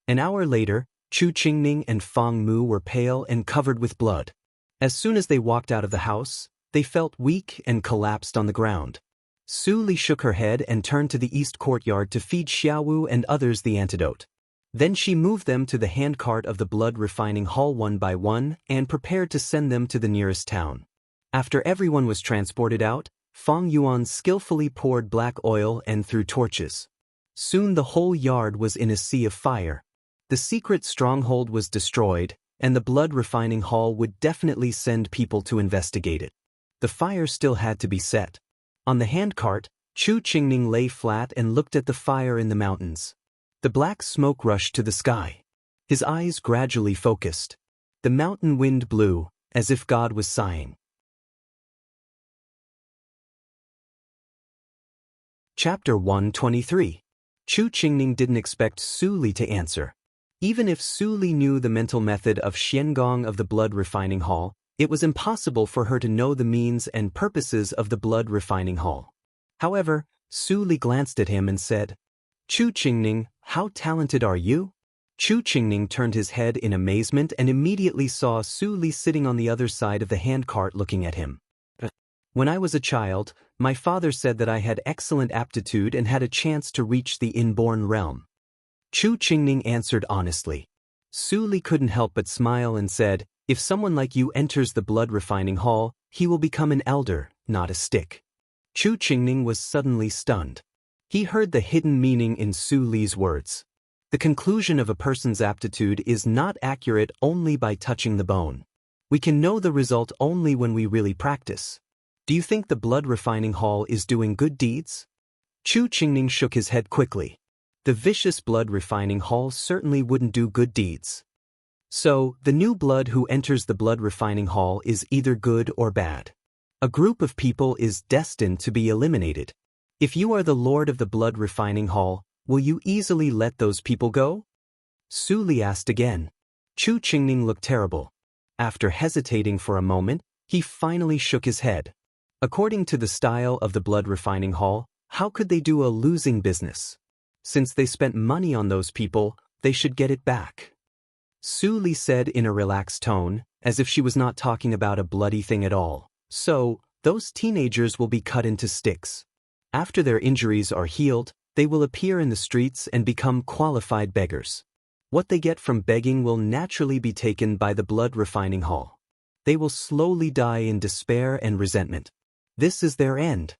An hour later, Chu Qingning and Fang Mu were pale and covered with blood. As soon as they walked out of the house, they felt weak and collapsed on the ground. Su Li shook her head and turned to the east courtyard to feed Xiaowu and others the antidote. Then she moved them to the handcart of the blood refining hall one by one and prepared to send them to the nearest town. After everyone was transported out, Fang Yuan skillfully poured black oil and threw torches. Soon the whole yard was in a sea of fire. The secret stronghold was destroyed, and the blood refining hall would definitely send people to investigate it. The fire still had to be set. On the handcart, Chu Qingning lay flat and looked at the fire in the mountains. The black smoke rushed to the sky. His eyes gradually focused. The mountain wind blew, as if God was sighing. Chapter 123. Chu Qingning didn't expect Su Li to answer. Even if Su Li knew the mental method of Xiangong of the blood refining hall, it was impossible for her to know the means and purposes of the blood refining hall. However, Su Li glanced at him and said, Chu Qingning, how talented are you? Chu Qingning turned his head in amazement and immediately saw Su Li sitting on the other side of the handcart looking at him. When I was a child, my father said that I had excellent aptitude and had a chance to reach the inborn realm. Chu Qingning answered honestly. Su Li couldn't help but smile and said, if someone like you enters the blood refining hall, he will become an elder, not a stick. Chu Qingning was suddenly stunned. He heard the hidden meaning in Su Li's words. The conclusion of a person's aptitude is not accurate only by touching the bone. We can know the result only when we really practice. Do you think the blood refining hall is doing good deeds? Chu Qingning shook his head quickly. The vicious blood refining hall certainly wouldn't do good deeds. So, the new blood who enters the blood refining hall is either good or bad. A group of people is destined to be eliminated. If you are the lord of the blood refining hall, will you easily let those people go? Su Li asked again. Chu Qingning looked terrible. After hesitating for a moment, he finally shook his head. According to the style of the blood refining hall, how could they do a losing business? Since they spent money on those people, they should get it back. Su Li said in a relaxed tone, as if she was not talking about a bloody thing at all. So, those teenagers will be cut into sticks. After their injuries are healed, they will appear in the streets and become qualified beggars. What they get from begging will naturally be taken by the blood refining hall. They will slowly die in despair and resentment. This is their end.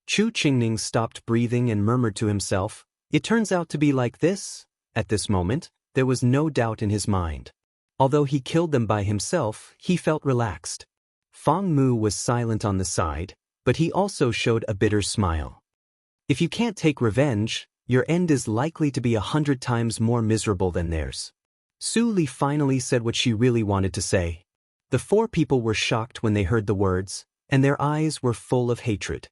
Chu Qingning stopped breathing and murmured to himself, "It turns out to be like this?" At this moment, there was no doubt in his mind. Although he killed them by himself, he felt relaxed. Fang Mu was silent on the side, but he also showed a bitter smile. If you can't take revenge, your end is likely to be 100 times more miserable than theirs. Su Li finally said what she really wanted to say. The four people were shocked when they heard the words, and their eyes were full of hatred.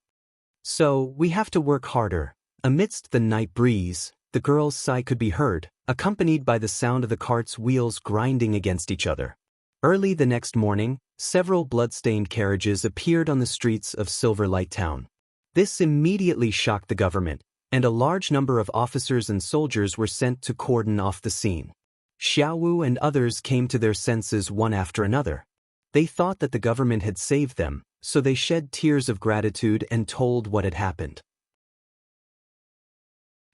"So, we have to work harder." Amidst the night breeze, the girl's sigh could be heard, accompanied by the sound of the cart's wheels grinding against each other. Early the next morning, several blood-stained carriages appeared on the streets of Silver Light Town. This immediately shocked the government, and a large number of officers and soldiers were sent to cordon off the scene. Xiaowu and others came to their senses one after another. They thought that the government had saved them, so they shed tears of gratitude and told what had happened.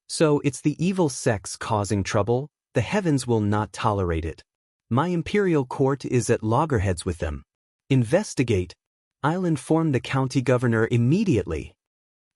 "So it's the evil sects causing trouble, the heavens will not tolerate it. My imperial court is at loggerheads with them. Investigate. I'll inform the county governor immediately."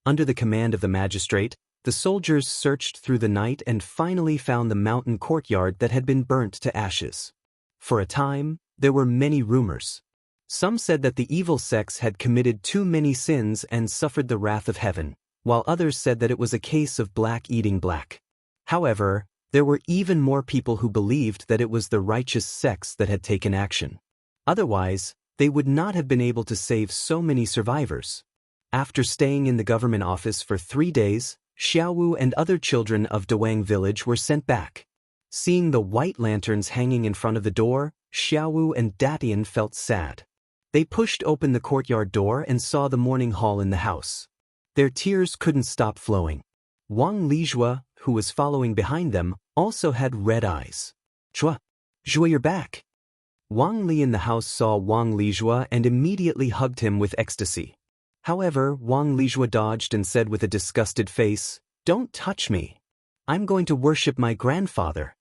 Under the command of the magistrate, the soldiers searched through the night and finally found the mountain courtyard that had been burnt to ashes. For a time, there were many rumors. Some said that the evil sects had committed too many sins and suffered the wrath of heaven, while others said that it was a case of black eating black. However, there were even more people who believed that it was the righteous sects that had taken action. Otherwise, they would not have been able to save so many survivors. After staying in the government office for 3 days, Xiaowu and other children of Dawang village were sent back. Seeing the white lanterns hanging in front of the door, Xiaowu and Datian felt sad. They pushed open the courtyard door and saw the morning hall in the house. Their tears couldn't stop flowing. Wang Lijua, who was following behind them, also had red eyes. "Chua, Zhua, you're back." Wang Li in the house saw Wang Lijua and immediately hugged him with ecstasy. However, Wang Lijua dodged and said with a disgusted face, "Don't touch me. I'm going to worship my grandfather."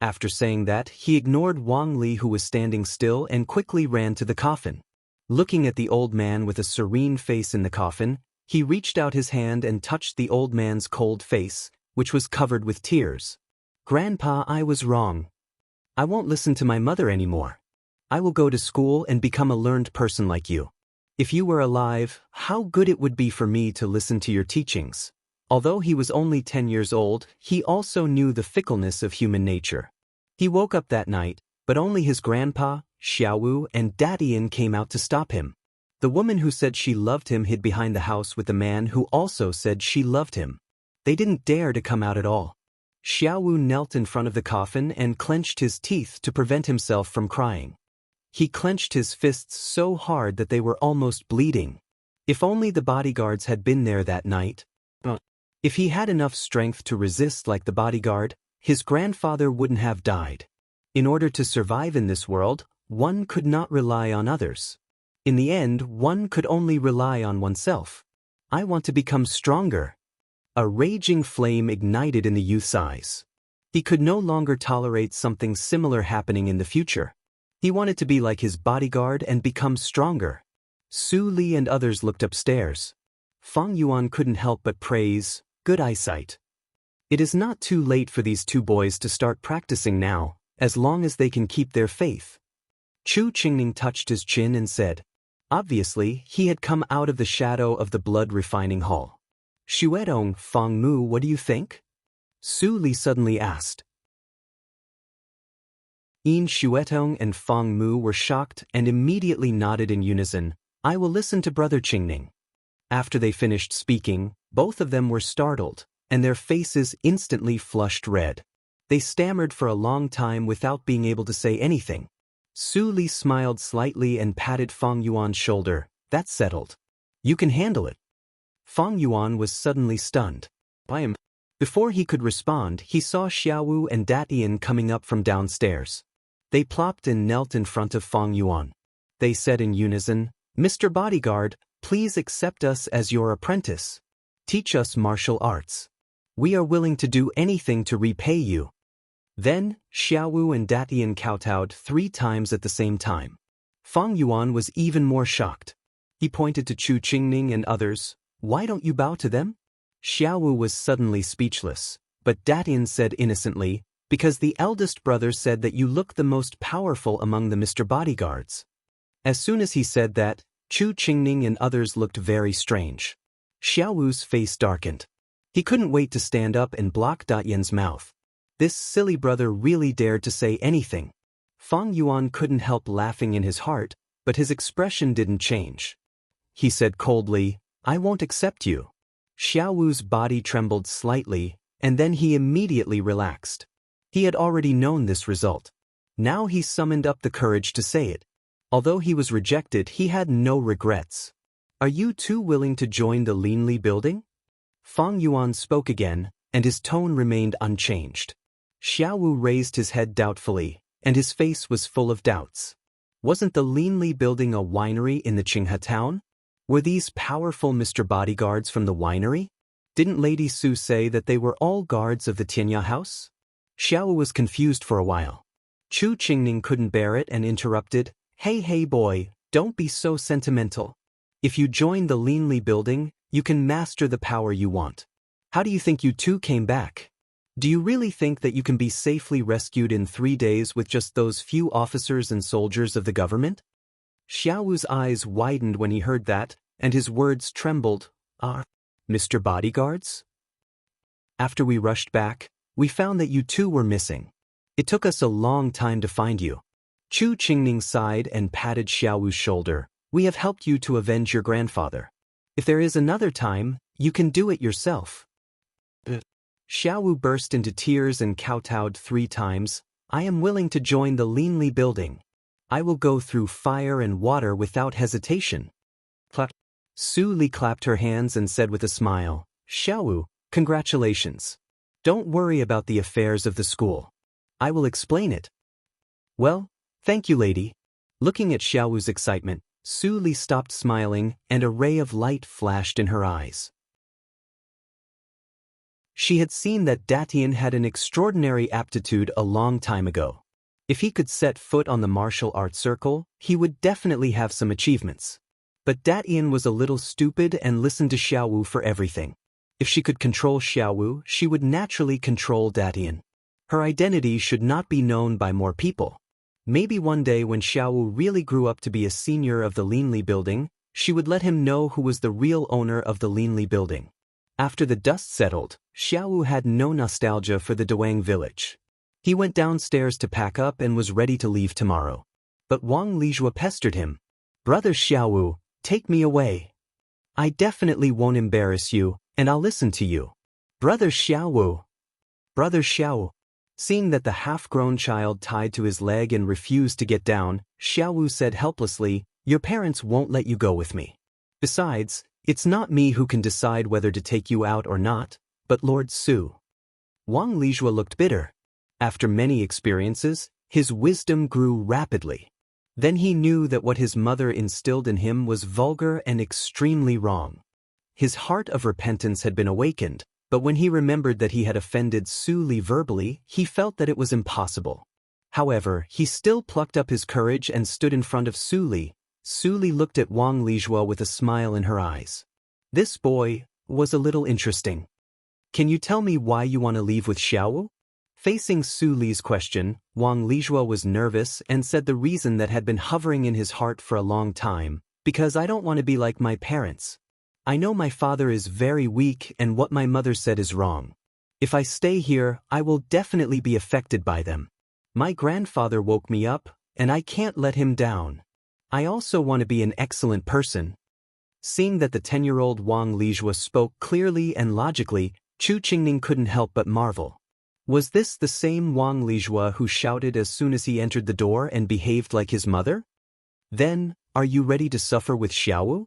After saying that, he ignored Wang Li, who was standing still, and quickly ran to the coffin. Looking at the old man with a serene face in the coffin, he reached out his hand and touched the old man's cold face, which was covered with tears. "Grandpa, I was wrong. I won't listen to my mother anymore. I will go to school and become a learned person like you. If you were alive, how good it would be for me to listen to your teachings." Although he was only 10 years old, he also knew the fickleness of human nature. He woke up that night, but only his grandpa, Xiaowu, and Datian came out to stop him. The woman who said she loved him hid behind the house with the man who also said she loved him. They didn't dare to come out at all. Xiaowu knelt in front of the coffin and clenched his teeth to prevent himself from crying. He clenched his fists so hard that they were almost bleeding. If only the bodyguards had been there that night. If he had enough strength to resist like the bodyguard, his grandfather wouldn't have died. In order to survive in this world, one could not rely on others. In the end, one could only rely on oneself. "I want to become stronger." A raging flame ignited in the youth's eyes. He could no longer tolerate something similar happening in the future. He wanted to be like his bodyguard and become stronger. Su Li and others looked upstairs. Fang Yuan couldn't help but praise, "Good eyesight." It is not too late for these two boys to start practicing now, as long as they can keep their faith. Chu Qingning touched his chin and said, obviously, he had come out of the shadow of the blood refining hall. "Xuedong, Fang Mu, what do you think?" Su Li suddenly asked. Yin Xuetong and Fang Mu were shocked and immediately nodded in unison, "I will listen to Brother Qingning." After they finished speaking, both of them were startled, and their faces instantly flushed red. They stammered for a long time without being able to say anything. Su Li smiled slightly and patted Fang Yuan's shoulder. "That's settled. You can handle it. Fang Yuan was suddenly stunned. Before he could respond, he saw Xiaowu and Datian coming up from downstairs. They plopped and knelt in front of Fang Yuan. They said in unison, "Mr. Bodyguard, please accept us as your apprentice. Teach us martial arts. We are willing to do anything to repay you." Then, Xiaowu and Datian kowtowed 3 times at the same time. Fang Yuan was even more shocked. He pointed to Chu Qingning and others. "Why don't you bow to them?" Xiaowu was suddenly speechless, but Datian said innocently, "Because the eldest brother said that you look the most powerful among the Mr. Bodyguards." As soon as he said that, Chu Qingning and others looked very strange. Xiaowu's face darkened. He couldn't wait to stand up and block Datian's mouth. This silly brother really dared to say anything. Fang Yuan couldn't help laughing in his heart, but his expression didn't change. He said coldly, "I won't accept you." Xiaowu's body trembled slightly, and then he immediately relaxed. He had already known this result. Now he summoned up the courage to say it. Although he was rejected, he had no regrets. "Are you two willing to join the Linli building?" Fang Yuan spoke again, and his tone remained unchanged. Xiaowu raised his head doubtfully, and his face was full of doubts. Wasn't the Linli building a winery in the Qinghe town? Were these powerful Mr. Bodyguards from the winery? Didn't Lady Su say that they were all guards of the Tianya house? Xiaowu was confused for a while. Chu Qingning couldn't bear it and interrupted, Hey boy, don't be so sentimental. If you join the Linli building, you can master the power you want. How do you think you two came back? Do you really think that you can be safely rescued in 3 days with just those few officers and soldiers of the government?" Xiaowu's eyes widened when he heard that, and his words trembled. Mr. Bodyguards? After we rushed back, we found that you two were missing. It took us a long time to find you. Chu Qingning sighed and patted Xiaowu's shoulder. We have helped you to avenge your grandfather. If there is another time, you can do it yourself. Xiaowu burst into tears and kowtowed 3 times. I am willing to join the Linli building. I will go through fire and water without hesitation. Clap. Su Li clapped her hands and said with a smile, Xiaowu, congratulations. Don't worry about the affairs of the school. I will explain it. Well, thank you, lady. Looking at Xiaowu's excitement, Su Li stopped smiling and a ray of light flashed in her eyes. She had seen that Datian had an extraordinary aptitude a long time ago. If he could set foot on the martial arts circle, he would definitely have some achievements. But Datian was a little stupid and listened to Xiaowu for everything. If she could control Xiaowu, she would naturally control Datian. Her identity should not be known by more people. Maybe one day when Xiaowu really grew up to be a senior of the Linli building, she would let him know who was the real owner of the Linli building. After the dust settled, Xiaowu had no nostalgia for the Duang village. He went downstairs to pack up and was ready to leave tomorrow. But Wang Lijua pestered him. Brother Xiaowu, take me away. I definitely won't embarrass you, and I'll listen to you. Brother Xiaowu. Brother Xiaowu. Seeing that the half-grown child tied to his leg and refused to get down, Xiaowu said helplessly, Your parents won't let you go with me. Besides, it's not me who can decide whether to take you out or not, but Lord Su. Wang Lijua looked bitter. After many experiences, his wisdom grew rapidly. Then he knew that what his mother instilled in him was vulgar and extremely wrong. His heart of repentance had been awakened, but when he remembered that he had offended Su Li verbally, he felt that it was impossible. However, he still plucked up his courage and stood in front of Su Li. Su Li looked at Wang Lijua with a smile in her eyes. This boy was a little interesting. Can you tell me why you want to leave with Xiaowu? Facing Su Li's question, Wang Lijua was nervous and said the reason that had been hovering in his heart for a long time, because I don't want to be like my parents. I know my father is very weak and what my mother said is wrong. If I stay here, I will definitely be affected by them. My grandfather woke me up, and I can't let him down. I also want to be an excellent person. Seeing that the 10-year-old Wang Lijua spoke clearly and logically, Chu Qingning couldn't help but marvel. Was this the same Wang Lijua who shouted as soon as he entered the door and behaved like his mother? Then, are you ready to suffer with Xiaowu?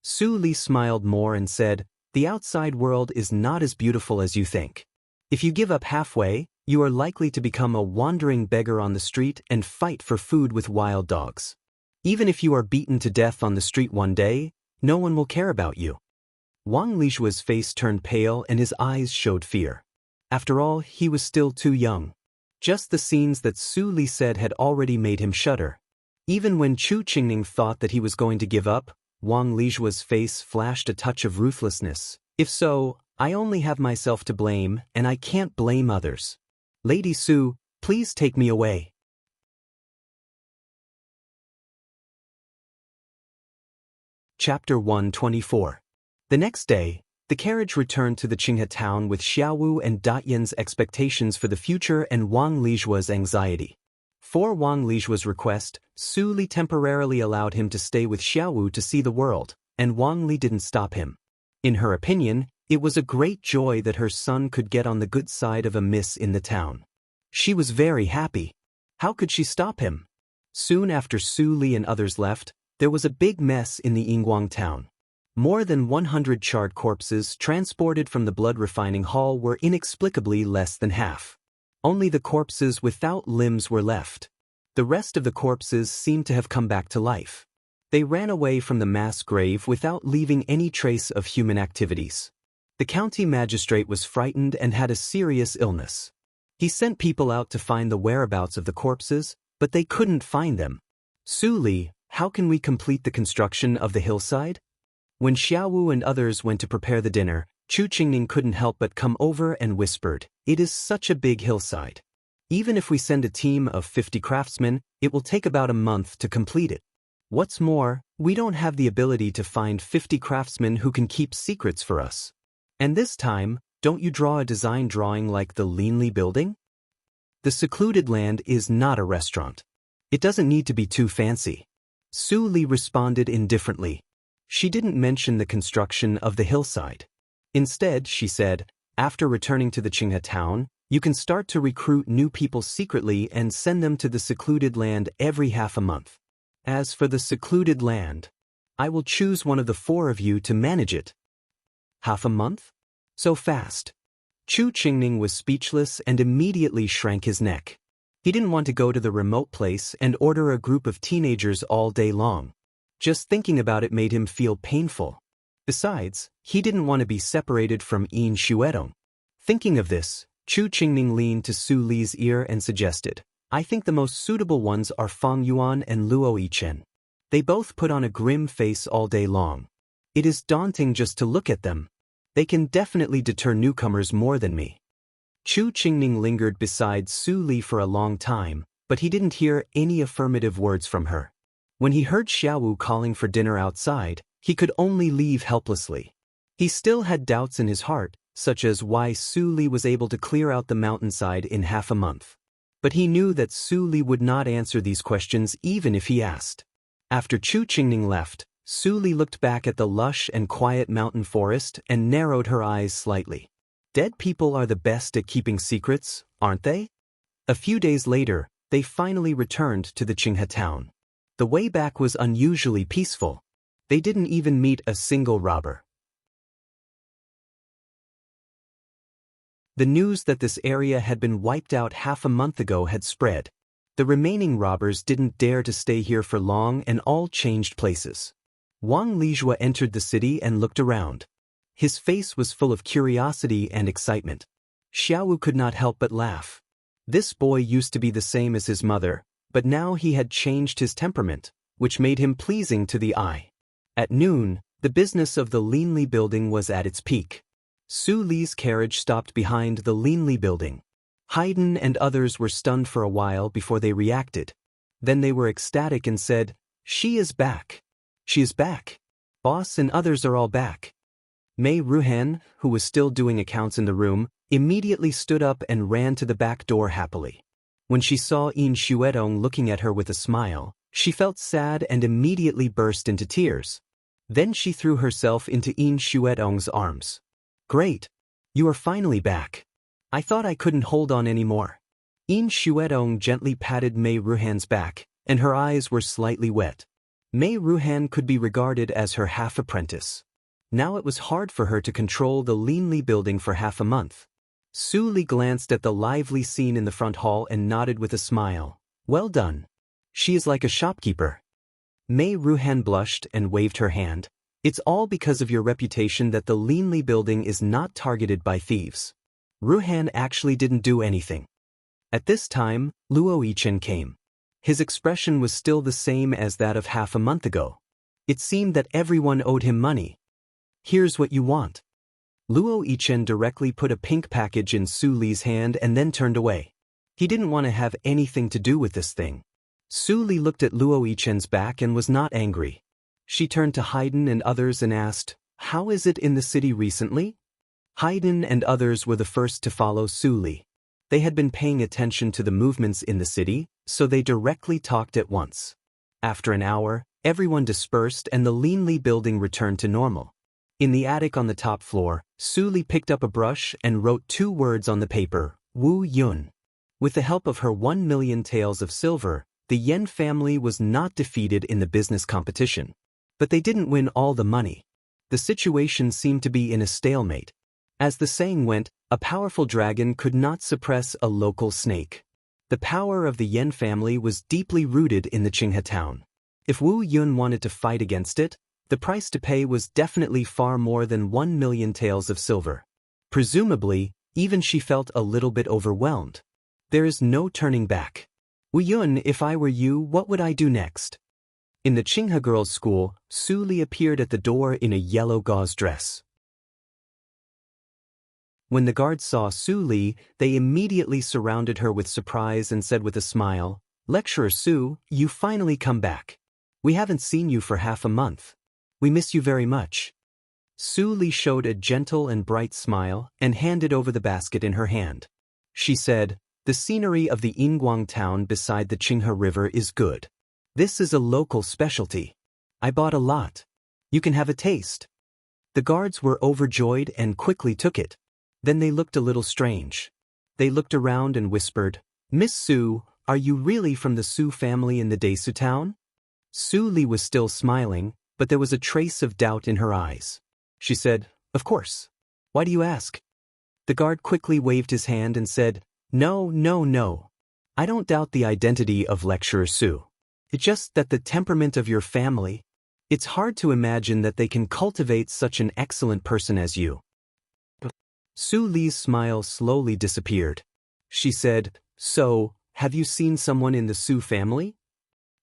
Su Li smiled more and said, "The outside world is not as beautiful as you think. If you give up halfway, you are likely to become a wandering beggar on the street and fight for food with wild dogs. Even if you are beaten to death on the street one day, no one will care about you." Wang Lijua's face turned pale and his eyes showed fear. After all, he was still too young. Just the scenes that Su Li said had already made him shudder. Even when Chu Qingning thought that he was going to give up, Wang Lijua's face flashed a touch of ruthlessness. "If so, I only have myself to blame, and I can't blame others. Lady Su, please take me away." Chapter 124. The next day, the carriage returned to the Qinghe town with Xiaowu and Datyan's expectations for the future and Wang Lijua's anxiety. For Wang Lijua's request, Su Li temporarily allowed him to stay with Xiaowu to see the world, and Wang Li didn't stop him. In her opinion, it was a great joy that her son could get on the good side of a miss in the town. She was very happy. How could she stop him? Soon after Su Li and others left, there was a big mess in the Yingguang town. More than 100 charred corpses transported from the blood refining hall were inexplicably less than half. Only the corpses without limbs were left. The rest of the corpses seemed to have come back to life. They ran away from the mass grave without leaving any trace of human activities. The county magistrate was frightened and had a serious illness. He sent people out to find the whereabouts of the corpses, but they couldn't find them. "Su Li, how can we complete the construction of the hillside?" When Xiaowu and others went to prepare the dinner, Chu Qingning couldn't help but come over and whispered, "It is such a big hillside. Even if we send a team of 50 craftsmen, it will take about a month to complete it. What's more, we don't have the ability to find 50 craftsmen who can keep secrets for us. And this time, don't you draw a design drawing like the Linli building? The secluded land is not a restaurant. It doesn't need to be too fancy." Su Li responded indifferently. She didn't mention the construction of the hillside. Instead, she said, "After returning to the Qinghe town, you can start to recruit new people secretly and send them to the secluded land every half a month. As for the secluded land, I will choose one of the 4 of you to manage it." "Half a month? So fast?" Chu Qingning was speechless and immediately shrank his neck. He didn't want to go to the remote place and order a group of teenagers all day long. Just thinking about it made him feel painful. Besides, he didn't want to be separated from Yin Xuedong. Thinking of this, Chu Qingning leaned to Su Li's ear and suggested, "I think the most suitable ones are Fang Yuan and Luo Yichen. They both put on a grim face all day long. It is daunting just to look at them. They can definitely deter newcomers more than me." Chu Qingning lingered beside Su Li for a long time, but he didn't hear any affirmative words from her. When he heard Xiaowu calling for dinner outside, he could only leave helplessly. He still had doubts in his heart, such as why Su Li was able to clear out the mountainside in half a month. But he knew that Su Li would not answer these questions even if he asked. After Chu Qingning left, Su Li looked back at the lush and quiet mountain forest and narrowed her eyes slightly. Dead people are the best at keeping secrets, aren't they? A few days later, they finally returned to the Qinghe town. The way back was unusually peaceful. They didn't even meet a single robber. The news that this area had been wiped out half a month ago had spread. The remaining robbers didn't dare to stay here for long and all changed places. Wang Lijua entered the city and looked around. His face was full of curiosity and excitement. Xiaowu could not help but laugh. This boy used to be the same as his mother, but now he had changed his temperament, which made him pleasing to the eye. At noon, the business of the Linli building was at its peak. Su Li's carriage stopped behind the Linli building. Haydn and others were stunned for a while before they reacted. Then they were ecstatic and said, "She is back. She is back. Boss and others are all back." Mei Ruhan, who was still doing accounts in the room, immediately stood up and ran to the back door happily. When she saw Yin Xuedong looking at her with a smile, she felt sad and immediately burst into tears. Then she threw herself into Yin Xuedong's arms. "Great! You are finally back. I thought I couldn't hold on anymore." Yin Xuedong gently patted Mei Ruhan's back, and her eyes were slightly wet. Mei Ruhan could be regarded as her half-apprentice. Now it was hard for her to control the Linli building for half a month. Su Li glanced at the lively scene in the front hall and nodded with a smile. Well done. She is like a shopkeeper. Mei Ruhan blushed and waved her hand. It's all because of your reputation that the Linli building is not targeted by thieves. Ruhan actually didn't do anything. At this time, Luo Yichen came. His expression was still the same as that of half a month ago. It seemed that everyone owed him money. Here's what you want. Luo Yichen directly put a pink package in Su Li's hand and then turned away. He didn't want to have anything to do with this thing. Su Li looked at Luo Yichen's back and was not angry. She turned to Haydn and others and asked, "How is it in the city recently?" Haydn and others were the first to follow Su Li. They had been paying attention to the movements in the city, so they directly talked at once. After an hour, everyone dispersed and the Linli building returned to normal. In the attic on the top floor, Su Li picked up a brush and wrote 2 words on the paper, Wu Yun. With the help of her 1 million taels of silver, the Yen family was not defeated in the business competition. But they didn't win all the money. The situation seemed to be in a stalemate. As the saying went, a powerful dragon could not suppress a local snake. The power of the Yen family was deeply rooted in the Qinghe town. If Wu Yun wanted to fight against it, the price to pay was definitely far more than 1 million taels of silver. Presumably, even she felt a little bit overwhelmed. There is no turning back. Wu Yun, if I were you, what would I do next? In the Qinghe girls' school, Su Li appeared at the door in a yellow gauze dress. When the guards saw Su Li, they immediately surrounded her with surprise and said with a smile, "Lecturer Su, you finally come back. We haven't seen you for half a month. We miss you very much." Su Li showed a gentle and bright smile and handed over the basket in her hand. She said, "The scenery of the Yinguang town beside the Qinghe River is good. This is a local specialty. I bought a lot. You can have a taste." The guards were overjoyed and quickly took it. Then they looked a little strange. They looked around and whispered, "Miss Su, are you really from the Su family in the Desu town?" Su Li was still smiling, but there was a trace of doubt in her eyes. She said, "Of course. Why do you ask?" The guard quickly waved his hand and said, No. I don't doubt the identity of Lecturer Su. It's just that the temperament of your family, it's hard to imagine that they can cultivate such an excellent person as you." Su Li's smile slowly disappeared. She said, "So, have you seen someone in the Su family?"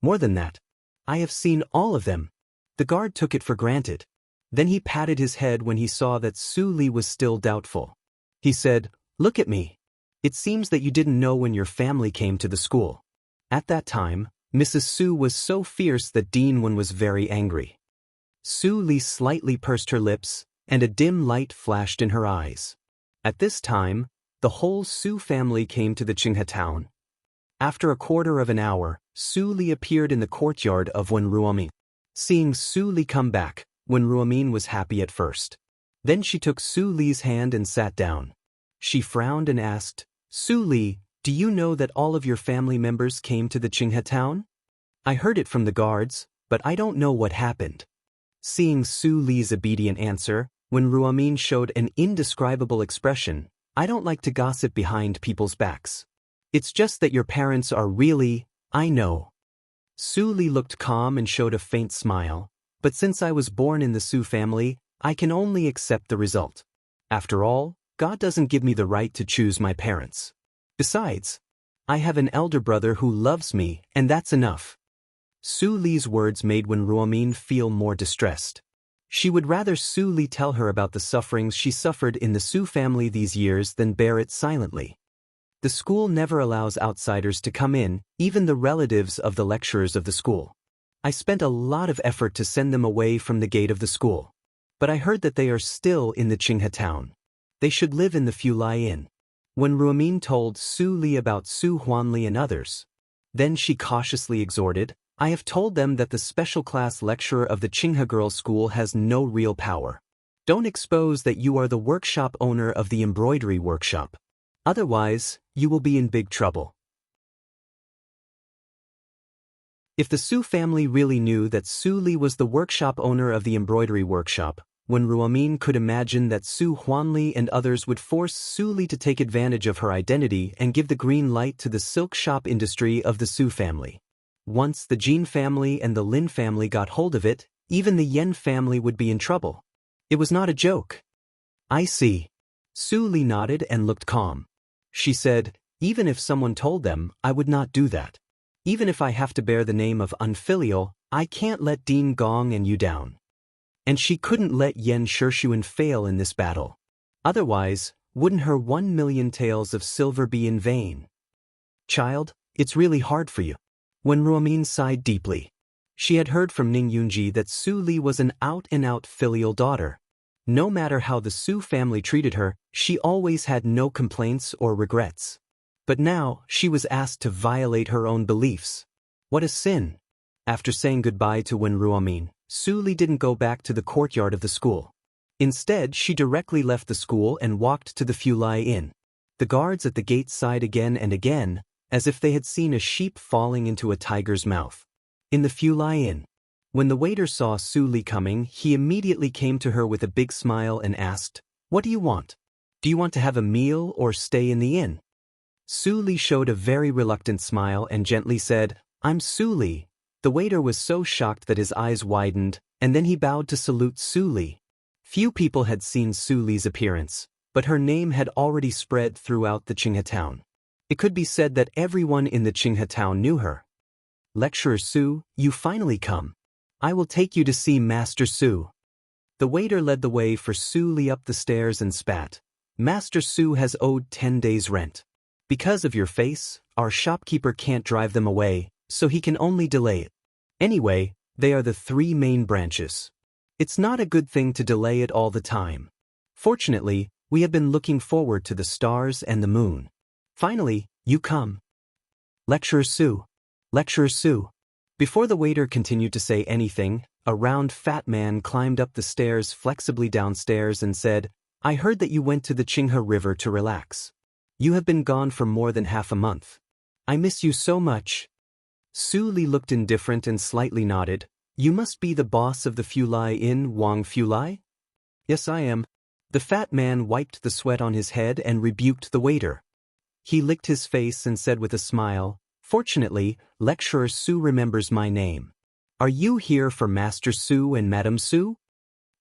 "More than that. I have seen all of them." The guard took it for granted. Then he patted his head when he saw that Su Li was still doubtful. He said, "Look at me. It seems that you didn't know when your family came to the school." At that time, Mrs. Su was so fierce that Dean Wen was very angry. Su Li slightly pursed her lips, and a dim light flashed in her eyes. At this time, the whole Su family came to the Qinghe town. After a quarter of an hour, Su Li appeared in the courtyard of Wen Ruomin. Seeing Su Li come back, Wen Ruomin was happy at first. Then she took Su Li's hand and sat down. She frowned and asked, "Su Li, do you know that all of your family members came to the Qinghe town? I heard it from the guards, but I don't know what happened." Seeing Su Li's obedient answer, when Ruomin showed an indescribable expression, "I don't like to gossip behind people's backs. It's just that your parents are really, I know." Su Li looked calm and showed a faint smile, "But since I was born in the Su family, I can only accept the result. After all, God doesn't give me the right to choose my parents. Besides, I have an elder brother who loves me, and that's enough." Su Li's words made Wen Ruomin feel more distressed. She would rather Su Li tell her about the sufferings she suffered in the Su family these years than bear it silently. The school never allows outsiders to come in, even the relatives of the lecturers of the school. I spent a lot of effort to send them away from the gate of the school. But I heard that they are still in the Qinghe town. They should live in the Fulai Inn. When Ruomin told Su Li about Su Huanli and others, then she cautiously exhorted, "I have told them that the special class lecturer of the Qinghe girls' school has no real power. Don't expose that you are the workshop owner of the embroidery workshop. Otherwise, you will be in big trouble." If the Su family really knew that Su Li was the workshop owner of the embroidery workshop, Wen Ruomin could imagine that Su Huanli and others would force Su Li to take advantage of her identity and give the green light to the silk shop industry of the Su family. Once the Jin family and the Lin family got hold of it, even the Yen family would be in trouble. It was not a joke. I see. Su Li nodded and looked calm. She said, even if someone told them, I would not do that. Even if I have to bear the name of unfilial, I can't let Dean Gong and you down. And she couldn't let Yen Shishun fail in this battle. Otherwise, wouldn't her 1,000,000 taels of silver be in vain? Child, it's really hard for you. Wen Ruomin sighed deeply. She had heard from Ning Yunji that Su Li was an out-and-out filial daughter. No matter how the Su family treated her, she always had no complaints or regrets. But now, she was asked to violate her own beliefs. What a sin! After saying goodbye to Wen Ruomin, Su Li didn't go back to the courtyard of the school. Instead, she directly left the school and walked to the Fulai Inn. The guards at the gate sighed again and again, as if they had seen a sheep falling into a tiger's mouth. In the Fulai Inn, when the waiter saw Su Li coming, he immediately came to her with a big smile and asked, "What do you want? Do you want to have a meal or stay in the inn?" Su Li showed a very reluctant smile and gently said, "I'm Su Li." The waiter was so shocked that his eyes widened, and then he bowed to salute Su Li. Few people had seen Su Li's appearance, but her name had already spread throughout the Qinghe town. It could be said that everyone in the Qinghe town knew her. "Lecturer Su, you finally come. I will take you to see Master Su." The waiter led the way for Su Li up the stairs and spat, "Master Su has owed 10 days' rent. Because of your face, our shopkeeper can't drive them away, so he can only delay it. Anyway, they are the 3 main branches. It's not a good thing to delay it all the time. Fortunately, we have been looking forward to the stars and the moon. Finally, you come. Lecturer Su. Lecturer Su." Before the waiter continued to say anything, a round fat man climbed up the stairs flexibly downstairs and said, "I heard that you went to the Qinghe River to relax. You have been gone for more than half a month. I miss you so much." Su Li looked indifferent and slightly nodded. "You must be the boss of the Fulai Inn, Wang Fulai?" "Yes, I am." The fat man wiped the sweat on his head and rebuked the waiter. He licked his face and said with a smile, "Fortunately, Lecturer Su remembers my name. Are you here for Master Su and Madam Su?"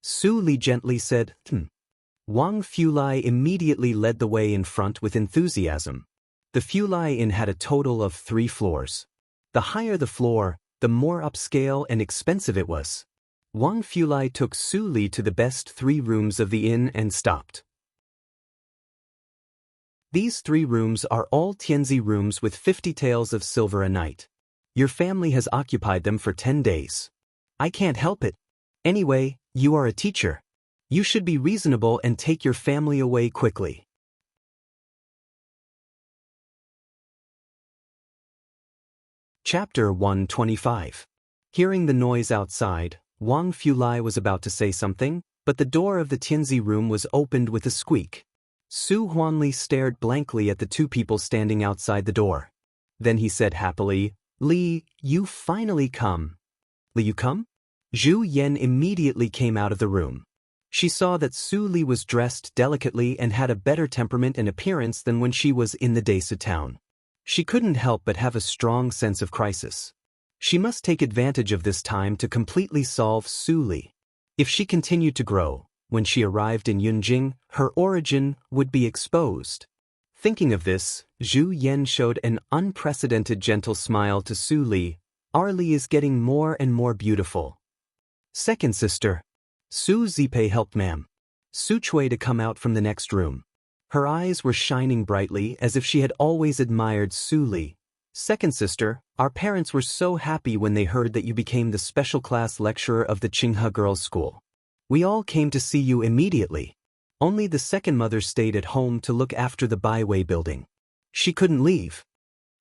Su Li gently said, Wang Fulai immediately led the way in front with enthusiasm. The Fulai Inn had a total of 3 floors. The higher the floor, the more upscale and expensive it was. Wang Fulai took Su Li to the best 3 rooms of the inn and stopped. These 3 rooms are all Tianzi rooms with 50 taels of silver a night. Your family has occupied them for 10 days. I can't help it. Anyway, you are a teacher. You should be reasonable and take your family away quickly. Chapter 125. Hearing the noise outside, Wang Fulai was about to say something, but the door of the Tianzi room was opened with a squeak. Su Huanli stared blankly at the 2 people standing outside the door. Then he said happily, "Li, you finally come." "Li, you come?" Zhu Yan immediately came out of the room. She saw that Su Li was dressed delicately and had a better temperament and appearance than when she was in the Desu town. She couldn't help but have a strong sense of crisis. She must take advantage of this time to completely solve Su Li. If she continued to grow, when she arrived in Yunjing, her origin would be exposed. Thinking of this, Zhu Yan showed an unprecedented gentle smile to Su Li. "Our Li is getting more and more beautiful." "Second sister." Su Zipei helped Ma'am Su Chui to come out from the next room. Her eyes were shining brightly as if she had always admired Su Li. "Second sister, our parents were so happy when they heard that you became the special class lecturer of the Qinghe Girls' School. We all came to see you immediately. Only the second mother stayed at home to look after the Baiwei building. She couldn't leave."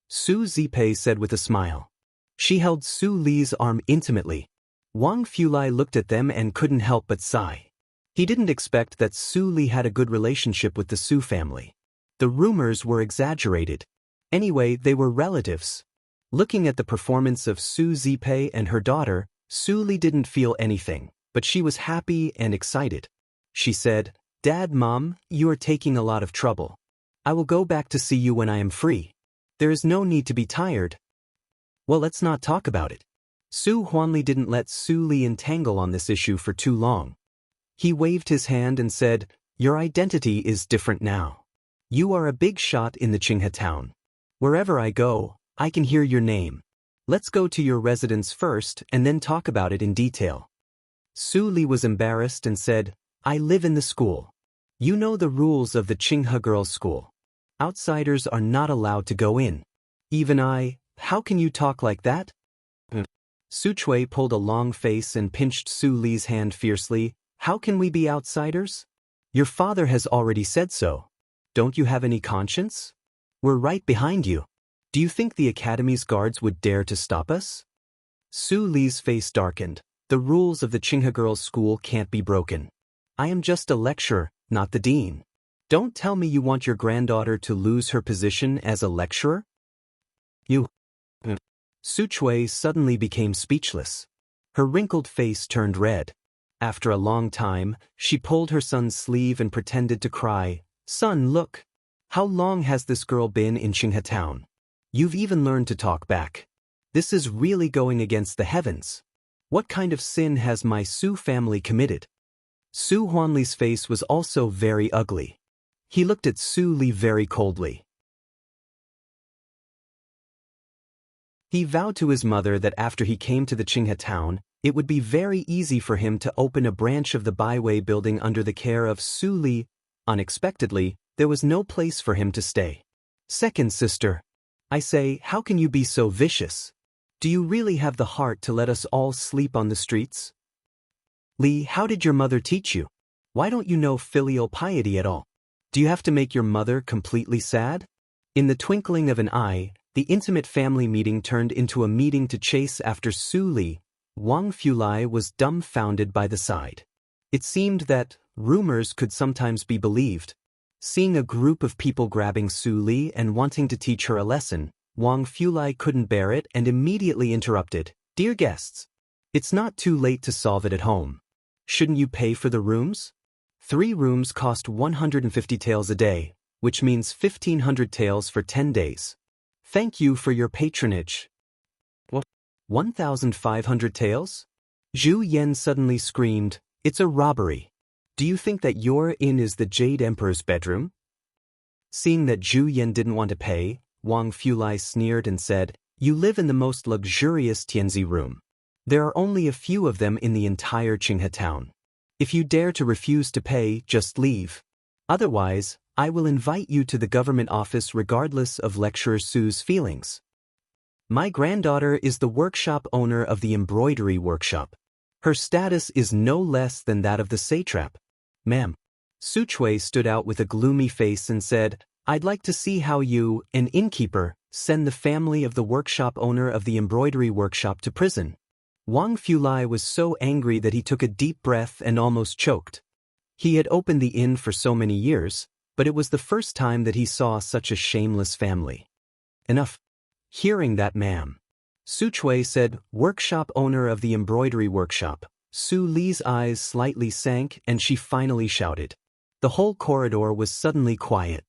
Su Zipei said with a smile. She held Su Li's arm intimately. Wang Fulai looked at them and couldn't help but sigh. He didn't expect that Su Li had a good relationship with the Su family. The rumors were exaggerated. Anyway, they were relatives. Looking at the performance of Su Zipei and her daughter, Su Li didn't feel anything, but she was happy and excited. She said, "Dad, Mom, you are taking a lot of trouble. I will go back to see you when I am free. There is no need to be tired." "Well, let's not talk about it." Su Huanli didn't let Su Li entangle on this issue for too long. He waved his hand and said, "Your identity is different now. You are a big shot in the Qinghe town. Wherever I go, I can hear your name. Let's go to your residence first and then talk about it in detail." Su Li was embarrassed and said, "I live in the school. You know the rules of the Qinghe girls' school. Outsiders are not allowed to go in. Even I, how can you talk like that?" Su Chui pulled a long face and pinched Su Li's hand fiercely. "How can we be outsiders? Your father has already said so. Don't you have any conscience? We're right behind you. Do you think the academy's guards would dare to stop us?" Su Li's face darkened. "The rules of the Qinghe girls' school can't be broken. I am just a lecturer, not the dean. Don't tell me you want your granddaughter to lose her position as a lecturer." You. Su Chui suddenly became speechless. Her wrinkled face turned red. After a long time, she pulled her son's sleeve and pretended to cry. "Son, look. How long has this girl been in Qinghe town? You've even learned to talk back. This is really going against the heavens. What kind of sin has my Su family committed?" Su Huanli's face was also very ugly. He looked at Su Li very coldly. He vowed to his mother that after he came to the Qinghe town, it would be very easy for him to open a branch of the Baiwei building under the care of Su Li. Unexpectedly, there was no place for him to stay. "Second sister, I say, how can you be so vicious? Do you really have the heart to let us all sleep on the streets?" "Li, how did your mother teach you? Why don't you know filial piety at all? Do you have to make your mother completely sad?" In the twinkling of an eye, the intimate family meeting turned into a meeting to chase after Su Li. Wang Fulai was dumbfounded by the sight. It seemed that rumors could sometimes be believed. Seeing a group of people grabbing Su Li and wanting to teach her a lesson, Wang Fulai couldn't bear it and immediately interrupted. "Dear guests, it's not too late to solve it at home. Shouldn't you pay for the rooms? 3 rooms cost 150 taels a day, which means 1,500 taels for 10 days. Thank you for your patronage." "What? 1,500 taels?" Zhu Yan suddenly screamed. "It's a robbery. Do you think that your inn is the Jade Emperor's bedroom?" Seeing that Zhu Yan didn't want to pay, Wang Fulai sneered and said, "You live in the most luxurious Tianzi room. There are only a few of them in the entire Qinghe town. If you dare to refuse to pay, just leave. Otherwise, I will invite you to the government office regardless of lecturer Su's feelings. My granddaughter is the workshop owner of the embroidery workshop. Her status is no less than that of the satrap. Ma'am." Su Chui stood out with a gloomy face and said, "I'd like to see how you, an innkeeper, send the family of the workshop owner of the embroidery workshop to prison." Wang Fulai was so angry that he took a deep breath and almost choked. He had opened the inn for so many years, but it was the first time that he saw such a shameless family. "Enough." Hearing that, "Ma'am," Su Chui said, "Workshop owner of the embroidery workshop." Su Li's eyes slightly sank and she finally shouted. The whole corridor was suddenly quiet.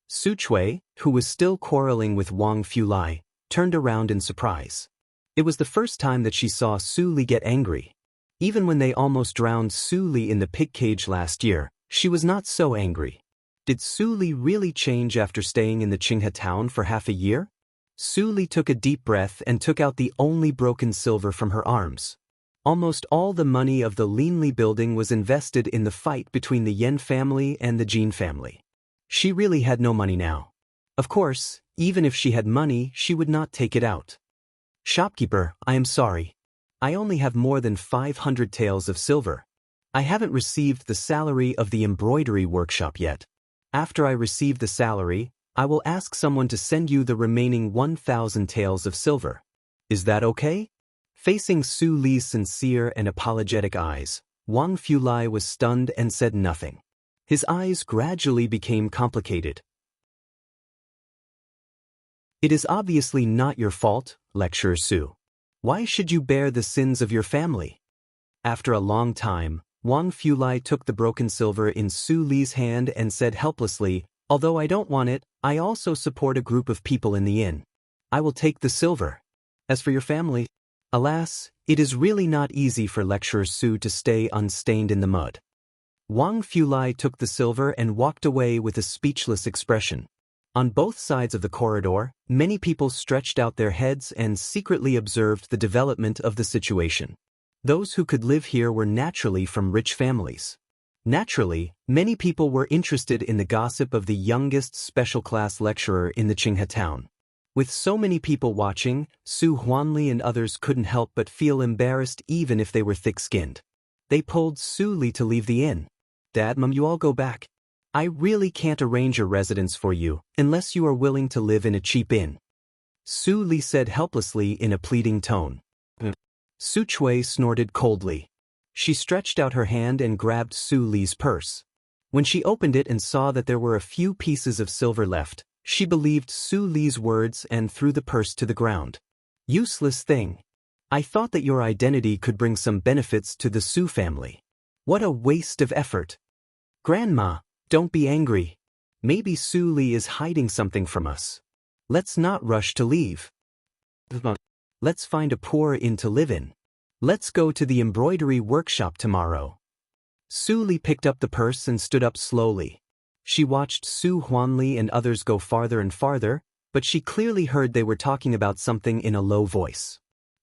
Su Chui, who was still quarreling with Wang Fulai, turned around in surprise. It was the first time that she saw Su Li get angry. Even when they almost drowned Su Li in the pig cage last year, she was not so angry. Did Su Li really change after staying in the Qinghe town for half a year? Su Li took a deep breath and took out the only broken silver from her arms. Almost all the money of the Linli building was invested in the fight between the Yan family and the Jin family. She really had no money now. Of course, even if she had money, she would not take it out. "Shopkeeper, I am sorry. I only have more than 500 taels of silver. I haven't received the salary of the embroidery workshop yet. After I receive the salary, I will ask someone to send you the remaining 1,000 taels of silver. Is that okay?" Facing Su Li's sincere and apologetic eyes, Wang Fulai was stunned and said nothing. His eyes gradually became complicated. It is obviously not your fault, lecturer Su. Why should you bear the sins of your family? After a long time, Wang Fulai took the broken silver in Su Li's hand and said helplessly, although I don't want it, I also support a group of people in the inn. I will take the silver. As for your family, alas, it is really not easy for lecturer Su to stay unstained in the mud. Wang Fulai took the silver and walked away with a speechless expression. On both sides of the corridor, many people stretched out their heads and secretly observed the development of the situation. Those who could live here were naturally from rich families. Naturally, many people were interested in the gossip of the youngest special class lecturer in the Qinghe town. With so many people watching, Su Huanli and others couldn't help but feel embarrassed even if they were thick-skinned. They pulled Su Li to leave the inn. Dad, Mom, you all go back. I really can't arrange a residence for you, unless you are willing to live in a cheap inn. Su Li said helplessly in a pleading tone. Su Chui snorted coldly. She stretched out her hand and grabbed Su Li's purse. When she opened it and saw that there were a few pieces of silver left, she believed Su Li's words and threw the purse to the ground. Useless thing. I thought that your identity could bring some benefits to the Su family. What a waste of effort. Grandma, don't be angry. Maybe Su Li is hiding something from us. Let's not rush to leave. Let's find a poor inn to live in. Let's go to the embroidery workshop tomorrow. Su Li picked up the purse and stood up slowly. She watched Su Huanli and others go farther and farther, but she clearly heard they were talking about something in a low voice.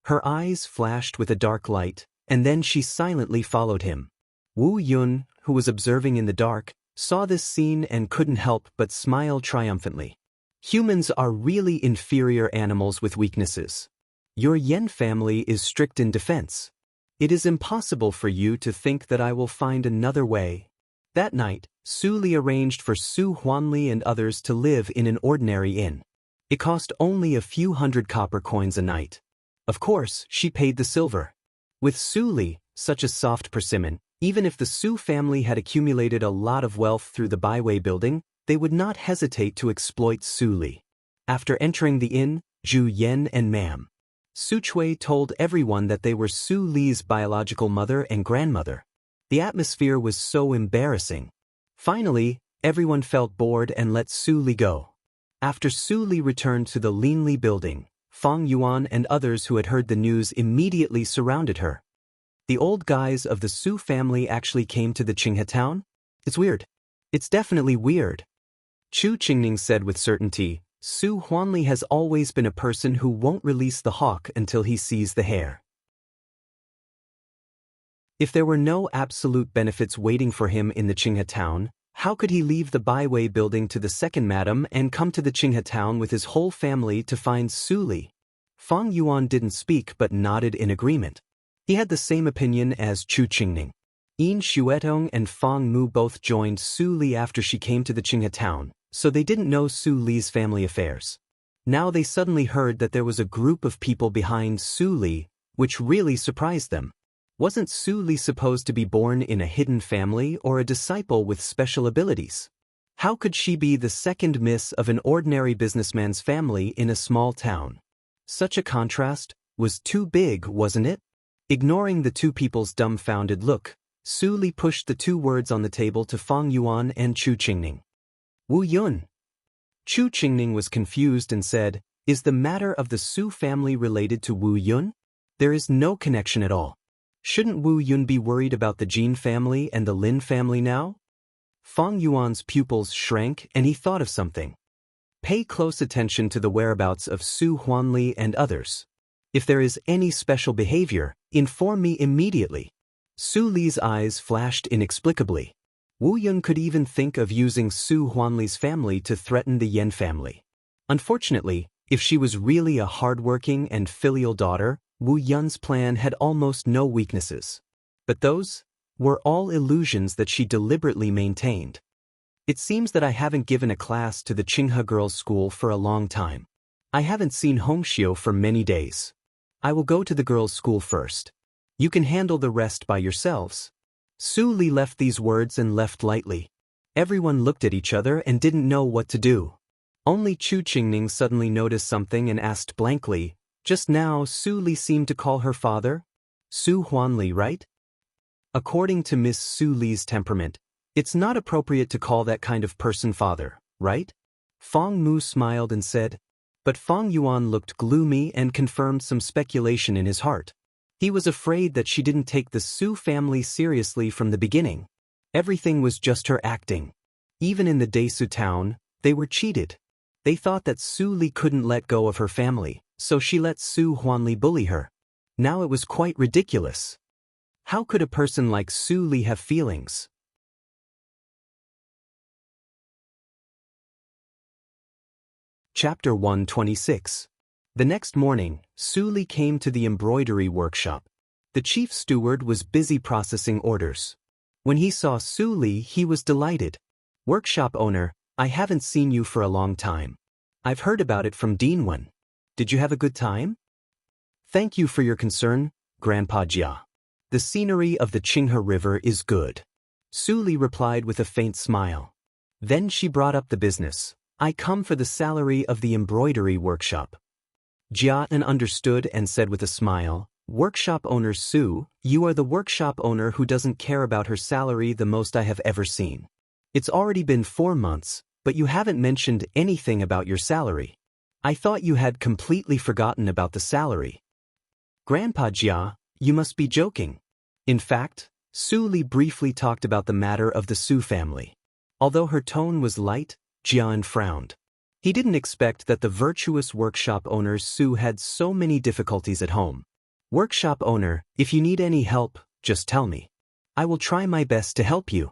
Her eyes flashed with a dark light, and then she silently followed him. Wu Yun, who was observing in the dark, saw this scene and couldn't help but smile triumphantly. Humans are really inferior animals with weaknesses. Your Yen family is strict in defense. It is impossible for you to think that I will find another way. That night, Su Li arranged for Su Huanli and others to live in an ordinary inn. It cost only a few hundred copper coins a night. Of course, she paid the silver. With Su Li, such a soft persimmon, even if the Su family had accumulated a lot of wealth through the Baiwei building, they would not hesitate to exploit Su Li. After entering the inn, Zhu Yen and Mam Su Chui told everyone that they were Su Li's biological mother and grandmother. The atmosphere was so embarrassing. Finally, everyone felt bored and let Su Li go. After Su Li returned to the Linli building, Fang Yuan and others who had heard the news immediately surrounded her. The old guys of the Su family actually came to the Qinghe town? It's weird. It's definitely weird. Chu Qingning said with certainty, Su Huanli has always been a person who won't release the hawk until he sees the hare. If there were no absolute benefits waiting for him in the Qinghe town, how could he leave the Baiwei building to the second madam and come to the Qinghe town with his whole family to find Su Li? Fang Yuan didn't speak but nodded in agreement. He had the same opinion as Chu Qingning. Yin Xuetong and Fang Mu both joined Su Li after she came to the Qinghe town, so they didn't know Su Li's family affairs. Now they suddenly heard that there was a group of people behind Su Li, which really surprised them. Wasn't Su Li supposed to be born in a hidden family or a disciple with special abilities? How could she be the second miss of an ordinary businessman's family in a small town? Such a contrast was too big, wasn't it? Ignoring the two people's dumbfounded look, Su Li pushed the two words on the table to Fang Yuan and Chu Qingning. Wu Yun. Chu Qingning was confused and said, Is the matter of the Su family related to Wu Yun? There is no connection at all. Shouldn't Wu Yun be worried about the Jin family and the Lin family now? Fang Yuan's pupils shrank and he thought of something. Pay close attention to the whereabouts of Su Huanli and others. If there is any special behavior, inform me immediately. Su Li's eyes flashed inexplicably. Wu Yun could even think of using Su Huanli's family to threaten the Yen family. Unfortunately, if she was really a hardworking and filial daughter, Wu Yun's plan had almost no weaknesses. But those were all illusions that she deliberately maintained. It seems that I haven't given a class to the Qinghe girls' school for a long time. I haven't seen Hongxiu for many days. I will go to the girls' school first. You can handle the rest by yourselves. Su Li left these words and left lightly. Everyone looked at each other and didn't know what to do. Only Chu Qingning suddenly noticed something and asked blankly, just now Su Li seemed to call her father? Su Huanli, right? According to Miss Su Li's temperament, it's not appropriate to call that kind of person father, right? Fong Mu smiled and said, but Fong Yuan looked gloomy and confirmed some speculation in his heart. He was afraid that she didn't take the Su family seriously from the beginning. Everything was just her acting. Even in the Desu town, they were cheated. They thought that Su Li couldn't let go of her family, so she let Su Huanli bully her. Now it was quite ridiculous. How could a person like Su Li have feelings? Chapter 126. The next morning, Su Li came to the embroidery workshop. The chief steward was busy processing orders. When he saw Su Li, he was delighted. Workshop owner, I haven't seen you for a long time. I've heard about it from Dinwen. Did you have a good time? Thank you for your concern, Grandpa Jia. The scenery of the Qinghe River is good. Su Li replied with a faint smile. Then she brought up the business. I come for the salary of the embroidery workshop. Jian understood and said with a smile, Workshop owner Su, you are the workshop owner who doesn't care about her salary the most I have ever seen. It's already been 4 months, but you haven't mentioned anything about your salary. I thought you had completely forgotten about the salary. Grandpa Jia, you must be joking. In fact, Su Li briefly talked about the matter of the Su family. Although her tone was light, Jian frowned. He didn't expect that the virtuous workshop owner Su had so many difficulties at home. Workshop owner, if you need any help, just tell me. I will try my best to help you.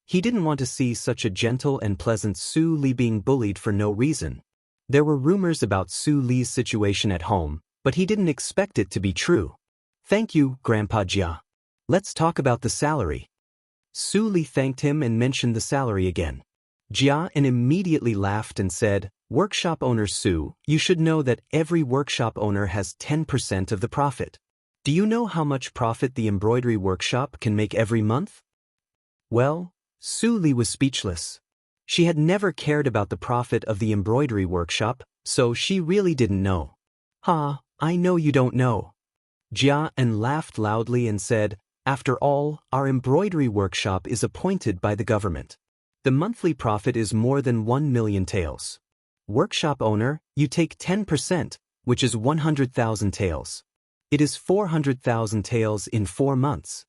He didn't want to see such a gentle and pleasant Su Li being bullied for no reason. There were rumors about Su Li's situation at home, but he didn't expect it to be true. Thank you, Grandpa Jia. Let's talk about the salary. Su Li thanked him and mentioned the salary again. Jia immediately laughed and said, Workshop owner Su, you should know that every workshop owner has 10% of the profit. Do you know how much profit the embroidery workshop can make every month? Well, Su Li was speechless. She had never cared about the profit of the embroidery workshop, so she really didn't know. I know you don't know. Jia laughed loudly and said, After all, our embroidery workshop is appointed by the government. The monthly profit is more than 1 million taels. Workshop owner, you take 10%, which is 100,000 taels. It is 400,000 taels in 4 months.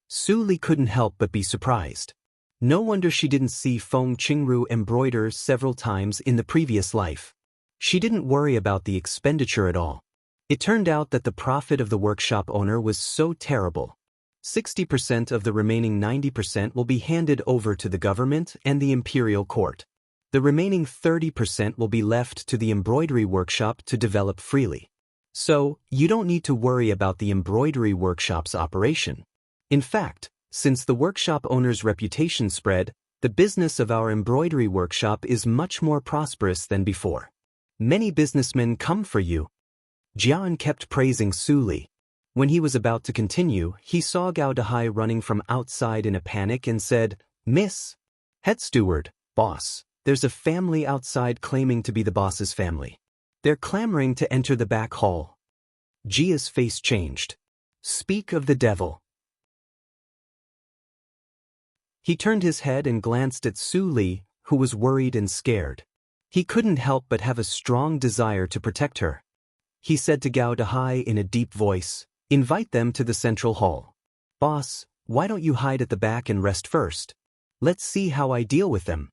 Su Li couldn't help but be surprised. No wonder she didn't see Feng Qingru embroider several times in the previous life. She didn't worry about the expenditure at all. It turned out that the profit of the workshop owner was so terrible. 60% of the remaining 90% will be handed over to the government and the imperial court. The remaining 30% will be left to the embroidery workshop to develop freely. So, you don't need to worry about the embroidery workshop's operation. In fact, since the workshop owner's reputation spread, the business of our embroidery workshop is much more prosperous than before. Many businessmen come for you. Jian kept praising Su Li. When he was about to continue, he saw Gao Dehai running from outside in a panic and said, Miss, head steward, boss, there's a family outside claiming to be the boss's family. They're clamoring to enter the back hall. Jia's face changed. Speak of the devil. He turned his head and glanced at Su Li, who was worried and scared. He couldn't help but have a strong desire to protect her. He said to Gao Dehai in a deep voice, Invite them to the central hall. Boss, why don't you hide at the back and rest first? Let's see how I deal with them.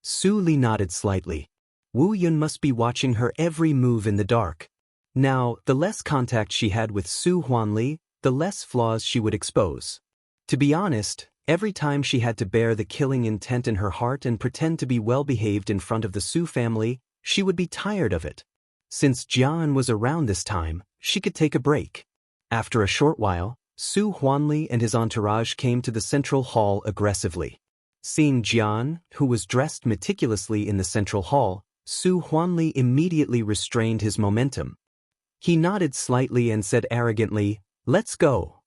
Su Li nodded slightly. Wu Yun must be watching her every move in the dark. Now, the less contact she had with Su Huanli, the less flaws she would expose. To be honest, every time she had to bear the killing intent in her heart and pretend to be well-behaved in front of the Su family, she would be tired of it. Since Jian was around this time, she could take a break. After a short while, Su Huanli and his entourage came to the central hall aggressively. Seeing Jian, who was dressed meticulously in the central hall, Su Huanli immediately restrained his momentum. He nodded slightly and said arrogantly, Let's go.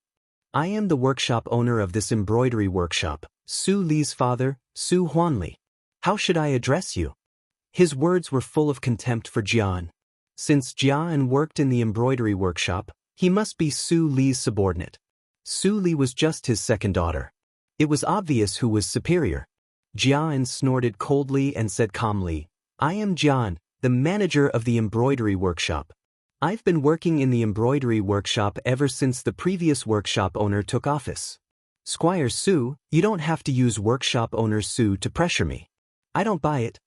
I am the workshop owner of this embroidery workshop, Su Li's father, Su Huanli. How should I address you? His words were full of contempt for Jian. Since Jian worked in the embroidery workshop, he must be Su Li's subordinate. Su Li was just his second daughter. It was obvious who was superior. Jian snorted coldly and said calmly, "I am Jian, the manager of the embroidery workshop. I've been working in the embroidery workshop ever since the previous workshop owner took office. Squire Su, you don't have to use workshop owner Su to pressure me. I don't buy it."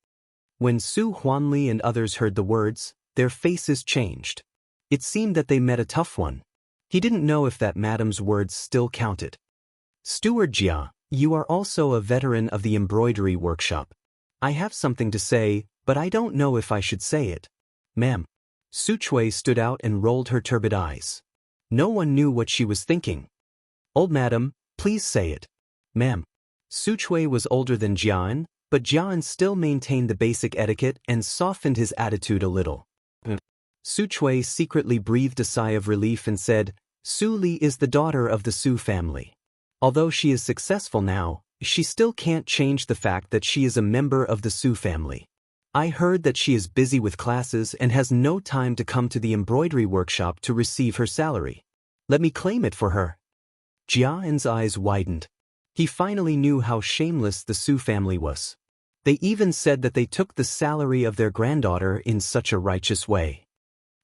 When Su Huanli and others heard the words, their faces changed. It seemed that they met a tough one. He didn't know if that madam's words still counted. "Steward Jia, you are also a veteran of the embroidery workshop. I have something to say, but I don't know if I should say it." "Ma'am." Su Chui stood out and rolled her turbid eyes. No one knew what she was thinking. "Old madam, please say it." "Ma'am." Su Chui was older than Jian, but Jian still maintained the basic etiquette and softened his attitude a little. Su Chui secretly breathed a sigh of relief and said, "Su Li is the daughter of the Su family. Although she is successful now, she still can't change the fact that she is a member of the Su family. I heard that she is busy with classes and has no time to come to the embroidery workshop to receive her salary. Let me claim it for her." Jian's eyes widened. He finally knew how shameless the Su family was. They even said that they took the salary of their granddaughter in such a righteous way.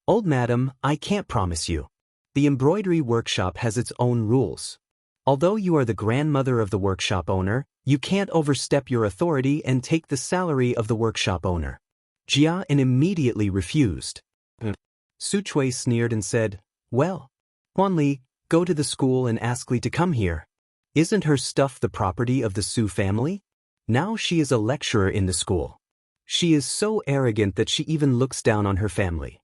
"Old madam, I can't promise you. The embroidery workshop has its own rules. Although you are the grandmother of the workshop owner, you can't overstep your authority and take the salary of the workshop owner." Jian immediately refused. Su Chui sneered and said, "Well, Huanli, go to the school and ask Li to come here. Isn't her stuff the property of the Su family? Now she is a lecturer in the school. She is so arrogant that she even looks down on her family.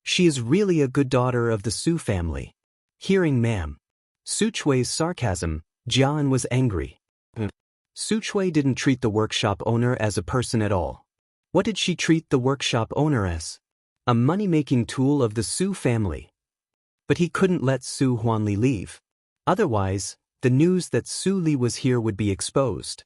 She is really a good daughter of the Su family." Hearing Ma'am Su Chui's sarcasm, Jian was angry. Su Chui didn't treat the workshop owner as a person at all. What did she treat the workshop owner as? A money-making tool of the Su family. But he couldn't let Su Huanli leave. Otherwise, the news that Su Li was here would be exposed.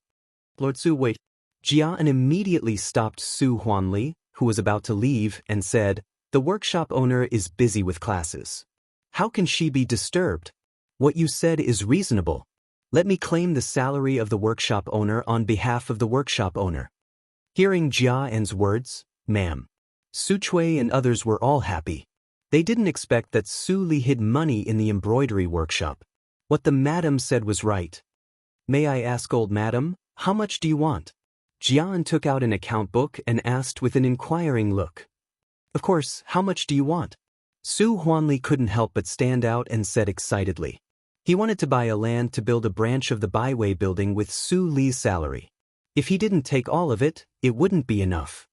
"Lord Su, wait." Jian immediately stopped Su Huanli, who was about to leave, and said, "The workshop owner is busy with classes. How can she be disturbed? What you said is reasonable. Let me claim the salary of the workshop owner on behalf of the workshop owner." Hearing Jian's words, Ma'am Su Chui and others were all happy. They didn't expect that Su Li hid money in the embroidery workshop. What the madam said was right. "May I ask, old madam, how much do you want?" Jian took out an account book and asked with an inquiring look. "Of course, how much do you want?" Su Huanli couldn't help but stand out and said excitedly. He wanted to buy a land to build a branch of the Baiwei building with Su Li's salary. If he didn't take all of it, it wouldn't be enough.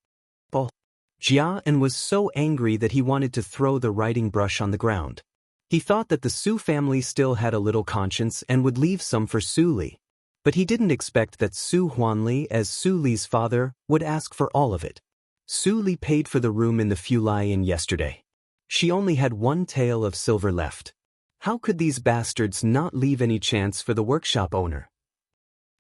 Jian was so angry that he wanted to throw the writing brush on the ground. He thought that the Su family still had a little conscience and would leave some for Su Li. But he didn't expect that Su Huanli, as Su Li's father, would ask for all of it. Su Li paid for the room in the Fulai Inn yesterday. She only had 1 tael of silver left. How could these bastards not leave any chance for the workshop owner?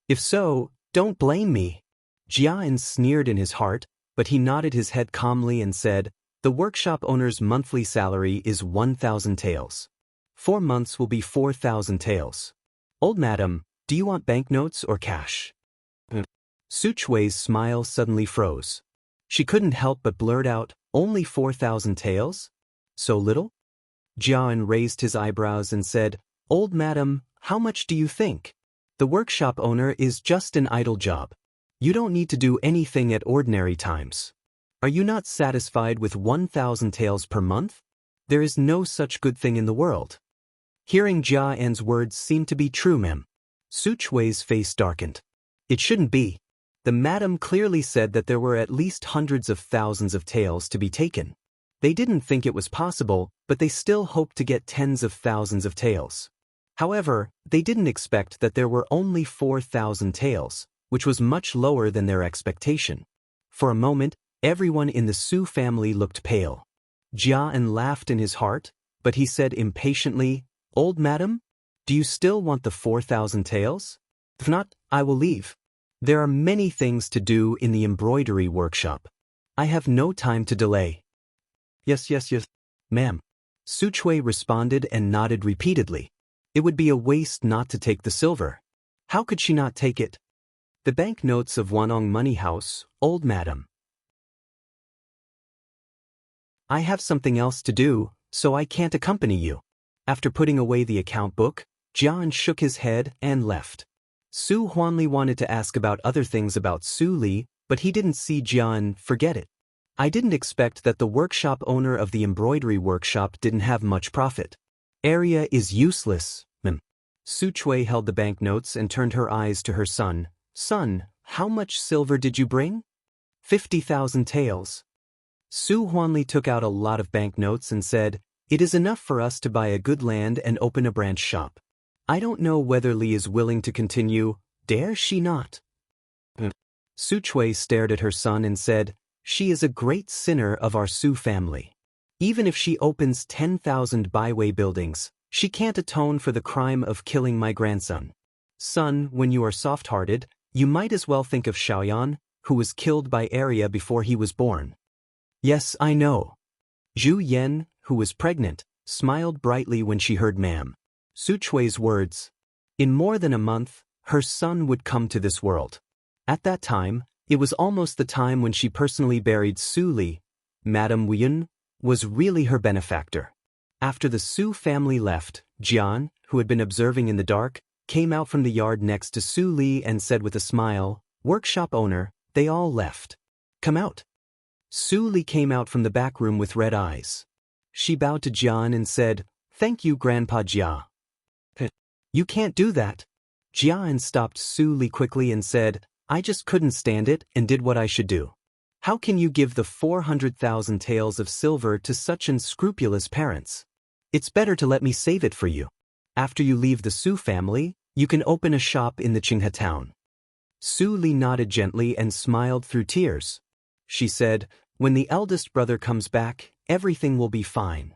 If so, don't blame me. Jian sneered in his heart, but he nodded his head calmly and said, "The workshop owner's monthly salary is 1,000 taels. 4 months will be 4,000 taels. Old madam, do you want banknotes or cash?" Su Chui's smile suddenly froze. She couldn't help but blurt out, "Only 4,000 taels? So little?" Jian raised his eyebrows and said, "Old madam, how much do you think? The workshop owner is just an idle job. You don't need to do anything at ordinary times. Are you not satisfied with 1,000 taels per month? There is no such good thing in the world." Hearing Jian's words seemed to be true, ma'am. Su Chui's face darkened. It shouldn't be. The madam clearly said that there were at least hundreds of thousands of taels to be taken. They didn't think it was possible, but they still hoped to get tens of thousands of taels. However, they didn't expect that there were only 4,000 taels, which was much lower than their expectation. For a moment, everyone in the Su family looked pale. Jian laughed in his heart, but he said impatiently, "Old madam, do you still want the 4,000 taels? If not, I will leave." There are many things to do in the embroidery workshop. I have no time to delay. Yes, ma'am. Su Chui responded and nodded repeatedly. It would be a waste not to take the silver. How could she not take it? The banknotes of Wanong Money House, old madam. I have something else to do, so I can't accompany you. After putting away the account book, Jian shook his head and left. Su Huanli wanted to ask about other things about Su Li, but he didn't see Jian. Forget it. I didn't expect that the workshop owner of the embroidery workshop didn't have much profit. Area is useless, ma'am. Su Chui held the banknotes and turned her eyes to her son. Son, how much silver did you bring? 50,000 taels. Su Huanli took out a lot of banknotes and said, it is enough for us to buy a good land and open a branch shop. I don't know whether Li is willing to continue, dare she not? Su Chui stared at her son and said, she is a great sinner of our Su family. Even if she opens 10,000 byway buildings, she can't atone for the crime of killing my grandson. Son, when you are soft-hearted, you might as well think of Xiaoyan, who was killed by Arya before he was born. Yes, I know. Zhu Yan, who was pregnant, smiled brightly when she heard Ma'am Su Chui's words. In more than a month, her son would come to this world. At that time, it was almost the time when she personally buried Su Li. Madame Wiyun was really her benefactor. After the Su family left, Jian, who had been observing in the dark, came out from the yard next to Su Li and said with a smile, workshop owner, they all left. Come out. Su Li came out from the back room with red eyes. She bowed to Jian and said, thank you, Grandpa Jia. You can't do that. Jian stopped Su Li quickly and said, I just couldn't stand it and did what I should do. How can you give the 400,000 taels of silver to such unscrupulous parents? It's better to let me save it for you. After you leave the Su family, you can open a shop in the Qinghe town. Su Li nodded gently and smiled through tears. She said, when the eldest brother comes back, everything will be fine.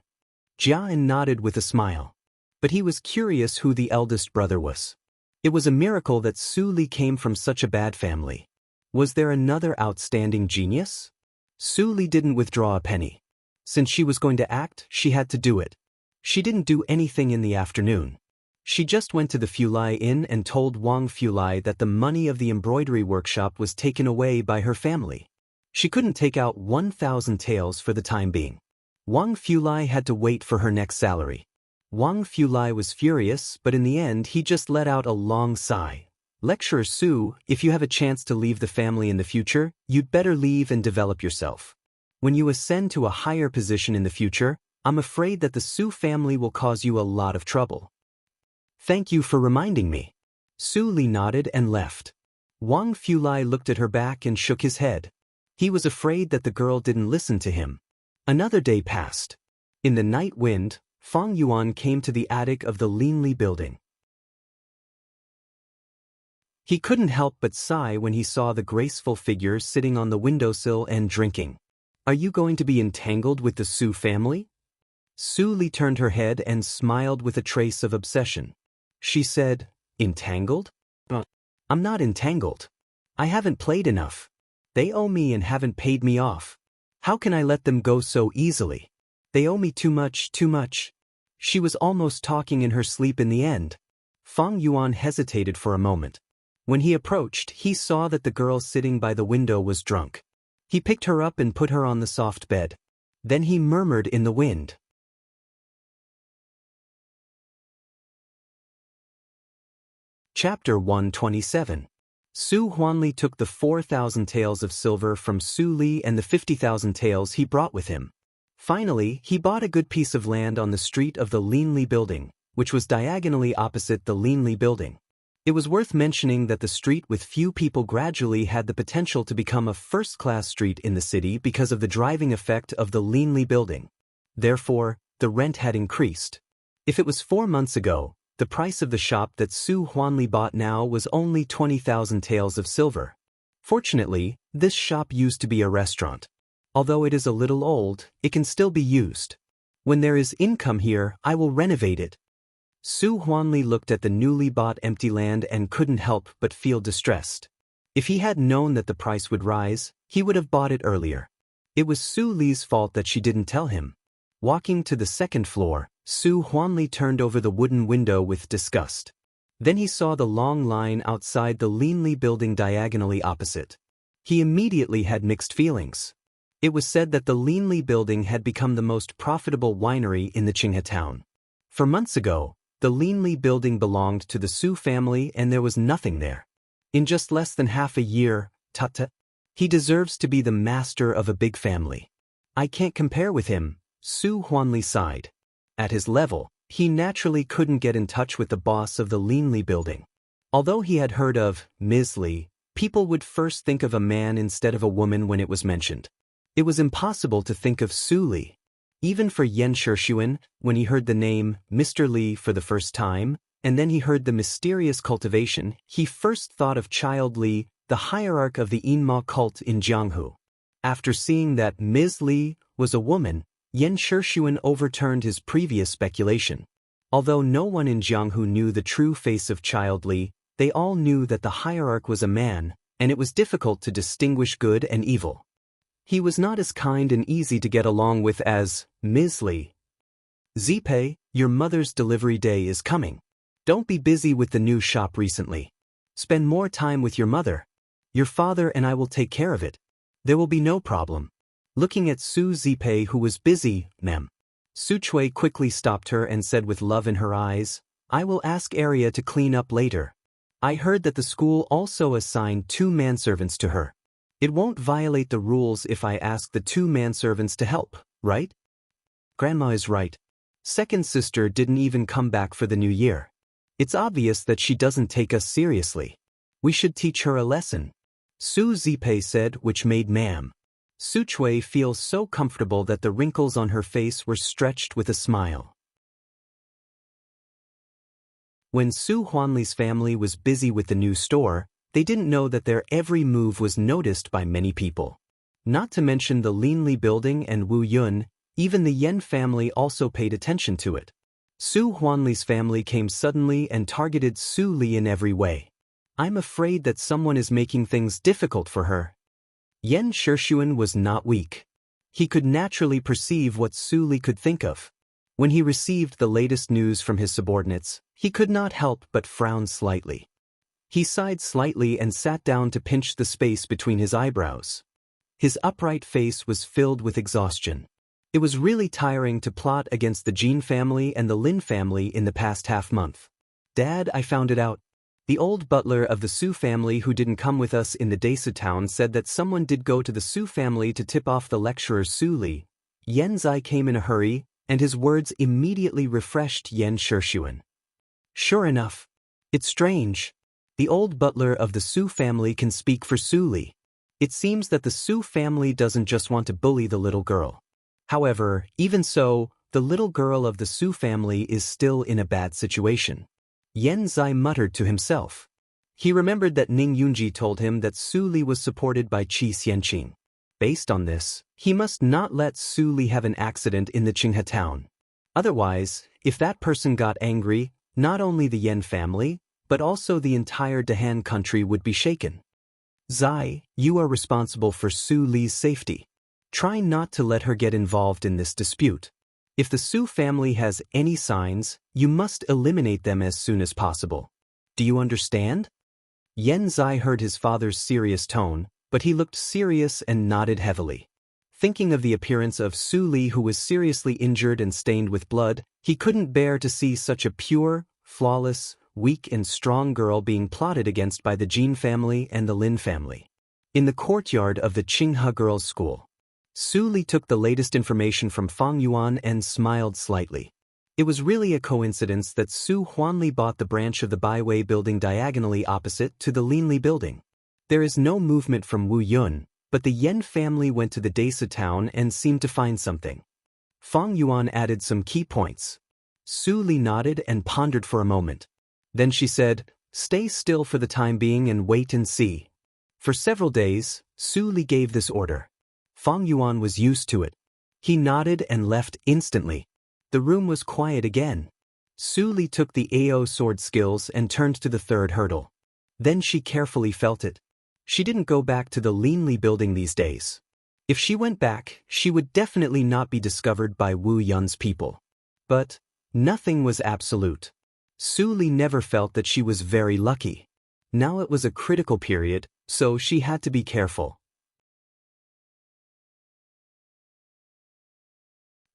Jian nodded with a smile. But he was curious who the eldest brother was. It was a miracle that Su Li came from such a bad family. Was there another outstanding genius? Su Li didn't withdraw a penny. Since she was going to act, she had to do it. She didn't do anything in the afternoon. She just went to the Fulai Inn and told Wang Fulai that the money of the embroidery workshop was taken away by her family. She couldn't take out 1,000 taels for the time being. Wang Fulai had to wait for her next salary. Wang Fulai was furious, but in the end he just let out a long sigh. Lecturer Su, if you have a chance to leave the family in the future, you'd better leave and develop yourself. When you ascend to a higher position in the future, I'm afraid that the Su family will cause you a lot of trouble. Thank you for reminding me. Su Li nodded and left. Wang Fulai looked at her back and shook his head. He was afraid that the girl didn't listen to him. Another day passed. In the night wind, Fang Yuan came to the attic of the Linli building. He couldn't help but sigh when he saw the graceful figure sitting on the windowsill and drinking. Are you going to be entangled with the Su family? Su Li turned her head and smiled with a trace of obsession. She said, entangled? I'm not entangled. I haven't played enough. They owe me and haven't paid me off. How can I let them go so easily? They owe me too much. She was almost talking in her sleep in the end. Fang Yuan hesitated for a moment. When he approached, he saw that the girl sitting by the window was drunk. He picked her up and put her on the soft bed. Then he murmured in the wind. Chapter 127. Su Huanli took the 4,000 taels of silver from Su Li and the 50,000 taels he brought with him. Finally, he bought a good piece of land on the street of the Linli building, which was diagonally opposite the Linli building. It was worth mentioning that the street with few people gradually had the potential to become a first-class street in the city because of the driving effect of the Linli building. Therefore, the rent had increased. If it was 4 months ago, the price of the shop that Su Huanli bought now was only 20,000 taels of silver. Fortunately, this shop used to be a restaurant. Although it is a little old, it can still be used. When there is income here, I will renovate it. Su Huanli looked at the newly bought empty land and couldn't help but feel distressed. If he had known that the price would rise, he would have bought it earlier. It was Su Li's fault that she didn't tell him. Walking to the second floor, Su Huanli turned over the wooden window with disgust. Then he saw the long line outside the Linli building diagonally opposite. He immediately had mixed feelings. It was said that the Linli building had become the most profitable winery in the Qinghe town. For months ago, the Linli building belonged to the Su family and there was nothing there. In just less than half a year, he deserves to be the master of a big family. I can't compare with him, Su Huanli sighed. At his level, he naturally couldn't get in touch with the boss of the Linli building. Although he had heard of Ms. Li, people would first think of a man instead of a woman when it was mentioned. It was impossible to think of Su Li. Even for Yan Shixuan, when he heard the name Mr. Li for the first time, and then he heard the mysterious cultivation, he first thought of Child Li, the hierarch of the Yinma cult in Jianghu. After seeing that Ms. Li was a woman, Yan Shixuan overturned his previous speculation. Although no one in Jianghu knew the true face of Child Li, they all knew that the hierarch was a man, and it was difficult to distinguish good and evil. He was not as kind and easy to get along with as Ms. Li. Zipei, your mother's delivery day is coming. Don't be busy with the new shop recently. Spend more time with your mother. Your father and I will take care of it. There will be no problem. Looking at Su Zipei, who was busy, ma'am. Su Chui quickly stopped her and said with love in her eyes, I will ask Arya to clean up later. I heard that the school also assigned 2 manservants to her. It won't violate the rules if I ask the 2 manservants to help, right? Grandma is right. Second sister didn't even come back for the new year. It's obvious that she doesn't take us seriously. We should teach her a lesson. Su Zipei said, which made Ma'am Su Chui feel so comfortable that the wrinkles on her face were stretched with a smile. When Su Huanli's family was busy with the new store, they didn't know that their every move was noticed by many people. Not to mention the Linli building and Wu Yun, even the Yan family also paid attention to it. Su Huanli's family came suddenly and targeted Su Li in every way. I'm afraid that someone is making things difficult for her. Yan Shixuan was not weak. He could naturally perceive what Su Li could think of. When he received the latest news from his subordinates, he could not help but frown slightly. He sighed slightly and sat down to pinch the space between his eyebrows. His upright face was filled with exhaustion. It was really tiring to plot against the Jin family and the Lin family in the past half-month. Dad, I found it out. The old butler of the Su family who didn't come with us in the Desa town said that someone did go to the Su family to tip off the lecturer Su Li. Yan Zai came in a hurry, and his words immediately refreshed Yan Shixuan. Sure enough. It's strange. The old butler of the Su family can speak for Su Li. It seems that the Su family doesn't just want to bully the little girl. However, even so, the little girl of the Su family is still in a bad situation. Yan Zai muttered to himself. He remembered that Ning Yunji told him that Su Li was supported by Qi Xianqing. Based on this, he must not let Su Li have an accident in the Qinghe town. Otherwise, if that person got angry, not only the Yan family, but also the entire Dahan country would be shaken. Zai, you are responsible for Su Li's safety. Try not to let her get involved in this dispute. If the Su family has any signs, you must eliminate them as soon as possible. Do you understand? Yan Zai heard his father's serious tone, but he looked serious and nodded heavily. Thinking of the appearance of Su Li, who was seriously injured and stained with blood, he couldn't bear to see such a pure, flawless, weak and strong girl being plotted against by the Jin family and the Lin family. In the courtyard of the Qinghe girls' school, Su Li took the latest information from Fang Yuan and smiled slightly. It was really a coincidence that Su Huanli bought the branch of the Baiwei building diagonally opposite to the Linli building. There is no movement from Wu Yun, but the Yan family went to the Desa town and seemed to find something. Fang Yuan added some key points. Su Li nodded and pondered for a moment. Then she said, stay still for the time being and wait and see. For several days, Su Li gave this order. Fang Yuan was used to it. He nodded and left instantly. The room was quiet again. Su Li took the AO sword skills and turned to the third hurdle. Then she carefully felt it. She didn't go back to the Linli building these days. If she went back, she would definitely not be discovered by Wu Yun's people. But nothing was absolute. Su Li never felt that she was very lucky. Now it was a critical period, so she had to be careful.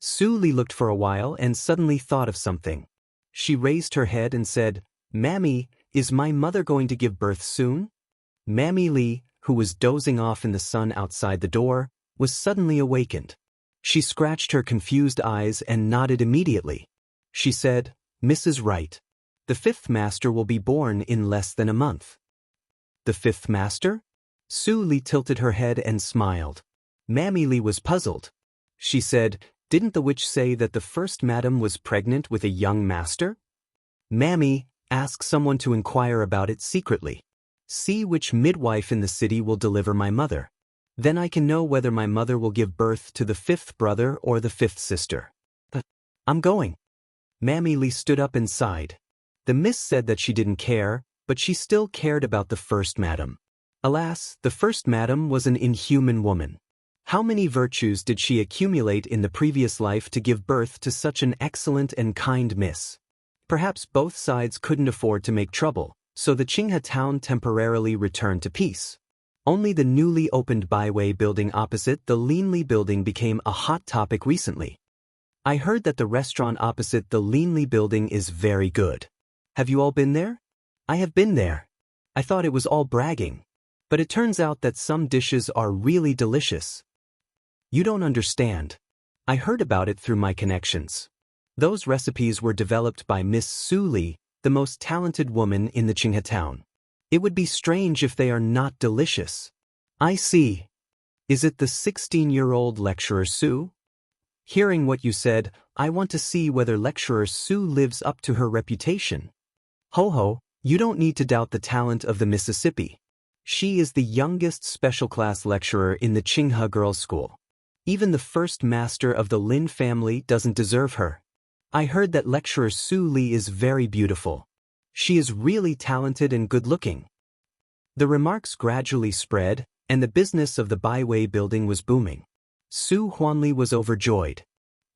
Su Li looked for a while and suddenly thought of something. She raised her head and said, "Mammy, is my mother going to give birth soon?" Mammy Li, who was dozing off in the sun outside the door, was suddenly awakened. She scratched her confused eyes and nodded immediately. She said, "Mrs. Wright, the fifth master will be born in less than a month." The fifth master? Su Li tilted her head and smiled. Mammy Li was puzzled. She said, "Didn't the witch say that the first madam was pregnant with a young master?" "Mammy, ask someone to inquire about it secretly. See which midwife in the city will deliver my mother. Then I can know whether my mother will give birth to the fifth brother or the fifth sister." "I'm going." Mammy Li stood up and sighed. The miss said that she didn't care, but she still cared about the first madam. Alas, the first madam was an inhuman woman. How many virtues did she accumulate in the previous life to give birth to such an excellent and kind miss? Perhaps both sides couldn't afford to make trouble, so the Qinghe town temporarily returned to peace. Only the newly opened Baiwei building opposite the Linli building became a hot topic recently. "I heard that the restaurant opposite the Linli building is very good. Have you all been there?" "I have been there. I thought it was all bragging. But it turns out that some dishes are really delicious." "You don't understand. I heard about it through my connections. Those recipes were developed by Miss Su Li, the most talented woman in the Qinghe town. It would be strange if they are not delicious." "I see. Is it the 16-year-old lecturer Su?" "Hearing what you said, I want to see whether lecturer Su lives up to her reputation." "Ho, you don't need to doubt the talent of the Mississippi. She is the youngest special class lecturer in the Qinghe Girls' School. Even the first master of the Lin family doesn't deserve her. I heard that lecturer Su Li is very beautiful. She is really talented and good-looking." The remarks gradually spread, and the business of the Baiwei building was booming. Su Huanli was overjoyed.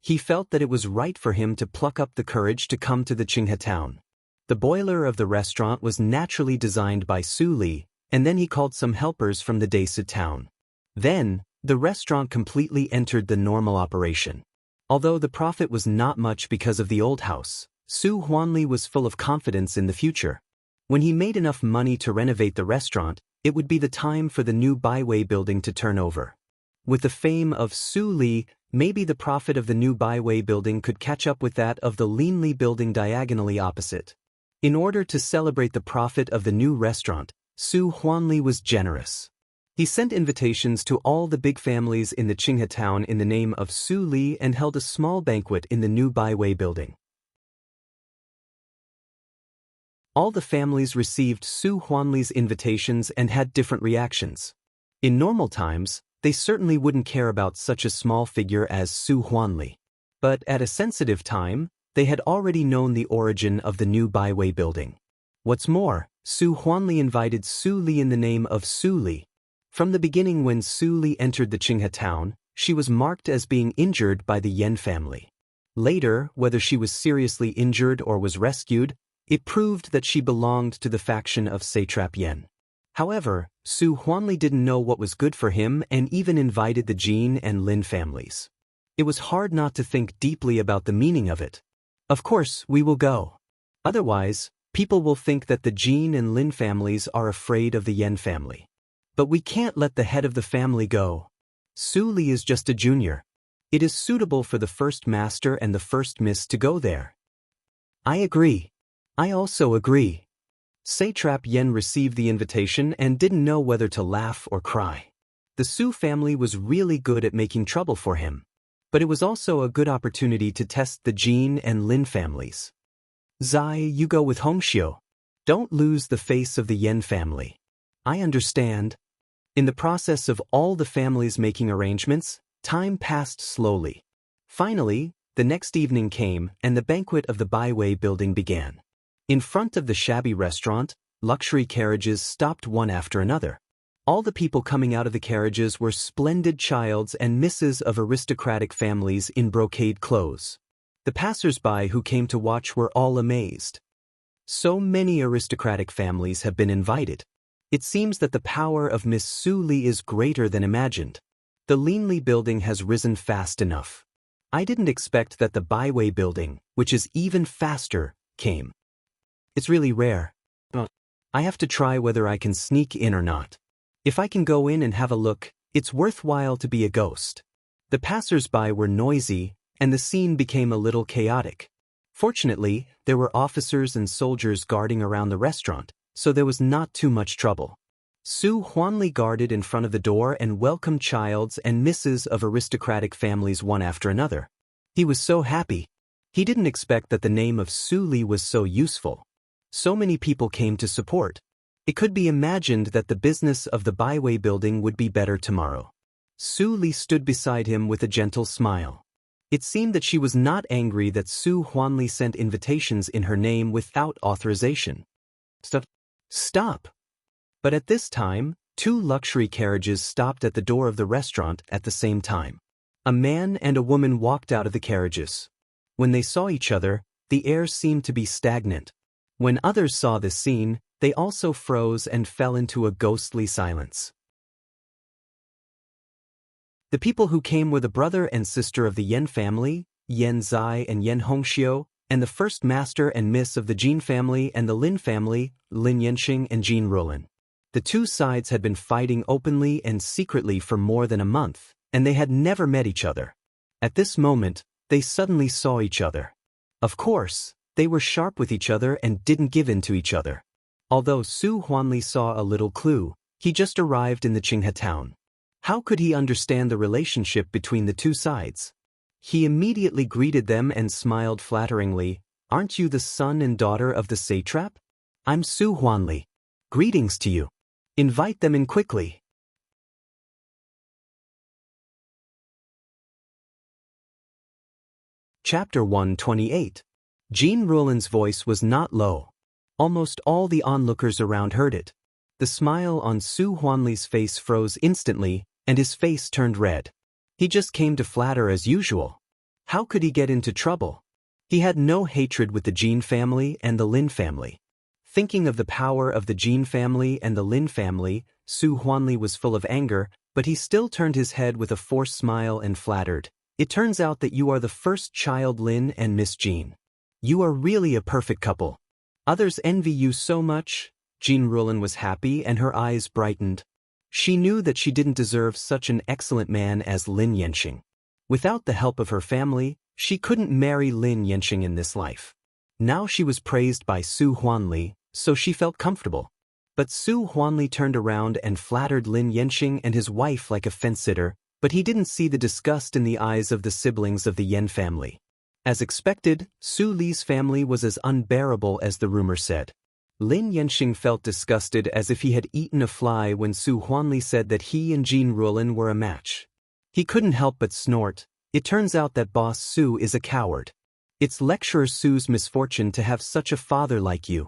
He felt that it was right for him to pluck up the courage to come to the Qinghe town. The boiler of the restaurant was naturally designed by Su Li, and then he called some helpers from the Desi town. Then, the restaurant completely entered the normal operation. Although the profit was not much because of the old house, Su Huanli was full of confidence in the future. When he made enough money to renovate the restaurant, it would be the time for the new Baiwei building to turn over. With the fame of Su Li, maybe the profit of the new Baiwei building could catch up with that of the Linli building diagonally opposite. In order to celebrate the profit of the new restaurant, Su Huanli was generous. He sent invitations to all the big families in the Qinghe town in the name of Su Li and held a small banquet in the new Baiwei building. All the families received Su Huanli's invitations and had different reactions. In normal times, they certainly wouldn't care about such a small figure as Su Huanli. But at a sensitive time, they had already known the origin of the new Baiwei building. What's more, Su Huanli invited Su Li in the name of Su Li. From the beginning, when Su Li entered the Qinghe town, she was marked as being injured by the Yan family. Later, whether she was seriously injured or was rescued, it proved that she belonged to the faction of Satrap Yan. However, Su Huanli didn't know what was good for him and even invited the Jin and Lin families. It was hard not to think deeply about the meaning of it. "Of course, we will go. Otherwise, people will think that the Jin and Lin families are afraid of the Yan family. But we can't let the head of the family go. Su Li is just a junior. It is suitable for the first master and the first miss to go there." "I agree. I also agree." Satrap Yen received the invitation and didn't know whether to laugh or cry. The Su family was really good at making trouble for him. But it was also a good opportunity to test the Jin and Lin families. "Zai, you go with Hongxiu. Don't lose the face of the Yen family." "I understand." In the process of all the families making arrangements, time passed slowly. Finally, the next evening came and the banquet of the Baiwei building began. In front of the shabby restaurant, luxury carriages stopped one after another. All the people coming out of the carriages were splendid childs and misses of aristocratic families in brocade clothes. The passers-by who came to watch were all amazed. So many aristocratic families have been invited. It seems that the power of Miss Su Li is greater than imagined. The Linli building has risen fast enough. I didn't expect that the Baiwei building, which is even faster, came. It's really rare. I have to try whether I can sneak in or not. If I can go in and have a look, it's worthwhile to be a ghost. The passers-by were noisy, and the scene became a little chaotic. Fortunately, there were officers and soldiers guarding around the restaurant, so there was not too much trouble. Su Huanli guarded in front of the door and welcomed childs and misses of aristocratic families one after another. He was so happy. He didn't expect that the name of Su Li was so useful. So many people came to support. It could be imagined that the business of the Baiwei building would be better tomorrow. Su Li stood beside him with a gentle smile. It seemed that she was not angry that Su Huanli sent invitations in her name without authorization. Stop! But at this time, 2 luxury carriages stopped at the door of the restaurant at the same time. A man and a woman walked out of the carriages. When they saw each other, the air seemed to be stagnant. When others saw this scene, they also froze and fell into a ghostly silence. The people who came were the brother and sister of the Yan family, Yan Zai and Yan Hongxiu, and the first master and miss of the Jin family and the Lin family, Lin Yanxing and Jin Rulin. The 2 sides had been fighting openly and secretly for more than a month, and they had never met each other. At this moment, they suddenly saw each other. Of course, they were sharp with each other and didn't give in to each other. Although Su Huanli saw a little clue, he just arrived in the Qinghe town. How could he understand the relationship between the 2 sides? He immediately greeted them and smiled flatteringly. "Aren't you the son and daughter of the satrap? I'm Su Huanli. Greetings to you. Invite them in quickly." Chapter 128. Jin Rulin's voice was not low. Almost all the onlookers around heard it. The smile on Su Huanli's face froze instantly, and his face turned red. He just came to flatter as usual. How could he get into trouble? He had no hatred with the Jin family and the Lin family. Thinking of the power of the Jin family and the Lin family, Su Huanli was full of anger, but he still turned his head with a forced smile and flattered. "It turns out that you are the first child Lin and Miss Jin. You are really a perfect couple. Others envy you so much." Jin Rulin was happy and her eyes brightened. She knew that she didn't deserve such an excellent man as Lin Yanxing. Without the help of her family, she couldn't marry Lin Yanxing in this life. Now she was praised by Su Huanli, so she felt comfortable. But Su Huanli turned around and flattered Lin Yanxing and his wife like a fence-sitter, but he didn't see the disgust in the eyes of the siblings of the Yan family. As expected, Su Li's family was as unbearable as the rumor said. Lin Yanxing felt disgusted as if he had eaten a fly when Su Huanli said that he and Jin Rulin were a match. He couldn't help but snort. It turns out that Boss Su is a coward. It's Lecturer Su's misfortune to have such a father like you.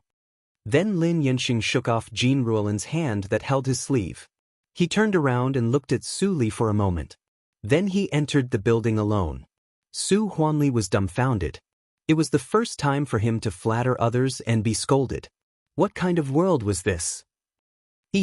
Then Lin Yanxing shook off Jin Rulin's hand that held his sleeve. He turned around and looked at Su Li for a moment. Then he entered the building alone. Su Huanli was dumbfounded. It was the first time for him to flatter others and be scolded. What kind of world was this?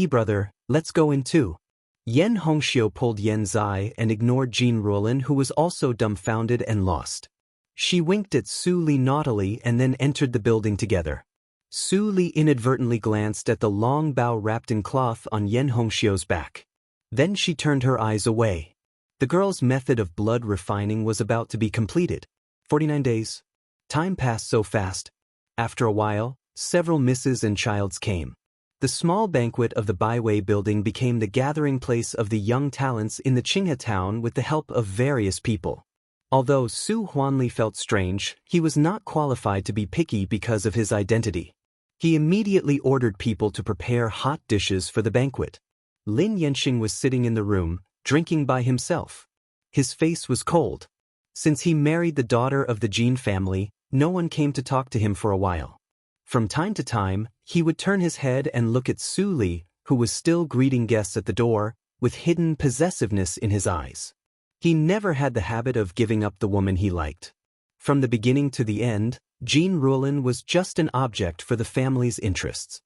Brother, let's go in too." Yan Hongxiu pulled Yan Zai and ignored Jin Rulin, who was also dumbfounded and lost. She winked at Su Li naughtily and then entered the building together. Su Li inadvertently glanced at the long bow wrapped in cloth on Yan Hongxiu's back. Then she turned her eyes away. The girl's method of blood refining was about to be completed. 49 days. Time passed so fast. After a while, several misses and childs came. The small banquet of the Baiwei building became the gathering place of the young talents in the Qinghe town with the help of various people. Although Su Huanli felt strange, he was not qualified to be picky because of his identity. He immediately ordered people to prepare hot dishes for the banquet. Lin Yanxing was sitting in the room, drinking by himself. His face was cold. Since he married the daughter of the Jin family, no one came to talk to him for a while. From time to time, he would turn his head and look at Su Li, who was still greeting guests at the door, with hidden possessiveness in his eyes. He never had the habit of giving up the woman he liked. From the beginning to the end, Jean Ruolin was just an object for the family's interests.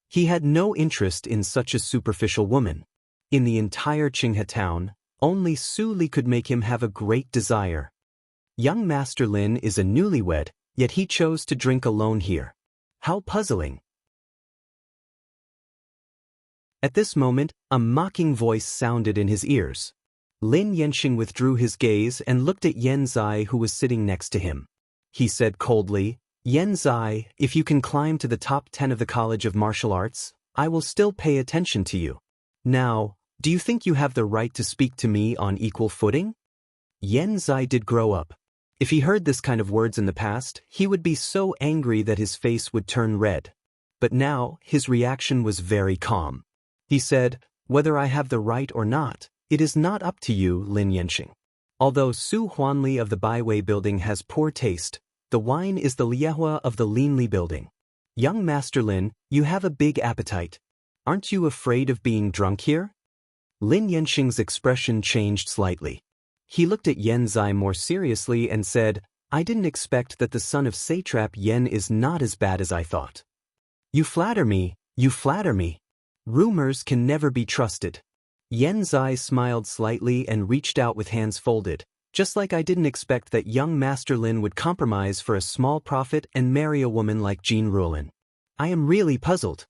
He had no interest in such a superficial woman. In the entire Qinghe town, only Su Li could make him have a great desire. Young Master Lin is a newlywed, yet he chose to drink alone here. How puzzling. At this moment, a mocking voice sounded in his ears. Lin Yanqing withdrew his gaze and looked at Yan Zai, who was sitting next to him. He said coldly, "Yan Zai, if you can climb to the top 10 of the College of Martial Arts, I will still pay attention to you. Now, do you think you have the right to speak to me on equal footing?" Yan Zai did grow up. If he heard this kind of words in the past, he would be so angry that his face would turn red. But now, his reaction was very calm. He said, "Whether I have the right or not, it is not up to you, Lin Yanqing. Although Su Huanli of the Baiwei building has poor taste, the wine is the Liehua of the Linli building. Young Master Lin, you have a big appetite. Aren't you afraid of being drunk here?" Lin Yanqing's expression changed slightly. He looked at Yan Zai more seriously and said, "I didn't expect that the son of Satrap Yan is not as bad as I thought." You flatter me, you flatter me. Rumors can never be trusted." Yan Zai smiled slightly and reached out with hands folded, just like I didn't expect that young Master Lin would compromise for a small profit and marry a woman like Jean Ruolin. I am really puzzled.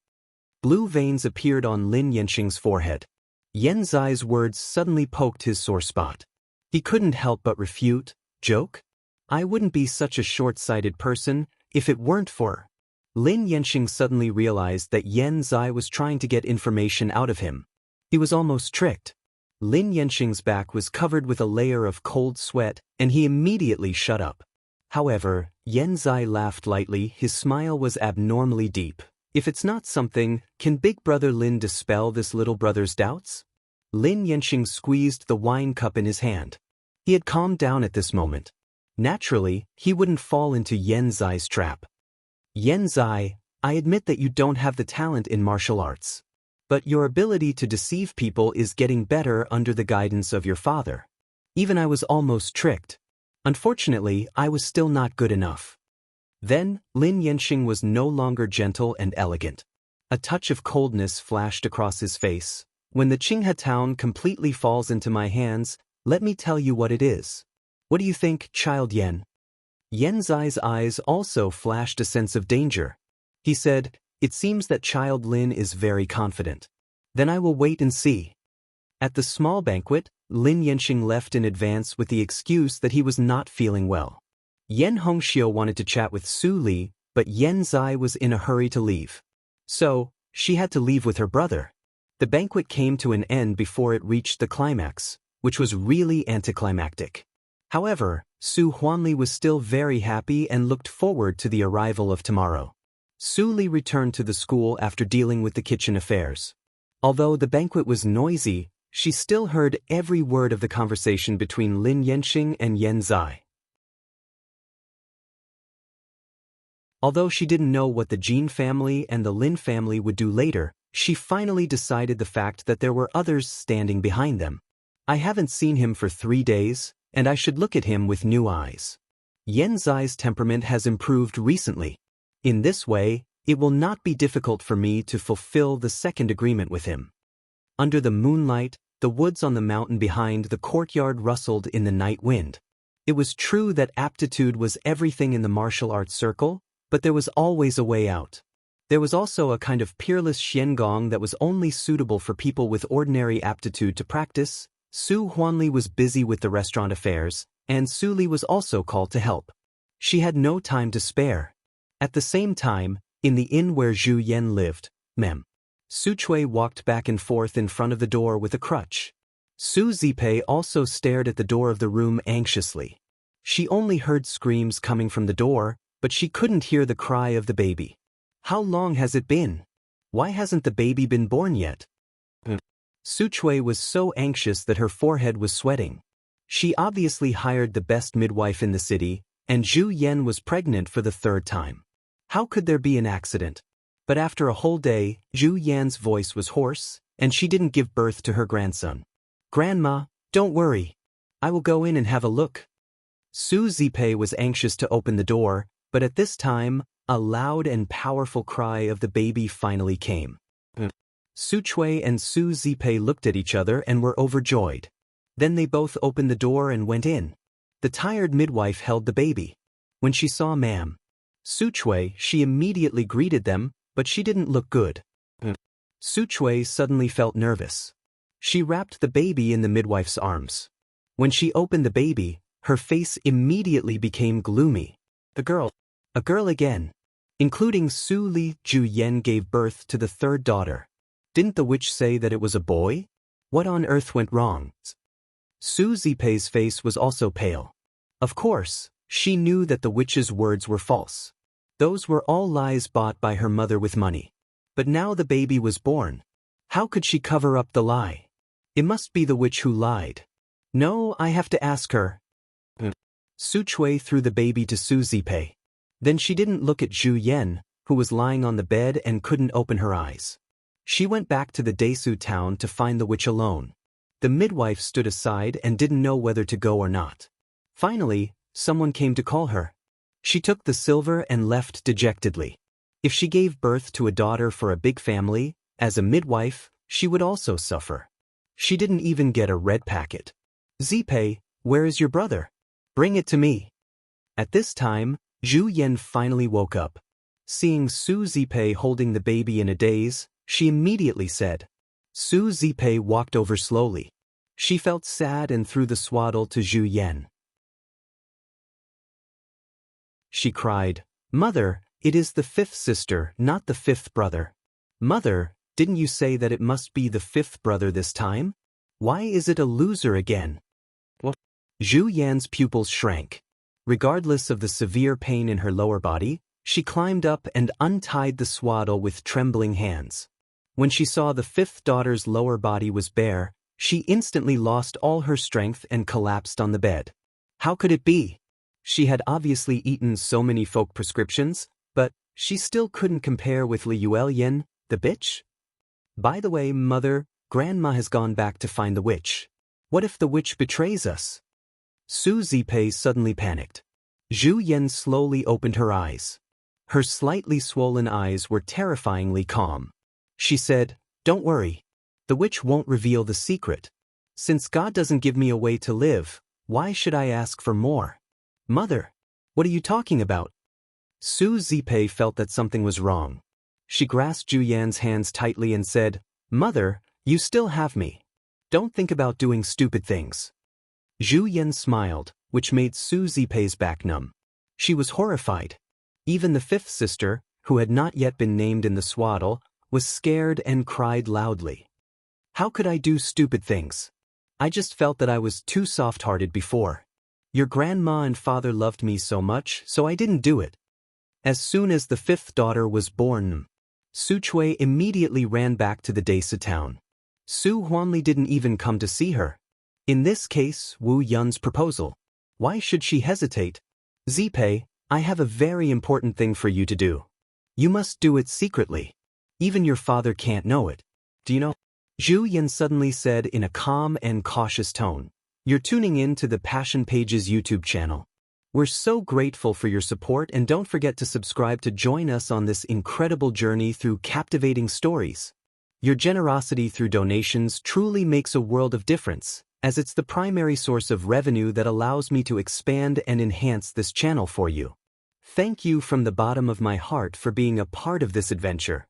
Blue veins appeared on Lin Yanqing's forehead. Yan Zai's words suddenly poked his sore spot. He couldn't help but refute, joke? I wouldn't be such a short-sighted person if it weren't for... Lin Yanqing suddenly realized that Yan Zai was trying to get information out of him. He was almost tricked. Lin Yanqing's back was covered with a layer of cold sweat, and he immediately shut up. However, Yan Zai laughed lightly. His smile was abnormally deep. If it's not something, can Big Brother Lin dispel this little brother's doubts? Lin Yanqing squeezed the wine cup in his hand. He had calmed down at this moment. Naturally, he wouldn't fall into Yan Zai's trap. Yan Zai, I admit that you don't have the talent in martial arts. But your ability to deceive people is getting better under the guidance of your father. Even I was almost tricked. Unfortunately, I was still not good enough. Then, Lin Yanqing was no longer gentle and elegant. A touch of coldness flashed across his face. When the Qinghe town completely falls into my hands, let me tell you what it is. What do you think, child Yan? Yan Zai's eyes also flashed a sense of danger. He said, "It seems that child Lin is very confident. Then I will wait and see." At the small banquet, Lin Yanqing left in advance with the excuse that he was not feeling well. Yan Hongxiu wanted to chat with Su Li, but Yan Zai was in a hurry to leave. So, she had to leave with her brother. The banquet came to an end before it reached the climax, which was really anticlimactic. However, Su Huanli was still very happy and looked forward to the arrival of tomorrow. Su Li returned to the school after dealing with the kitchen affairs. Although the banquet was noisy, she still heard every word of the conversation between Lin Yanqing and Yan Zai. Although she didn't know what the Jean family and the Lin family would do later, she finally decided the fact that there were others standing behind them. I haven't seen him for 3 days, and I should look at him with new eyes. Yan Zai's temperament has improved recently. In this way, it will not be difficult for me to fulfill the second agreement with him. Under the moonlight, the woods on the mountain behind the courtyard rustled in the night wind. It was true that aptitude was everything in the martial arts circle, but there was always a way out. There was also a kind of peerless xiangong that was only suitable for people with ordinary aptitude to practice. Su Huanli was busy with the restaurant affairs, and Su Li was also called to help. She had no time to spare. At the same time, in the inn where Zhu Yan lived, Su Chui walked back and forth in front of the door with a crutch. Su Zipei also stared at the door of the room anxiously. She only heard screams coming from the door, but she couldn't hear the cry of the baby. How long has it been? Why hasn't the baby been born yet? Su Chui was so anxious that her forehead was sweating. She obviously hired the best midwife in the city, and Zhu Yan was pregnant for the 3rd time. How could there be an accident? But after a whole day, Zhu Yan's voice was hoarse, and she didn't give birth to her grandson. "Grandma, don't worry. I will go in and have a look." Su Zipei was anxious to open the door, but at this time, a loud and powerful cry of the baby finally came. Su Chui and Su Zipei looked at each other and were overjoyed. Then they both opened the door and went in. The tired midwife held the baby. When she saw Ma'am Su Chui, she immediately greeted them, but she didn't look good. Su Chui suddenly felt nervous. She wrapped the baby in the midwife's arms. When she opened the baby, her face immediately became gloomy. A girl again. Including Su Li, Zhu Yan gave birth to the third daughter. Didn't the witch say that it was a boy? What on earth went wrong? Su Zipei's face was also pale. Of course, she knew that the witch's words were false. Those were all lies bought by her mother with money. But now the baby was born. How could she cover up the lie? It must be the witch who lied. No, I have to ask her. Su Chui threw the baby to Su Zipei. Then she didn't look at Zhu Yan, who was lying on the bed and couldn't open her eyes. She went back to the Desu town to find the witch alone. The midwife stood aside and didn't know whether to go or not. Finally, someone came to call her. She took the silver and left dejectedly. If she gave birth to a daughter for a big family, as a midwife, she would also suffer. She didn't even get a red packet. "Zipei, where is your brother? Bring it to me." At this time, Zhu Yan finally woke up. Seeing Su Zipei holding the baby in a daze, she immediately said. Su Zipei walked over slowly. She felt sad and threw the swaddle to Zhu Yan. She cried, "Mother, it is the fifth sister, not the fifth brother. Mother, didn't you say that it must be the fifth brother this time? Why is it a loser again?" Zhu Yan's pupils shrank. Regardless of the severe pain in her lower body, she climbed up and untied the swaddle with trembling hands. When she saw the fifth daughter's lower body was bare, she instantly lost all her strength and collapsed on the bed. How could it be? She had obviously eaten so many folk prescriptions, but she still couldn't compare with Li Yuelyan, the bitch. By the way, Mother, Grandma has gone back to find the witch. What if the witch betrays us? Su Zipei suddenly panicked. Zhu Yan slowly opened her eyes. Her slightly swollen eyes were terrifyingly calm. She said, "Don't worry. The witch won't reveal the secret. Since God doesn't give me a way to live, why should I ask for more?" "Mother, what are you talking about?" Su Zipei felt that something was wrong. She grasped Zhu Yan's hands tightly and said, "Mother, you still have me. Don't think about doing stupid things." Zhu Yan smiled, which made Su Zipei's back numb. She was horrified. Even the fifth sister, who had not yet been named in the swaddle, was scared and cried loudly. "How could I do stupid things? I just felt that I was too soft-hearted before. Your grandma and father loved me so much, so I didn't do it." As soon as the fifth daughter was born, Su Chui immediately ran back to the Desu town. Su Huanli didn't even come to see her. In this case, Wu Yun's proposal. Why should she hesitate? "Zipei, I have a very important thing for you to do. You must do it secretly. Even your father can't know it. Do you know?" Zhu Yan suddenly said in a calm and cautious tone. "You're tuning in to the Passion Pages YouTube channel. We're so grateful for your support, and don't forget to subscribe to join us on this incredible journey through captivating stories. Your generosity through donations truly makes a world of difference, as it's the primary source of revenue that allows me to expand and enhance this channel for you. Thank you from the bottom of my heart for being a part of this adventure.